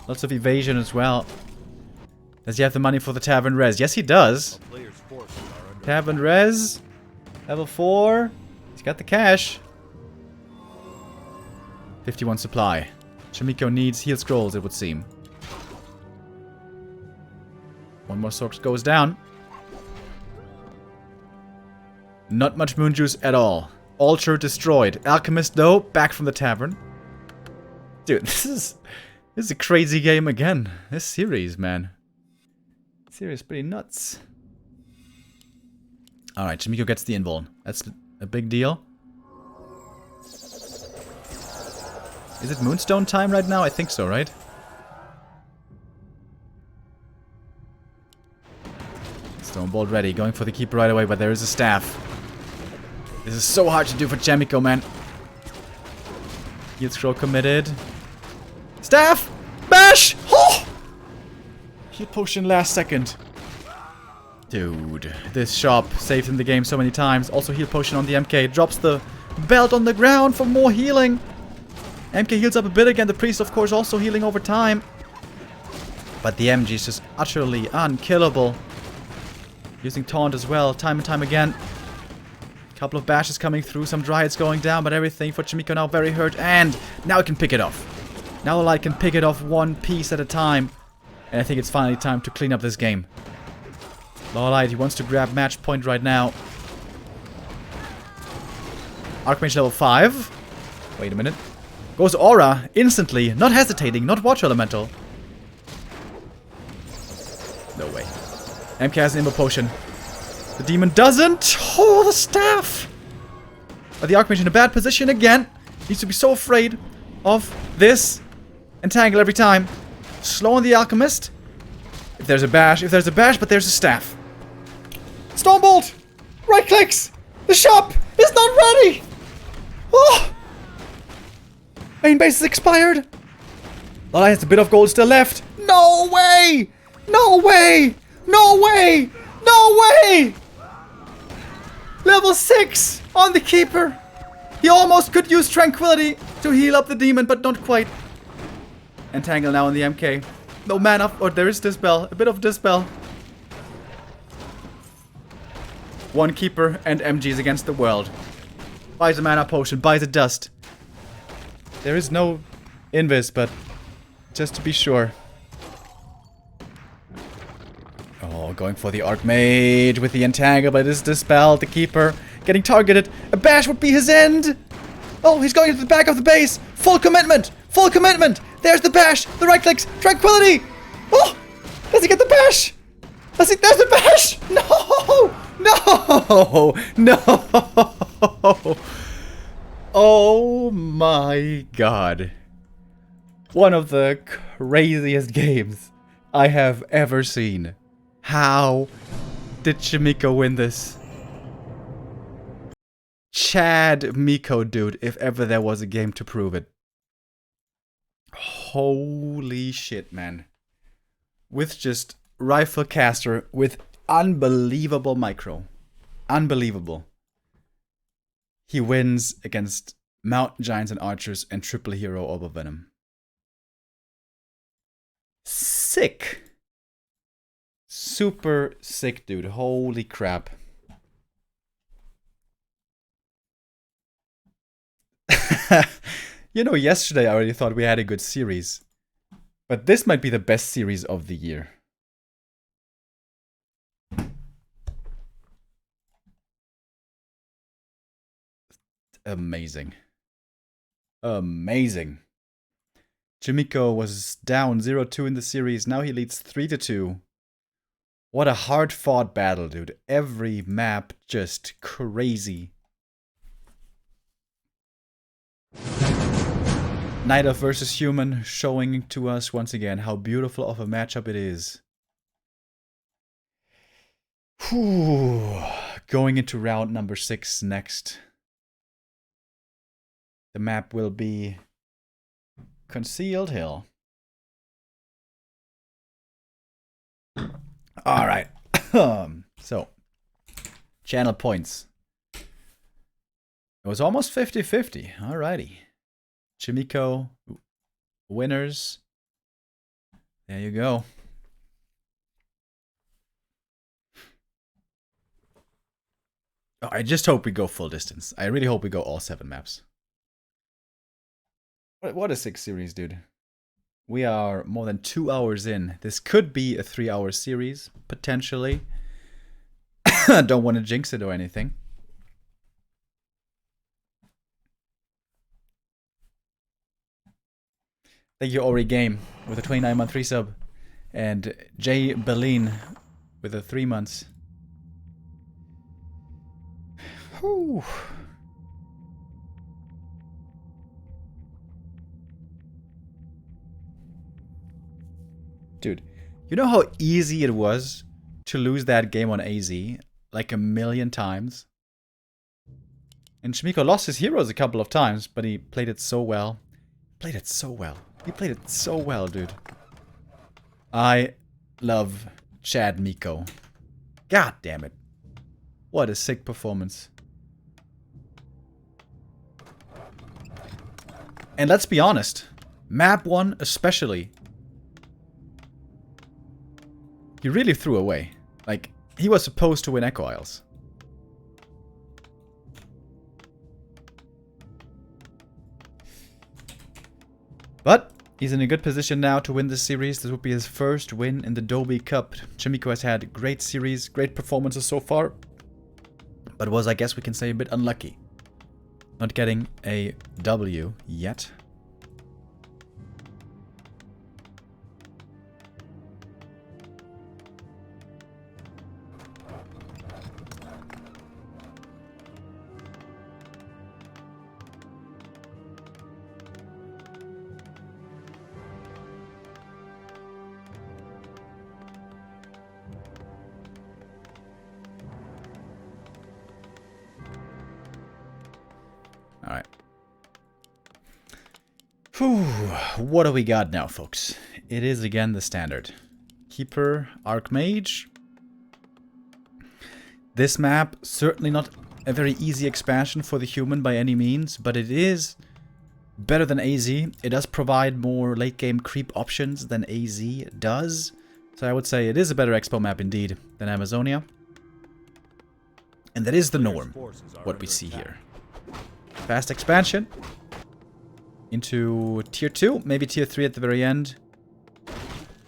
Lots of evasion as well. Does he have the money for the Tavern Res? Yes, he does. Tavern Res. Level 4. He's got the cash. 51 supply. Chaemiko needs heal scrolls, it would seem. One more source goes down. Not much moon juice at all. Altar destroyed. Alchemist, though, back from the tavern. Dude, this is a crazy game again. This series, man. This series is pretty nuts. Alright, Chaemiko gets the invuln. That's a big deal. Is it Moonstone time right now? I think so, right? Stonebolt ready, going for the keeper right away, but there is a staff. This is so hard to do for Chaemiko, man. Heal scroll committed. Staff! Bash! Oh! Heal potion last second. Dude, this shop saved him the game so many times. Also heal potion on the MK. Drops the belt on the ground for more healing. MK heals up a bit again. The priest, of course, also healing over time. But the MG is just utterly unkillable. Using taunt as well, time and time again. Couple of bashes coming through, some dryads going down, but everything for Chaemiko now very hurt. And now it can pick it off. Now LawLiet can pick it off one piece at a time. And I think it's finally time to clean up this game. LawLiet, he wants to grab match point right now. Archmage level 5. Wait a minute. Goes Aura, instantly, not hesitating, not Water Elemental. No way. MK has an Immo Potion. The demon doesn't! Oh, the staff! But the Archmage in a bad position again. Needs to be so afraid of this entangle every time. Slow on the Alchemist. If there's a bash, but there's a staff. Stonebolt! Right clicks! The shop is not ready! Oh! Main base is expired. LawLiet has a bit of gold still left. No way! No way! No way! No way! Level 6 on the keeper. He almost could use Tranquility to heal up the demon, but not quite. Entangle now on the MK. No mana, or there is Dispel. A bit of Dispel. One keeper and MGs against the world. Buys a mana potion, buys a dust. There is no invis, but just to be sure. Oh, going for the Archmage with the entangle, but it is dispelled. The keeper getting targeted. A bash would be his end. Oh, he's going to the back of the base. Full commitment. Full commitment. There's the bash. The right clicks. Tranquility. Oh, does he get the bash? Does he? There's the bash. No. No. No. Oh my god. One of the craziest games I have ever seen. How did Chaemiko win this? Chaemiko, dude, if ever there was a game to prove it. Holy shit, man. With just rifle caster with unbelievable micro. Unbelievable. He wins against Mountain Giants and Archers and Triple Hero over Venom. Sick. Super sick, dude. Holy crap. You know, yesterday I already thought we had a good series. But this might be the best series of the year. Amazing. Amazing. Chaemiko was down 0-2 in the series. Now he leads 3-2. What a hard-fought battle, dude. Every map just crazy. Night Elf versus Human showing to us once again how beautiful of a matchup it is. Whew. Going into round number 6 next. The map will be Concealed Hill. Alright. So, channel points. It was almost 50-50. Alrighty. Chaemiko winners. There you go. Oh, I just hope we go full distance. I really hope we go all 7 maps. What a sick series, dude. We are more than 2 hours in. This could be a 3-hour series, potentially. Don't want to jinx it or anything. Thank you, Ori Game, with a 29-month resub. And Jay Berlin with a 3 months. Whew. Dude, you know how easy it was to lose that game on AZ? Like a million times. And Chaemiko lost his heroes a couple of times, but he played it so well. Played it so well. He played it so well, dude. I love Chaemiko. God damn it. What a sick performance. And let's be honest. Map 1 especially. He really threw away. Like, he was supposed to win Echo Isles. But he's in a good position now to win this series. This would be his first win in the Doubi Cup. Chaemiko has had great series, great performances so far. But was, I guess we can say, a bit unlucky. Not getting a W yet. Alright. Whew. What do we got now, folks? It is again the standard. Keeper, Archmage. This map, certainly not a very easy expansion for the human by any means, but it is better than AZ. It does provide more late game creep options than AZ does. So I would say it is a better expo map indeed than Amazonia. And that is the norm, what we see here. Fast expansion into tier 2, maybe tier 3 at the very end.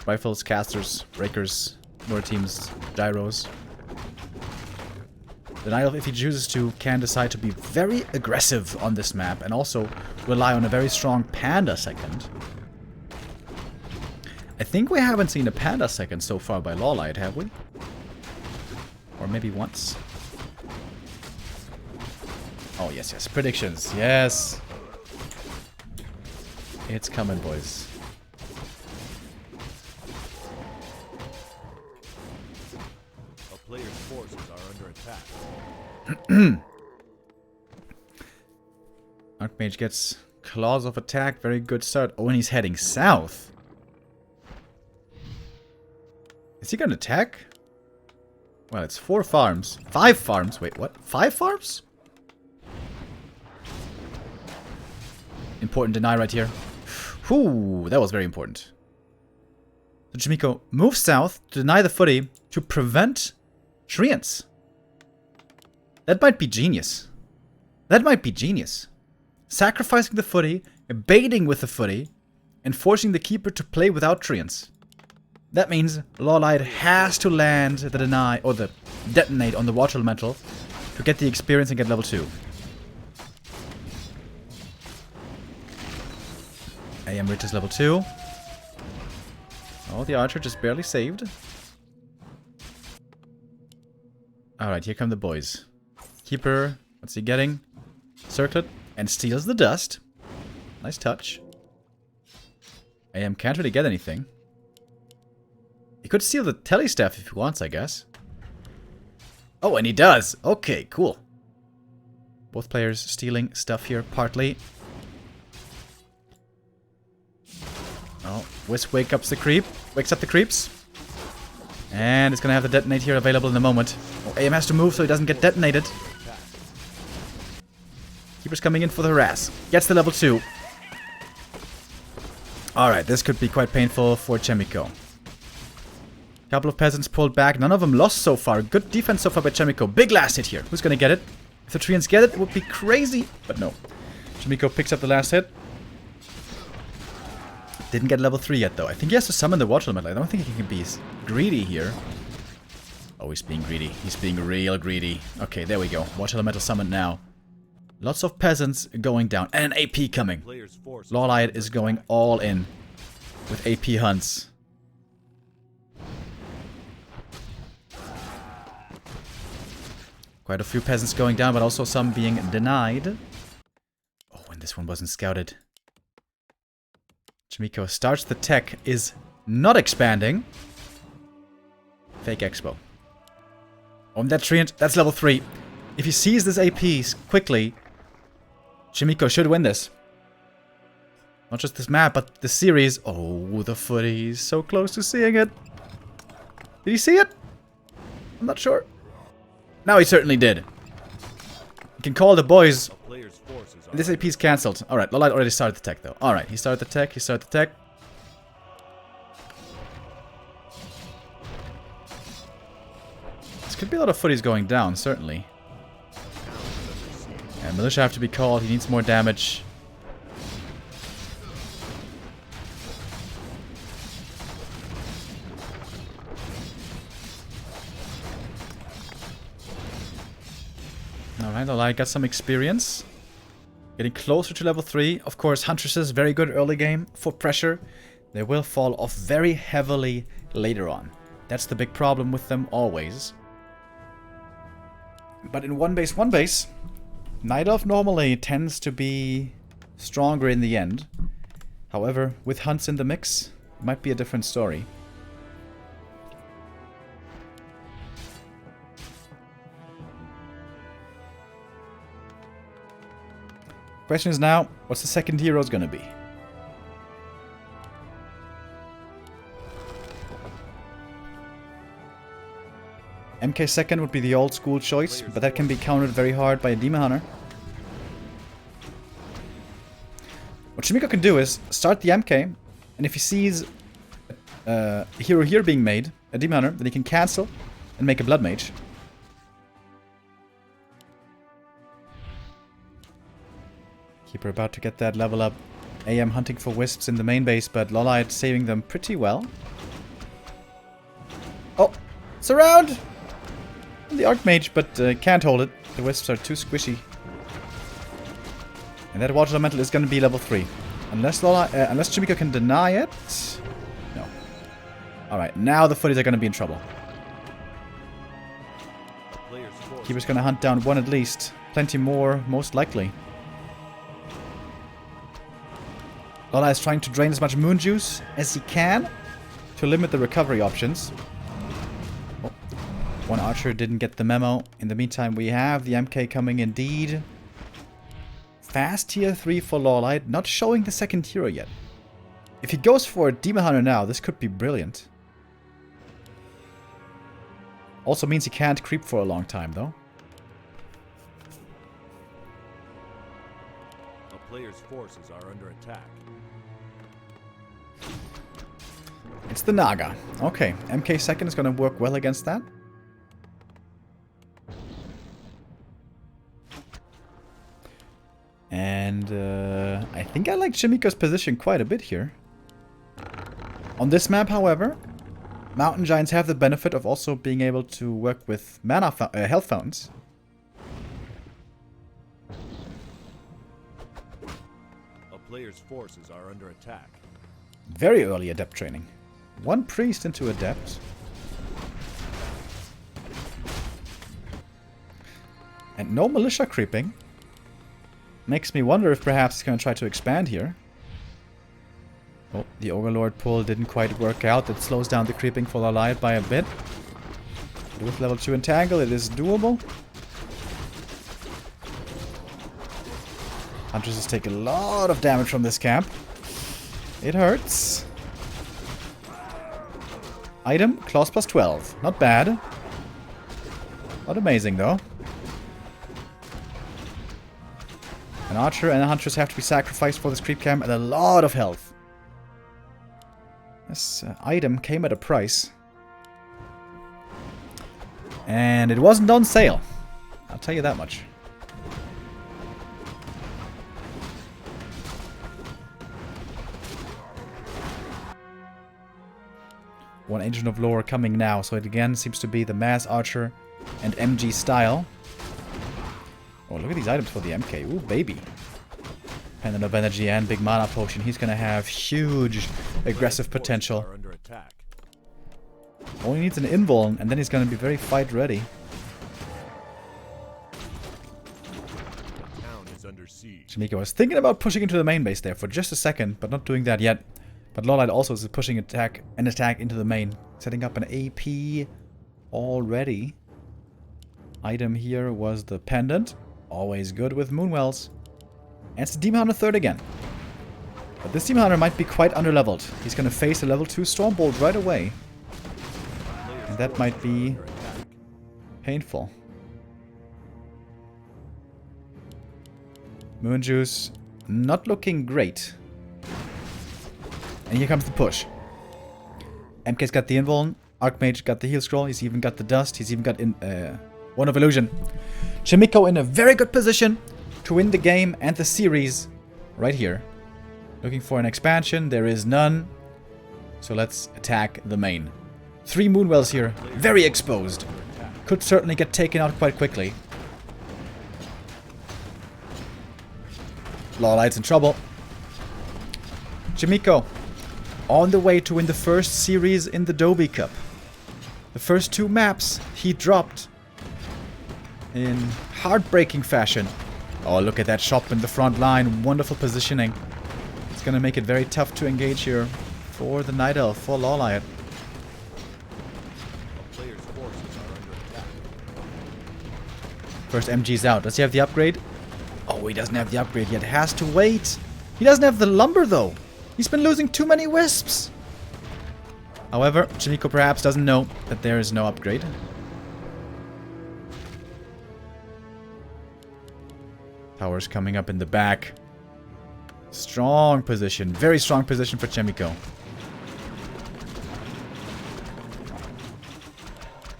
Rifles, casters, breakers, more teams, gyros. The Night Elf, if he chooses to, can decide to be very aggressive on this map and also rely on a very strong Panda second. I think we haven't seen a Panda second so far by LawLiet, have we? Or maybe once. Oh, yes, yes. Predictions. Yes. It's coming, boys. A player's forces are under attack. Archmage gets claws of attack. Very good start. Oh, and he's heading south. Is he gonna attack? Well, it's 4 farms. 5 farms. Wait, what? 5 farms? Important deny right here. Whew, that was very important. So Chaemiko moves south to deny the footy to prevent treants. That might be genius. That might be genius. Sacrificing the footy, baiting with the footy, and forcing the keeper to play without treants. That means LawLiet has to land the deny, or the detonate on the Water Elemental to get the experience and get level 2. AM reaches level 2. Oh, the archer just barely saved. Alright, here come the boys. Keeper, what's he getting? Circlet, and steals the dust. Nice touch. AM can't really get anything. He could steal the telestaff if he wants, I guess. Oh, and he does! Okay, cool. Both players stealing stuff here, partly. Oh, Wisp wakes up the creeps. And it's gonna have the detonate here available in a moment. Oh, AM has to move so he doesn't get detonated. Keeper's coming in for the harass. Gets the level 2. Alright, this could be quite painful for Chaemiko. Couple of peasants pulled back. None of them lost so far. Good defense so far by Chaemiko. Big last hit here. Who's gonna get it? If the treants get it, it would be crazy. But no. Chaemiko picks up the last hit. Didn't get level 3 yet, though. I think he has to summon the Water Elemental. I don't think he can be greedy here. Oh, he's being greedy. He's being real greedy. Okay, there we go. Water Elemental summoned now. Lots of peasants going down. And an AP coming. LawLiet is going all in with AP hunts. Quite a few peasants going down, but also some being denied. Oh, and this one wasn't scouted. Chaemiko starts the tech, is not expanding. Fake Expo. On that treant, that's level 3. If he sees this AP quickly, Chaemiko should win this. Not just this map, but the series. Oh, the footy. He's so close to seeing it. Did he see it? I'm not sure. Now he certainly did. You can call the boys. This AP's cancelled. Alright, LawLiet already started the tech though. Alright, he started the tech, This could be a lot of footies going down, certainly. And Militia have to be called, he needs more damage. Alright, LawLiet got some experience. Getting closer to level 3. Of course, Huntresses, very good early game for pressure. They will fall off very heavily later on. That's the big problem with them always. But in 1-base, Night Elf normally tends to be stronger in the end. However, with Hunts in the mix, it might be a different story. Question is now, what's the second hero's gonna be? MK second would be the old school choice, but that can be countered very hard by a Demon Hunter. What Chaemiko can do is start the MK, and if he sees a hero here being made, a Demon Hunter, then he can cancel and make a Blood Mage. Keeper about to get that level up. AM hunting for wisps in the main base, but LawLiet saving them pretty well. Oh! Surround! The Archmage, but can't hold it. The wisps are too squishy. And that Water Elemental is going to be level 3. Unless Chaemiko can deny it. No. Alright, now the footies are going to be in trouble. Keeper's going to hunt down one at least. Plenty more, most likely. LawLiet is trying to drain as much moon juice as he can to limit the recovery options. Oh, one archer didn't get the memo. In the meantime, we have the MK coming indeed. Fast tier 3 for LawLiet, not showing the second hero yet. If he goes for a Demon Hunter now, this could be brilliant. Also means he can't creep for a long time, though. A player's forces are under attack. It's the Naga. Okay, MK second is going to work well against that. And I think I like Chaemiko's position quite a bit here. On this map, however, Mountain Giants have the benefit of also being able to work with health fountains. A player's forces are under attack. Very early Adept training. One priest into Adept. And no militia creeping. Makes me wonder if perhaps he's going to try to expand here. Oh, the Overlord pull didn't quite work out. That slows down the creeping for LawLiet by a bit. But with level 2 Entangle, it is doable. Huntresses take a lot of damage from this camp. It hurts. Item, claws plus 12. Not bad. Not amazing, though. An archer and a huntress have to be sacrificed for this creep camp and a lot of health. This item came at a price. And it wasn't on sale. I'll tell you that much. One Agent of Lore coming now, so it again seems to be the Mass Archer and MG style. Oh, look at these items for the MK. Ooh, baby. Pendant of Energy and Big Mana Potion. He's gonna have huge aggressive potential. Only needs an invuln, and then he's gonna be very fight ready. is under siege. Chaemiko was thinking about pushing into the main base there for just a second, but not doing that yet. But LawLiet also is pushing an attack into the main. Setting up an AP already. Item here was the pendant. Always good with Moonwells. And it's the Demon Hunter third again. But this Demon Hunter might be quite underleveled. He's going to face a level 2 Stormbolt right away. And that might be painful. Moon Juice not looking great. And here comes the push. MK's got the Invuln. Archmage got the Heal Scroll. He's even got the Dust. He's even got One of Illusion. Chaemiko in a very good position to win the game and the series right here. Looking for an expansion. There is none. So let's attack the main. 3 Moonwells here. Very exposed. Could certainly get taken out quite quickly. LawLiet's in trouble. Chaemiko on the way to win the first series in the Doubi Cup. The first 2 maps he dropped in heartbreaking fashion. Oh, look at that shop in the front line. Wonderful positioning. It's going to make it very tough to engage here for the Night Elf, for LawLiet. First MG's out. Does he have the upgrade? Oh, he doesn't have the upgrade yet. Has to wait. He doesn't have the lumber, though. He's been losing too many wisps. However, Chaemiko perhaps doesn't know that there is no upgrade. Towers coming up in the back. Strong position. Very strong position for Chaemiko.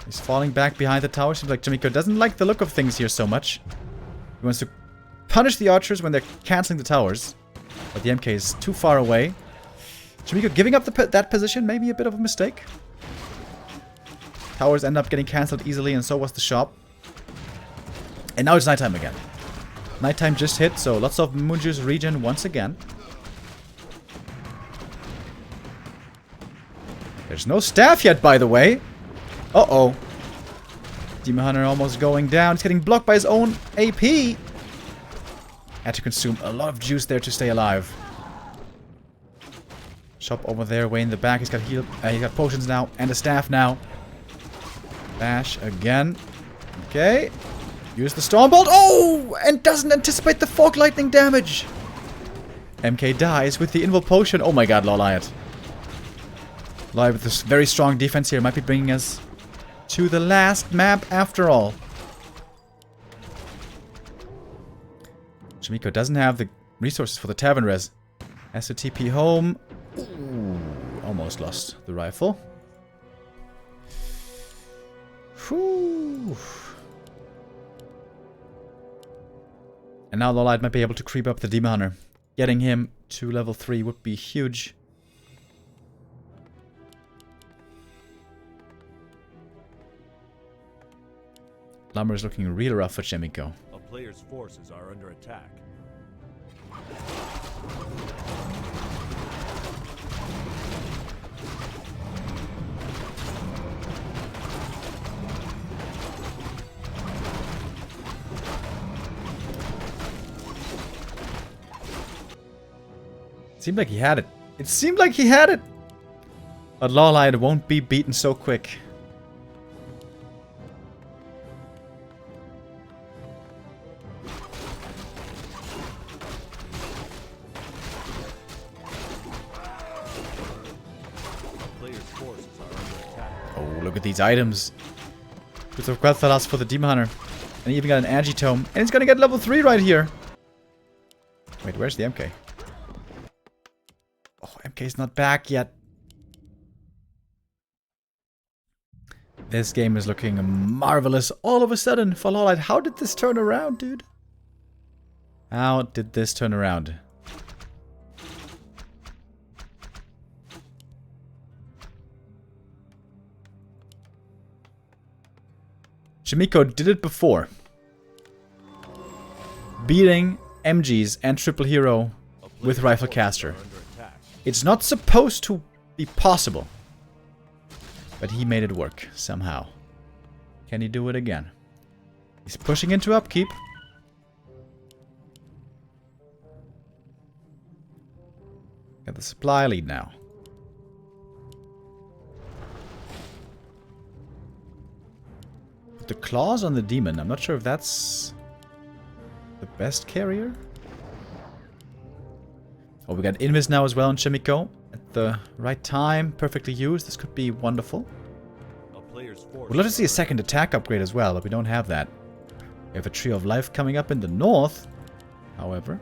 He's falling back behind the tower. Seems like Chaemiko doesn't like the look of things here so much. He wants to punish the archers when they're cancelling the towers. But the MK is too far away. Chaemiko giving up that position, maybe a bit of a mistake. Towers end up getting cancelled easily, and so was the shop. And now it's nighttime again. Nighttime just hit, so lots of Moonjuice regen once again. There's no staff yet, by the way. Uh-oh. Demon Hunter almost going down. He's getting blocked by his own AP. Had to consume a lot of juice there to stay alive. Shop over there, way in the back. He's got heal. He got potions now and a staff now. Bash again. Okay. Use the Stormbolt. Oh! And doesn't anticipate the Fog Lightning damage. MK dies with the Invul Potion. Oh my god, LawLiet. LawLiet with this very strong defense here might be bringing us to the last map after all. Chaemiko doesn't have the resources for the Tavern Res. Has to TP home. Ooh, almost lost the rifle. Whew. And now LawLiet might be able to creep up the Demon Hunter. Getting him to level 3 would be huge. Lumber is looking real rough for Chaemiko. A player's forces are under attack. Seemed like he had it. It seemed like he had it. But LawLiet won't be beaten so quick. Oh, look at these items. Boots of Quel'Thalas for the Demon Hunter. And he even got an Agitome. And he's gonna get level 3 right here. Wait, where's the MK? Oh, MK's not back yet. This game is looking marvelous all of a sudden for LawLiet. How did this turn around, dude? How did this turn around? Chaemiko did it before. Beating MGs and Triple Hero with Rifle Caster. It's not supposed to be possible. But he made it work somehow. Can he do it again? He's pushing into upkeep. Got the supply lead now. Put the claws on the demon. I'm not sure if that's the best carrier. Oh, we got Invis now as well on Chaemiko. At the right time, perfectly used. This could be wonderful. We'd love to see a second attack upgrade as well, but we don't have that. We have a Tree of Life coming up in the north, however.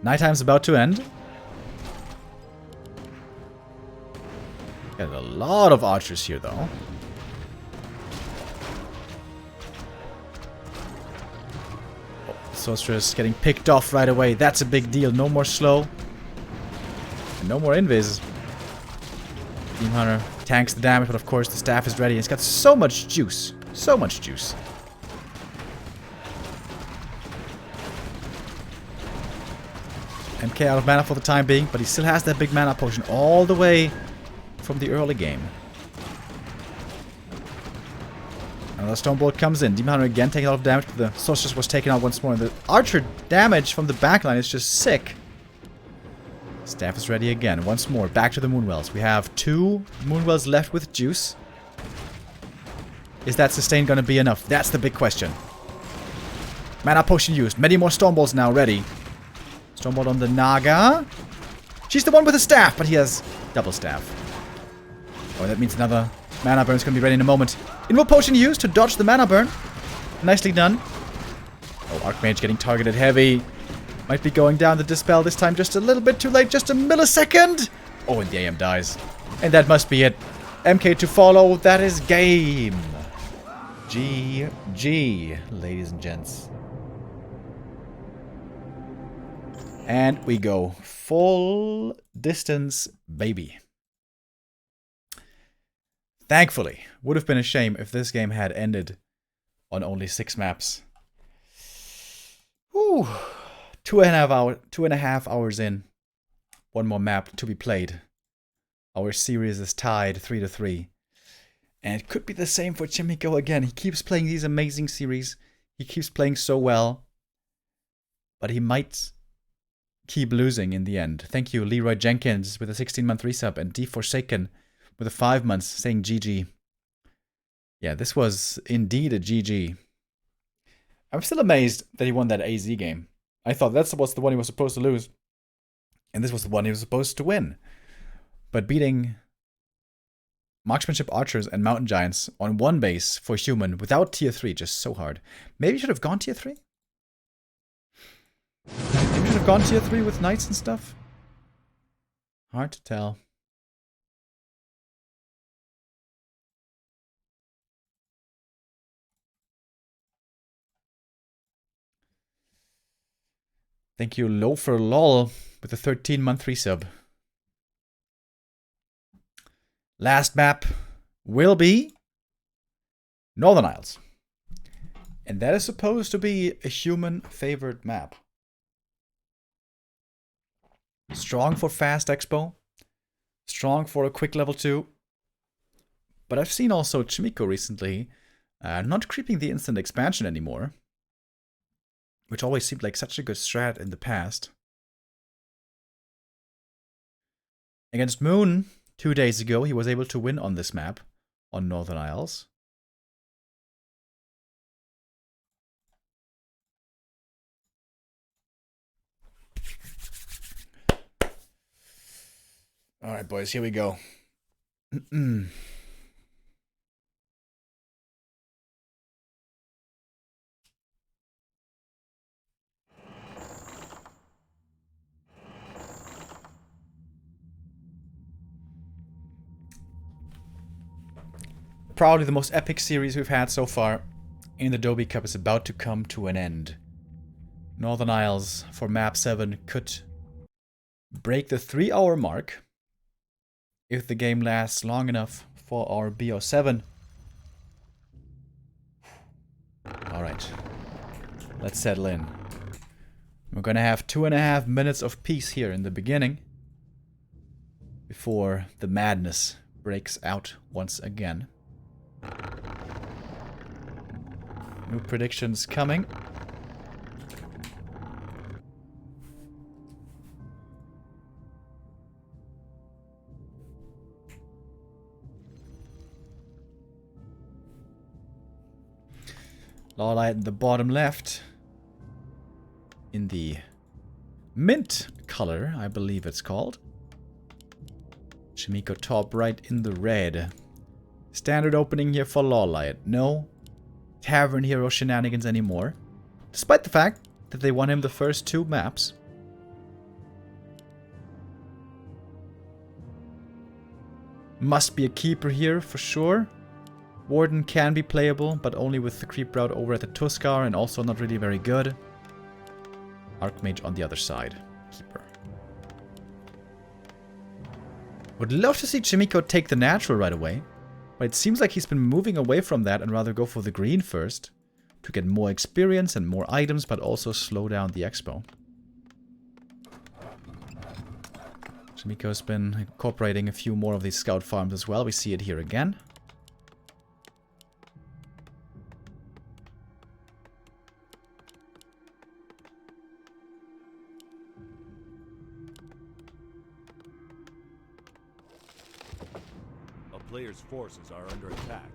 Nighttime's about to end. Got a lot of archers here, though. Oh, the sorceress getting picked off right away. That's a big deal. No more slow. And no more invis. Demon Hunter tanks the damage, but of course the staff is ready. It's got so much juice. So much juice. MK out of mana for the time being, but he still has that big mana potion all the way from the early game. Another Stonebolt comes in. Demon Hunter again taking a lot of damage, but the Sorceress was taken out once more. And the Archer damage from the backline is just sick. Staff is ready again. Once more, back to the Moonwells. We have 2 Moonwells left with juice. Is that sustain going to be enough? That's the big question. Mana potion used. Many more Stormbolts now ready. Stormbolt on the Naga. She's the one with the staff, but he has double staff. Oh, that means another mana burn is going to be ready in a moment. Invo potion used to dodge the mana burn. Nicely done. Oh, Archmage getting targeted heavy. Might be going down the Dispel this time just a little bit too late. Just a millisecond. Oh, and the AM dies. And that must be it. MK to follow. That is game. GG, ladies and gents. And we go full distance, baby. Thankfully, would have been a shame if this game had ended on only 6 maps. Whew. 2.5 hours in. 1 more map to be played. Our series is tied 3-3. And it could be the same for Chaemiko again. He keeps playing these amazing series. He keeps playing so well. But he might keep losing in the end. Thank you, Leroy Jenkins with a 16-month resub and D Forsaken with a 5 months saying GG. Yeah, this was indeed a GG. I'm still amazed that he won that AZ game. I thought that was the one he was supposed to lose. And this was the one he was supposed to win. But beating Marksmanship Archers and Mountain Giants on 1 base for human without tier 3, just so hard. Maybe should have gone tier 3? Maybe should have gone tier 3 with knights and stuff? Hard to tell. Thank you, Loafer Lol, with a 13-month resub. Last map will be Northern Isles. And that is supposed to be a human-favored map. Strong for fast expo. Strong for a quick level 2. But I've seen also Chaemiko recently not creeping the instant expansion anymore. Which always seemed like such a good strat in the past. Against Moon, 2 days ago, he was able to win on this map, on Northern Isles. Alright, boys, here we go. Probably the most epic series we've had so far in the Doubi Cup is about to come to an end. Northern Isles for map 7 could break the 3-hour mark if the game lasts long enough for our BO7. Alright, let's settle in. We're gonna have 2.5 minutes of peace here in the beginning before the madness breaks out once again. New predictions coming. LawLiet in the bottom left. In the mint color, I believe it's called. Chaemiko top right in the red. Standard opening here for LawLiet. No Tavern Hero shenanigans anymore. Despite the fact that they won him the first 2 maps. Must be a keeper here for sure. Warden can be playable, but only with the creep route over at the Tuskar, and also not really very good. Archmage on the other side. Keeper. Would love to see Chaemiko take the natural right away, but it seems like he's been moving away from that and rather go for the green first, to get more experience and more items, but also slow down the expo. Chaemiko's been incorporating a few more of these scout farms as well. We see it here again. A player's forces are under attack.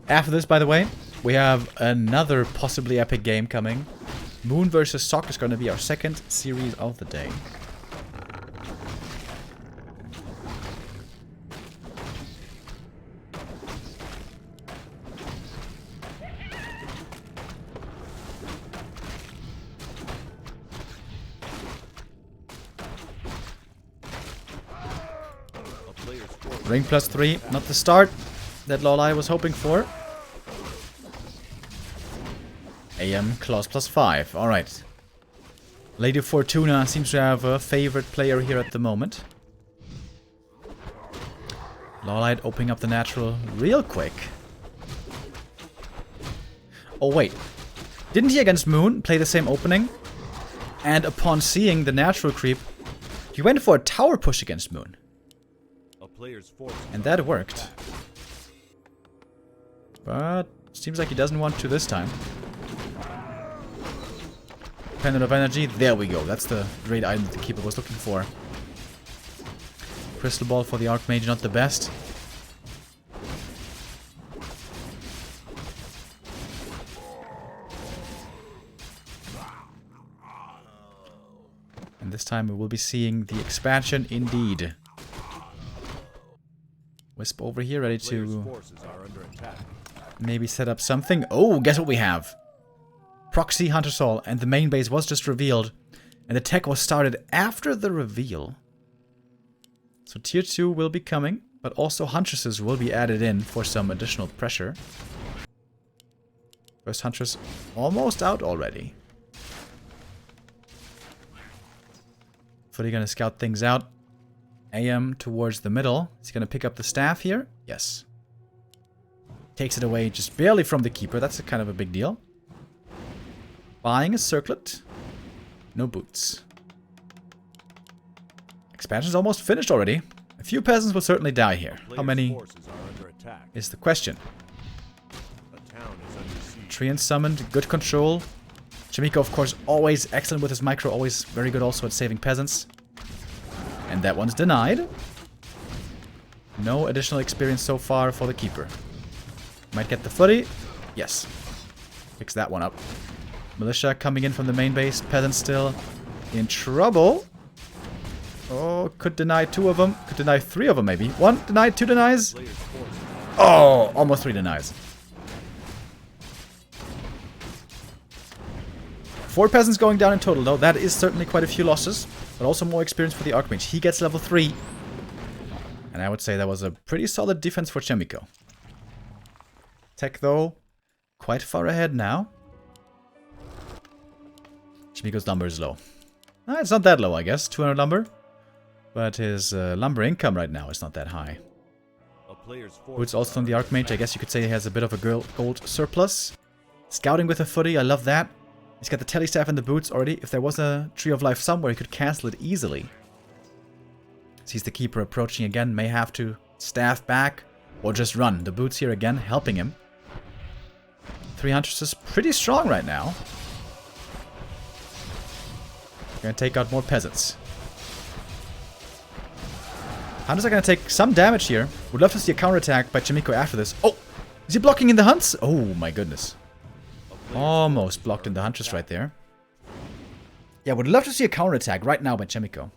After this, by the way, we have another possibly epic game coming. Moon vs. Sock is going to be our second series of the day. Ring +3, not the start that LawLiet was hoping for. AM clause +5. Alright. Lady Fortuna seems to have a favorite player here at the moment. LawLiet opening up the natural real quick. Oh wait. Didn't he against Moon play the same opening? And upon seeing the natural creep, he went for a tower push against Moon. And that worked. But seems like he doesn't want to this time. Pendant of Energy, there we go. That's the great item that the Keeper was looking for. Crystal Ball for the Archmage, not the best. And this time we will be seeing the expansion indeed. Wisp over here, ready to maybe set up something. Oh, guess what we have? Proxy Hunter Soul, and the main base was just revealed. And the tech was started after the reveal. So tier 2 will be coming, but also Huntresses will be added in for some additional pressure. First Huntress almost out already. Fully gonna scout things out. AM towards the middle. Is he gonna pick up the staff here? Yes. Takes it away just barely from the Keeper. That's a kind of a big deal. Buying a circlet. No boots. Expansion's almost finished already. A few peasants will certainly die here. How many is the question? Treant summoned. Good control. Chaemiko, of course, always excellent with his micro. Always very good also at saving peasants. And that one's denied. No additional experience so far for the Keeper. Might get the footy. Yes. Fix that one up. Militia coming in from the main base. Peasants still in trouble. Oh, could deny 2 of them. Could deny 3 of them maybe. 1 denied, 2 denies. Oh, almost 3 denies. 4 peasants going down in total though. That is certainly quite a few losses. But also more experience for the Archmage. He gets level 3. And I would say that was a pretty solid defense for Chaemiko. Tech though, quite far ahead now. Chaemiko's lumber is low. It's not that low, I guess. 200 lumber. But his lumber income right now is not that high. Boots also on the Archmage. I guess you could say he has a bit of a gold surplus. Scouting with a footy. I love that. He's got the telestaff and the boots already. If there was a Tree of Life somewhere, he could cancel it easily. Sees the Keeper approaching again. May have to staff back or just run. The boots here again helping him. 3 Huntresses pretty strong right now. Gonna take out more peasants. Hunters are gonna take some damage here. Would love to see a counterattack by Chaemiko after this. Oh! Is he blocking in the hunts? Oh my goodness. Almost blocked in the Huntress right there. Yeah, would love to see a counterattack right now by Chaemiko.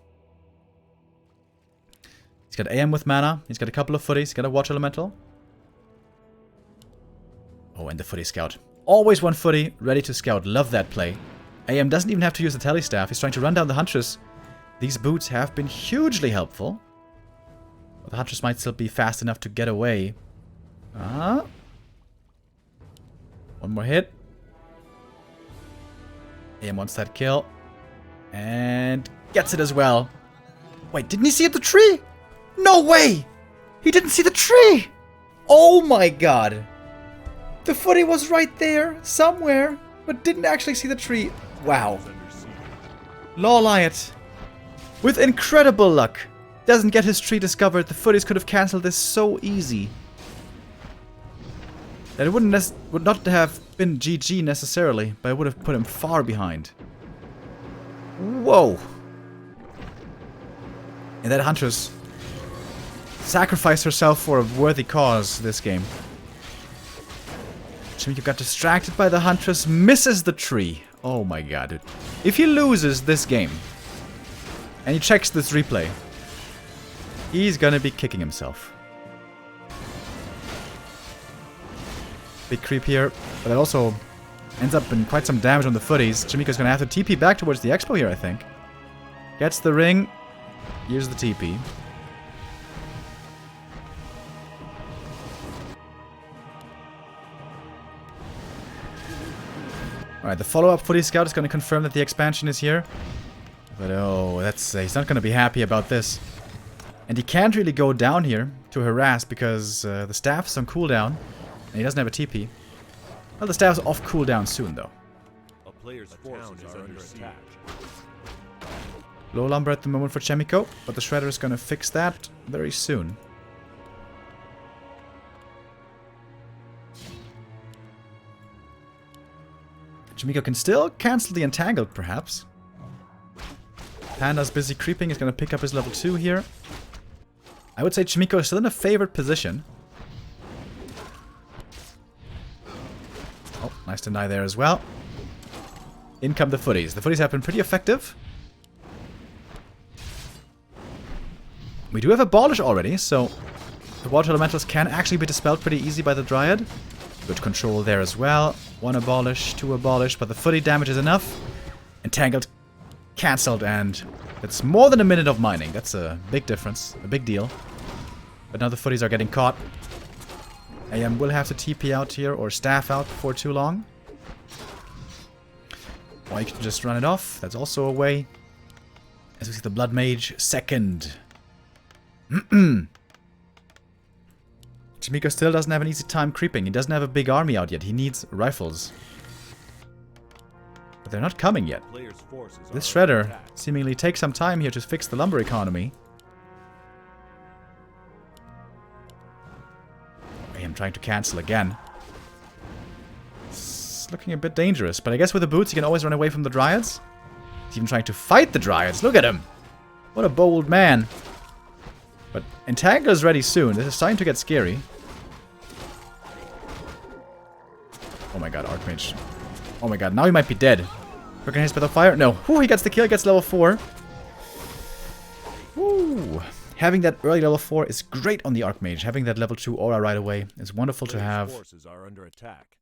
He's got AM with mana. He's got a couple of footies. He's got a Water Elemental. Oh, and the footy scout. Always one footy, ready to scout. Love that play. AM doesn't even have to use the tele staff. He's trying to run down the Huntress. These boots have been hugely helpful. But the Huntress might still be fast enough to get away. One more hit. AM wants that kill. And gets it as well. Wait, didn't he see the tree? No way! He didn't see the tree! Oh my god! The footy was right there, somewhere, but didn't actually see the tree. Wow. LawLiet, with incredible luck, doesn't get his tree discovered. The footies could have cancelled this so easy. That it would not have been GG necessarily, but it would have put him far behind. Whoa. And that Huntress sacrificed herself for a worthy cause this game. Chaemiko got distracted by the Huntress, misses the tree. Oh my god, dude. If he loses this game, and he checks this replay, he's gonna be kicking himself. Big creep here, but it also ends up in quite some damage on the footies. Chaemiko's gonna have to TP back towards the Expo here, I think. Gets the ring. Here's the TP. Alright, the follow-up footy scout is gonna confirm that the expansion is here. But oh, that's he's not gonna be happy about this. And he can't really go down here to harass because the staff's on cooldown. And he doesn't have a TP. Well, the staff's off cooldown soon, though. A player's forces are under attack. Low lumber at the moment for Chaemiko, but the Shredder is gonna fix that very soon. Chaemiko can still cancel the Entangled, perhaps. Panda's busy creeping. He's gonna pick up his level 2 here. I would say Chaemiko is still in a favored position. Oh, nice deny there as well. In come the footies. The footies have been pretty effective. We do have Abolish already, so the Water Elementals can actually be dispelled pretty easy by the Dryad. Good control there as well. 1 Abolish, 2 Abolish, but the footy damage is enough. Entangled, cancelled, and it's more than a minute of mining. That's a big difference, a big deal. But now the footies are getting caught. AM will have to TP out here or staff out before too long. Or you can just run it off. That's also a way. As we see the Blood Mage second. Chaemiko still doesn't have an easy time creeping. He doesn't have a big army out yet. He needs rifles. But they're not coming yet. This Shredder seemingly takes some time here to fix the lumber economy. I am trying to cancel again. It's looking a bit dangerous, but I guess with the boots you can always run away from the Dryads. He's even trying to fight the Dryads. Look at him! What a bold man. But Entangle is ready soon. This is starting to get scary. Oh my god, Archmage. Oh my god, now he might be dead. Recognize by the fire? No. Ooh, he gets the kill, gets level 4. Ooh. Having that early level 4 is great on the Archmage. Having that level 2 aura right away is wonderful to have. Forces are under attack.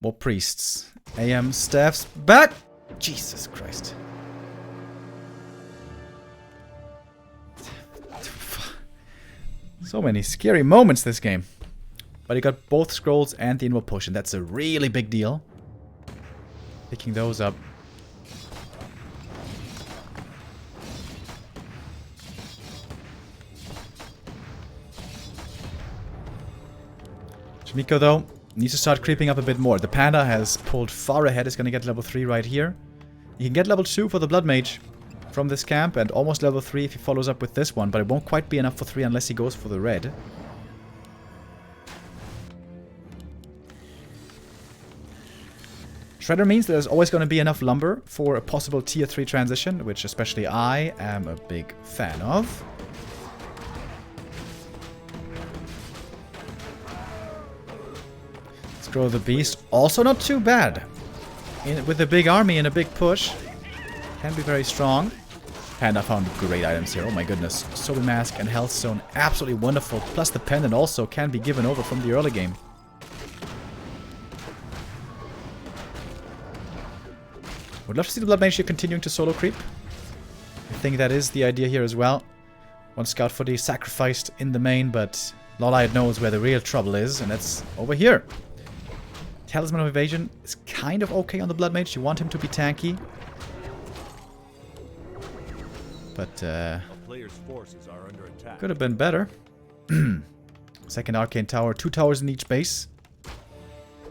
More priests. AM staffs back! Jesus Christ. So many scary moments this game. But he got both scrolls and the Inward Potion. That's a really big deal. Picking those up. Chaemiko, though, needs to start creeping up a bit more. The Panda has pulled far ahead. Is going to get level 3 right here. He can get level 2 for the Blood Mage from this camp, and almost level 3 if he follows up with this one, but it won't quite be enough for 3 unless he goes for the red. Shredder means there's always going to be enough lumber for a possible tier 3 transition, which especially I am a big fan of. Scroll the Beast. Also not too bad. With a big army and a big push. Can be very strong. And I found great items here. Oh my goodness. Soul Mask and Health Stone. Absolutely wonderful. Plus the pendant also can be given over from the early game. Would love to see the Blood Mage here continuing to solo creep. I think that is the idea here as well. One Scout Footy sacrificed in the main, but LawLiet knows where the real trouble is, and that's over here. Talisman of Evasion is kind of okay on the Blood Mage. You want him to be tanky. But, player's forces are under attack. Could have been better. Second Arcane Tower, 2 towers in each base.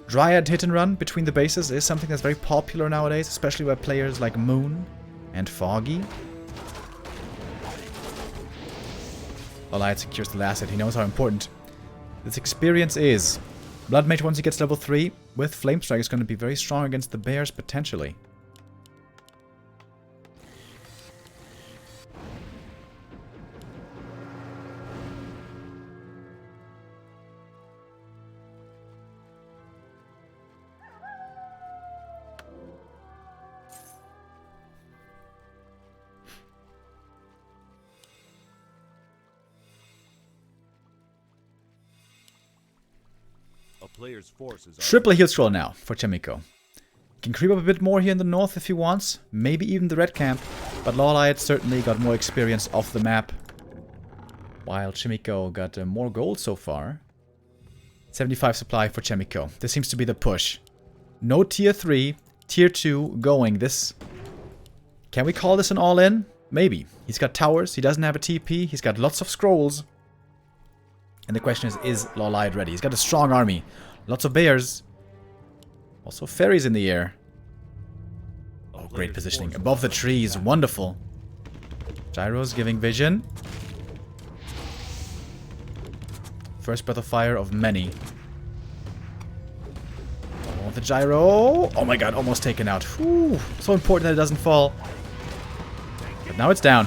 Dryad hit and run between the bases is something that's very popular nowadays, especially by players like Moon and Foggy. LawLiet secures the last hit. He knows how important this experience is. Blood Mage, once he gets level 3, with Flame Strike, is going to be very strong against the bears, potentially. Player's forces are Triple heal scroll now for Chaemiko. Can creep up a bit more here in the north if he wants. Maybe even the red camp. But LawLiet certainly got more experience off the map. While Chaemiko got more gold so far. 75 supply for Chaemiko. This seems to be the push. No tier 3. Tier 2 going. This... Can we call this an all-in? Maybe. He's got towers. He doesn't have a TP. He's got lots of scrolls. And the question is LawLiet ready? He's got a strong army. Lots of bears. Also fairies in the air. Oh, great positioning. Above the trees. Wonderful. Gyros giving vision. First breath of fire of many. Oh, the gyro. Oh my god, almost taken out. Whew. So important that it doesn't fall. But now it's down.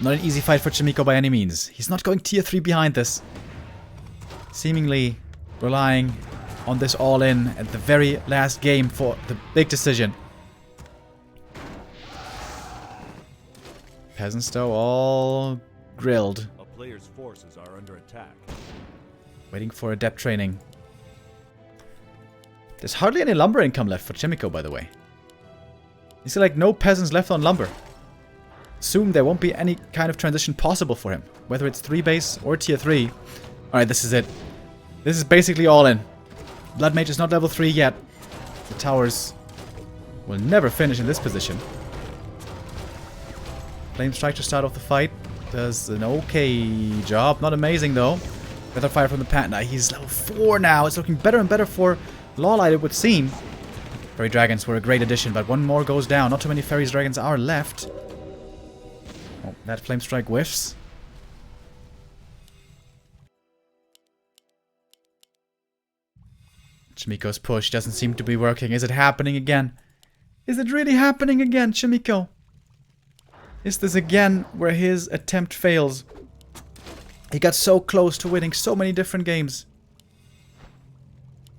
Not an easy fight for Chaemiko by any means. He's not going tier 3 behind this. Seemingly relying on this all-in at the very last game for the big decision. Peasants though all grilled. A player's forces are under attack. Waiting for adept training. There's hardly any lumber income left for Chaemiko, by the way. You see like no peasants left on lumber. Soon there won't be any kind of transition possible for him. Whether it's 3 base or tier 3. Alright, this is it. This is basically all in. Blood Mage is not level 3 yet. The towers will never finish in this position. Flame Strike to start off the fight. Does an okay job. Not amazing though. Feather Fire from the Panda. He's level 4 now. It's looking better and better for LawLiet, it would seem. Fairy Dragons were a great addition, but one more goes down. Not too many Fairy Dragons are left. Oh, that Flame Strike whiffs. Chaemiko's push doesn't seem to be working. Is it happening again? Is it really happening again, Chaemiko? Is this again where his attempt fails? He got so close to winning so many different games.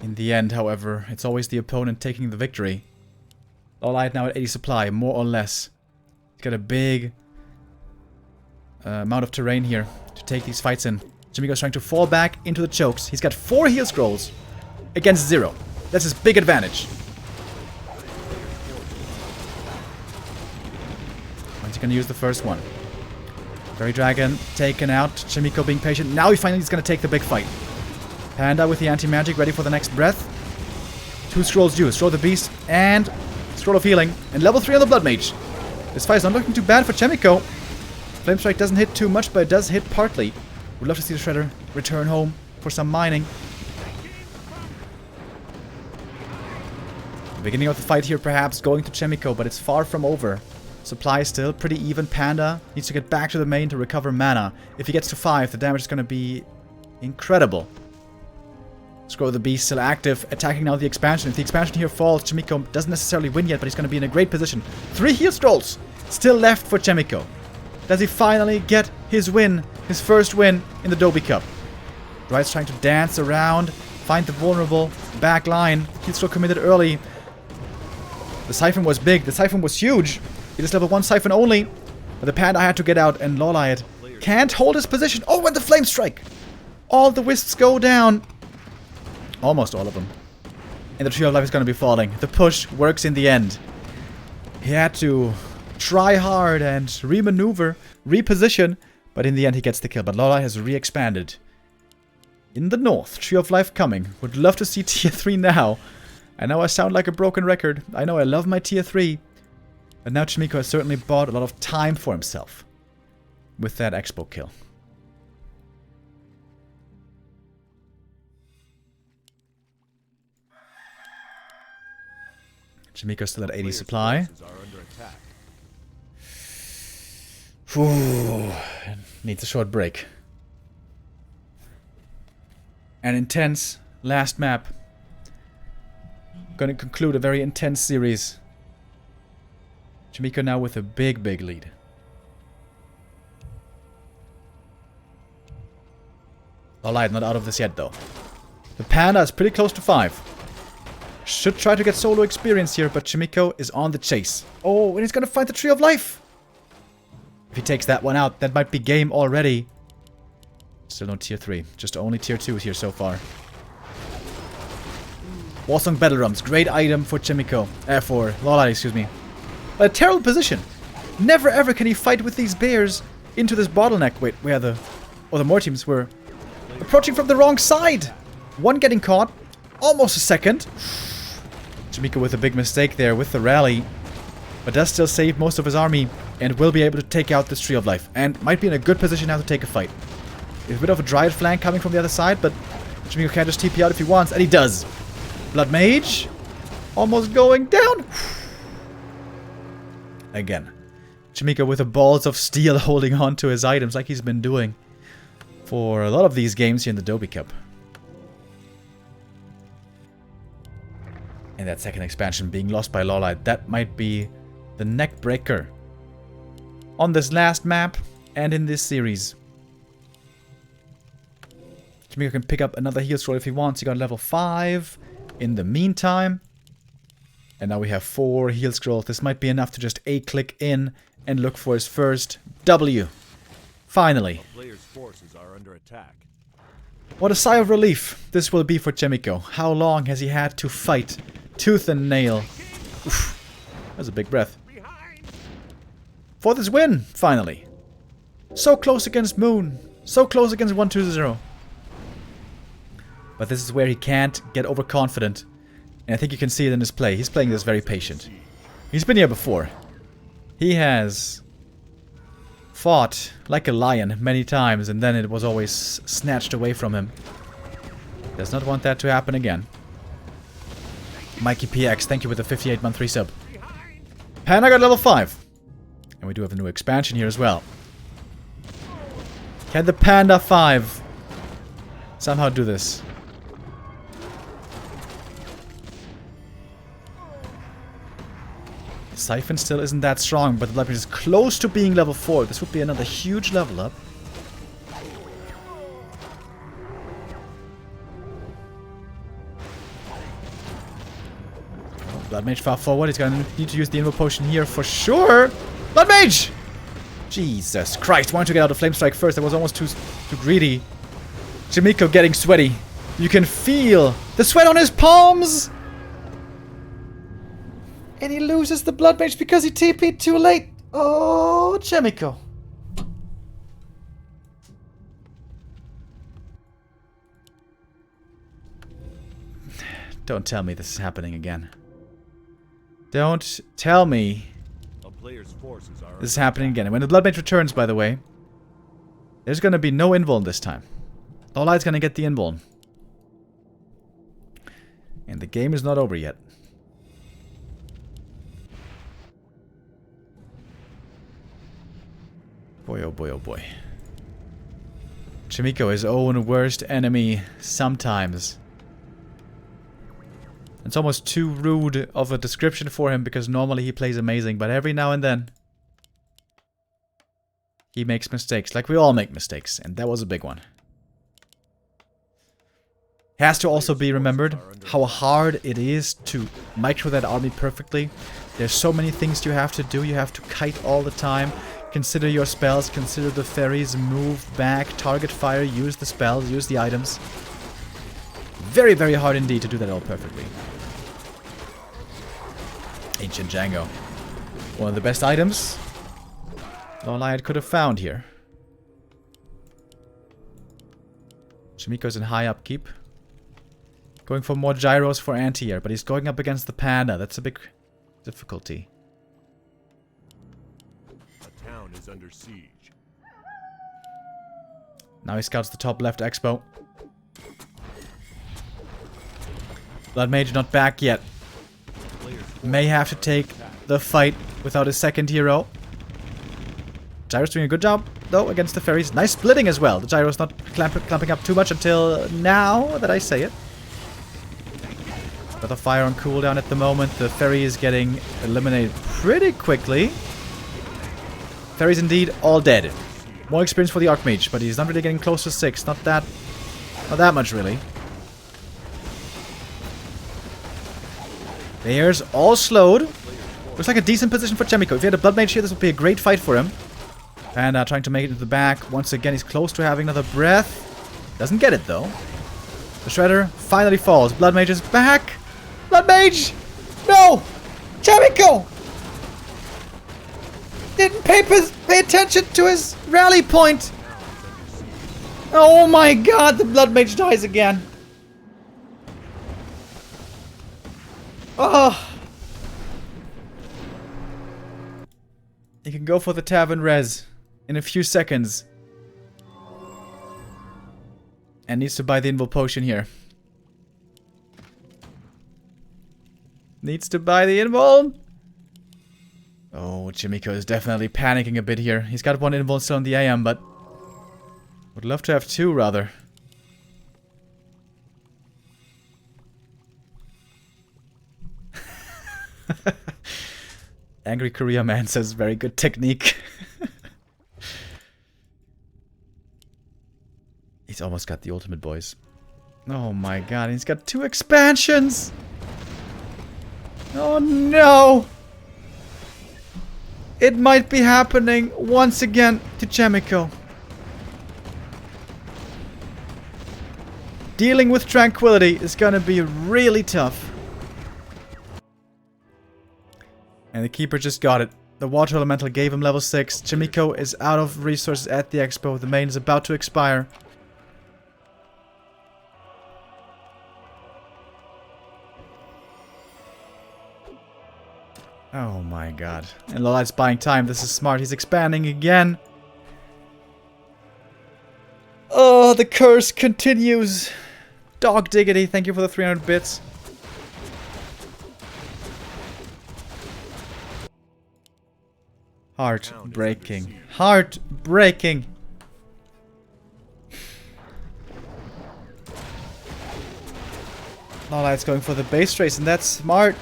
In the end, however, it's always the opponent taking the victory. LawLiet now at 80 supply, more or less. He's got a big amount of terrain here to take these fights in. Chaemiko's trying to fall back into the chokes. He's got 4 heal scrolls against 0. That's his big advantage. When's he gonna use the first one? Fairy Dragon taken out. Chaemiko being patient. Now he finally is gonna take the big fight. Panda with the anti-magic ready for the next breath. 2 scrolls used. Scroll the Beast and Scroll of Healing. And level 3 on the Blood Mage. This fight is not looking too bad for Chaemiko. Flame Strike doesn't hit too much, but it does hit partly. Would love to see the Shredder return home for some mining. The beginning of the fight here perhaps going to Chaemiko, but it's far from over. Supply is still pretty even. Panda needs to get back to the main to recover mana. If he gets to 5, the damage is going to be incredible. Scroll of the Beast still active, attacking now the expansion. If the expansion here falls, Chaemiko doesn't necessarily win yet, but he's going to be in a great position. 3 heal scrolls still left for Chaemiko. Does he finally get his win? His first win in the Doubi Cup? Riot's trying to dance around, find the vulnerable back line. He's still committed early. The Siphon was big. The Siphon was huge. It is level 1 Siphon only. But the Panda had to get out, and LawLiet can't hold his position. Oh, and the Flame Strike! All the Wisps go down. Almost all of them. And the Tree of Life is going to be falling. The push works in the end. He had to try hard and remaneuver, reposition, but in the end he gets the kill. But LawLiet has re-expanded. In the north, Tree of Life coming. Would love to see tier 3 now. I know I sound like a broken record. I know I love my tier 3. But now Chaemiko has certainly bought a lot of time for himself. With that Expo kill. Chaemiko still at 80 supply. Ooh, needs a short break. An intense last map. Gonna conclude a very intense series. Chaemiko now with a big lead. LawLiet not out of this yet though. The Panda is pretty close to 5. Should try to get solo experience here, but Chaemiko is on the chase. Oh, and he's gonna find the Tree of Life! If he takes that one out, that might be game already. Still no tier 3, just only tier 2 here so far. Warsong Battle Drums, great item for Chaemiko. For LawLiet, excuse me. But a terrible position. Never ever can he fight with these bears into this bottleneck. Wait, where the other more teams were approaching from the wrong side. One getting caught. Almost a second. Chaemiko with a big mistake there with the rally. But does still save most of his army. And will be able to take out this Tree of Life. And might be in a good position now to take a fight. There's a bit of a Dryad flank coming from the other side. But Chaemiko can just TP out if he wants. And he does. Blood Mage. Almost going down. Again. Chaemiko with the balls of steel holding on to his items like he's been doing for a lot of these games here in the Doubi Cup. And that second expansion being lost by LawLiet, that might be the neck breaker on this last map and in this series. Chaemiko can pick up another heal scroll if he wants. He got level 5 in the meantime. And now we have 4 heal scrolls. This might be enough to just A-click in and look for his first W. Finally. A player's forces are under attack. What a sigh of relief this will be for Chaemiko. How long has he had to fight tooth and nail? Oof. That was a big breath. For this win, finally. So close against Moon. So close against 1-2-0. But this is where he can't get overconfident. And I think you can see it in his play. He's playing this very patient. He's been here before. He has fought like a lion many times, and then it was always snatched away from him. Does not want that to happen again. Mikey PX, thank you with the 58-month resub. Panda got level 5. And we do have a new expansion here as well. Can the Panda 5 somehow do this? Siphon still isn't that strong, but the Blood Mage is close to being level 4. This would be another huge level up. Oh, Blood Mage far forward. He's gonna need to use the Invo Potion here for sure. Blood Mage! Jesus Christ, wanted to get out of Flame Strike first. That was almost too greedy. Chaemiko getting sweaty. You can feel the sweat on his palms! And he loses the Blood Mage because he TP'd too late. Oh, Chaemiko. Don't tell me this is happening again. Don't tell me A player's forces are this is happening again. And when the Blood Mage returns, by the way, there's going to be no invuln this time. LawLiet's going to get the invuln. And the game is not over yet. Boy, oh boy, oh boy. Chaemiko, his own worst enemy, sometimes. It's almost too rude of a description for him because normally he plays amazing, but every now and then he makes mistakes, like we all make mistakes, and that was a big one. Has to also be remembered how hard it is to micro that army perfectly. There's so many things you have to do. You have to kite all the time. Consider your spells, consider the ferries, move back, target fire, use the spells, use the items. Very, very hard indeed to do that all perfectly. Ancient Django. One of the best items LawLiet could have found here. Chaemiko's in high upkeep. Going for more gyros for anti-air, but he's going up against the panda. That's a big difficulty. A town is under siege. Now he scouts the top left expo. Blood Mage not back yet. May have to take the fight without his second hero. Gyro's doing a good job, though, against the ferries. Nice splitting as well. The Gyro's not clamping up too much until now that I say it. Got the fire on cooldown at the moment. The ferry is getting eliminated pretty quickly. Ferries indeed all dead. More experience for the Archmage, but he's not really getting close to 6. Not that much really. There's all slowed. Looks like a decent position for Chaemiko. If he had a Blood Mage here, this would be a great fight for him. And trying to make it into the back. Once again, he's close to having another breath. Doesn't get it though. The Shredder finally falls. Blood Mage is back. Blood Mage! No! Chaemiko! Didn't pay attention to his rally point. Oh my god, the Blood Mage dies again. Oh. He can go for the Tavern Res in a few seconds. And needs to buy the Invul Potion here. Needs to buy the Invul. Oh, Chaemiko is definitely panicking a bit here. He's got one Invul still in the AM, but would love to have two, rather. Angry Korea Man says very good technique. He's almost got the ultimate, boys. Oh my god, he's got 2 expansions! Oh no! It might be happening once again to Chaemiko. Dealing with tranquility is gonna be really tough. And the Keeper just got it. The Water Elemental gave him level 6. Chaemiko is out of resources at the expo. The main is about to expire. Oh my god. And LawLiet's buying time. This is smart. He's expanding again. Oh, the curse continues. Dog diggity. Thank you for the 300 bits. Heartbreaking. Heartbreaking. LawLiet's going for the base race, and that's smart.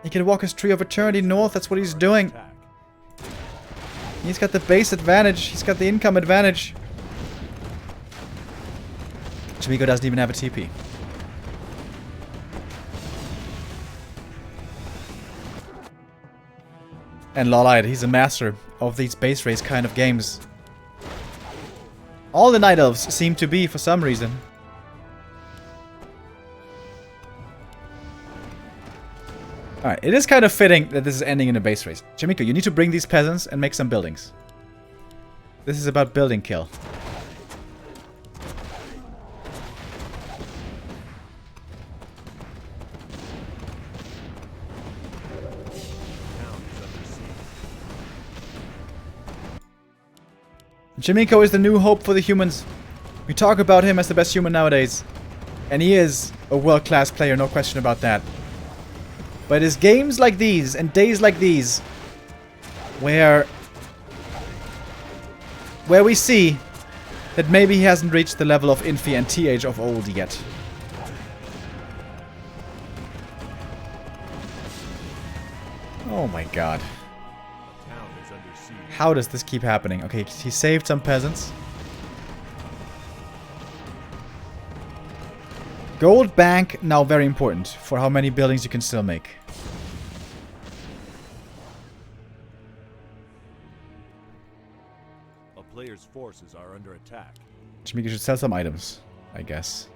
He can walk his Tree of Eternity north. That's what he's doing. He's got the base advantage. He's got the income advantage. Chaemiko doesn't even have a TP. And LawLiet, he's a master of these base race kind of games. All the Night Elves seem to be for some reason. Alright, it is kind of fitting that this is ending in a base race. Chaemiko, you need to bring these peasants and make some buildings. This is about building kill. Chaemiko is the new hope for the humans. We talk about him as the best human nowadays. And he is a world-class player, no question about that. But it's games like these and days like these where we see that maybe he hasn't reached the level of Infi and TH of old yet. Oh my god. How does this keep happening? Okay, he saved some peasants. Gold bank, now very important for how many buildings you can still make. A player's forces are under attack. Chaemiko should sell some items, I guess.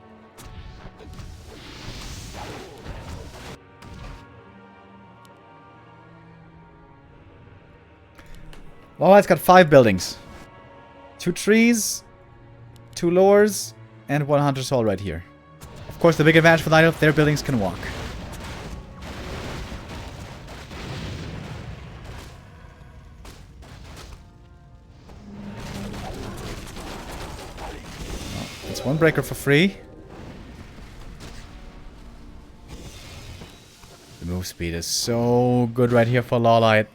LawLiet's got 5 buildings. 2 trees, 2 lures, and 1 hunter's hall right here. Of course, the big advantage for LawLiet, their buildings can walk. Oh, it's 1 breaker for free. The move speed is so good right here for LawLiet.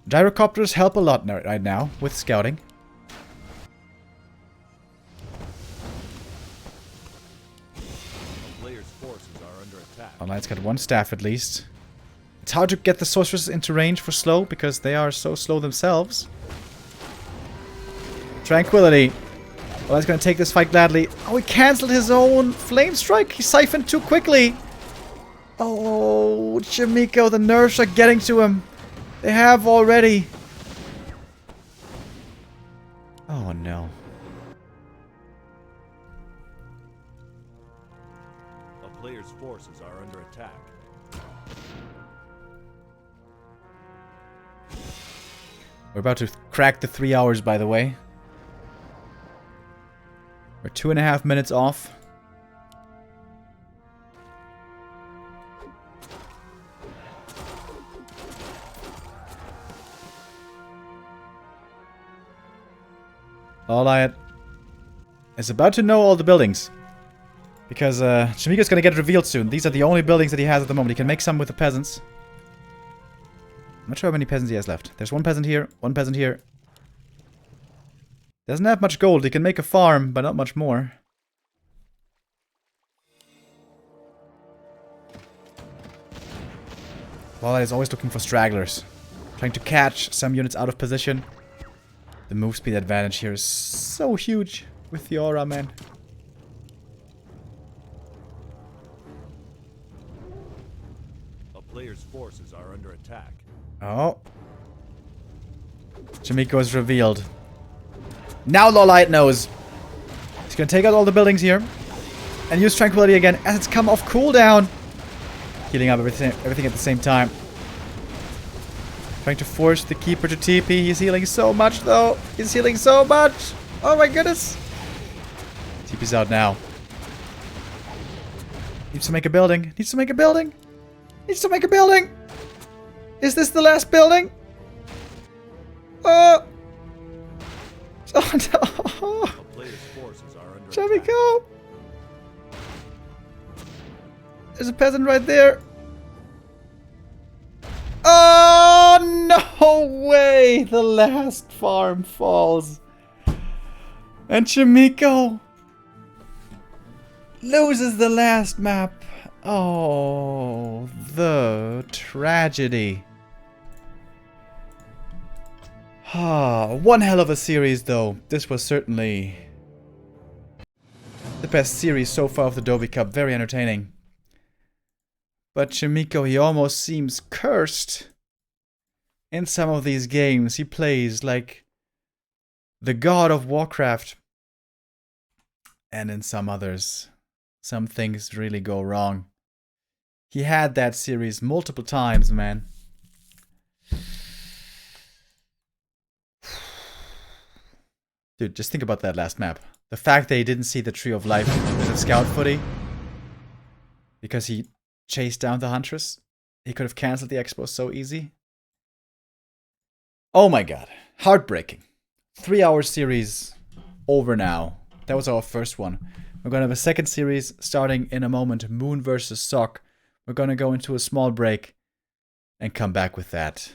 Gyrocopters help a lot right now with scouting. Player's forces are under attack. LawLiet's got 1 staff at least. It's hard to get the sorceresses into range for slow because they are so slow themselves. Tranquility. LawLiet's gonna take this fight gladly. Oh, he cancelled his own flame strike. He siphoned too quickly. Oh, Chaemiko, the nerves are getting to him. They have already. Oh no. A player's forces are under attack. We're about to crack the 3 hours, by the way. We're 2.5 minutes off. LawLiet is about to know all the buildings. Because Chaemiko's gonna get revealed soon. These are the only buildings that he has at the moment. He can make some with the peasants. I'm not sure how many peasants he has left. There's 1 peasant here, 1 peasant here. Doesn't have much gold. He can make a farm, but not much more. LawLiet is always looking for stragglers. Trying to catch some units out of position. The move speed advantage here is so huge with the aura, man. A player's forces are under attack. Oh. Chaemiko is revealed. Now LawLiet knows. He's gonna take out all the buildings here. And use Tranquility again as it's come off cooldown. Healing up everything at the same time. Trying to force the Keeper to TP. He's healing so much, though. He's healing so much. Oh my goodness. TP's out now. Needs to make a building. Needs to make a building. Needs to make a building. Is this the last building? Oh. Oh no. A player's forces are under Chaemiko. There's a peasant right there. Oh, no way! The last farm falls. And Chaemiko loses the last map. Oh, the tragedy. Ah, one hell of a series, though. This was certainly the best series so far of the Doubi Cup. Very entertaining. But Chaemiko, he almost seems cursed. In some of these games, he plays like the god of Warcraft. And in some others, some things really go wrong. He had that series multiple times, man. Dude, just think about that last map. The fact that he didn't see the Tree of Life with a scout footy. Because he chased down the Huntress. He could have cancelled the expo so easy. Oh my god. Heartbreaking. 3 hour series over now. That was our first one. We're going to have a second series starting in a moment. Moon versus Sock. We're going to go into a small break and come back with that.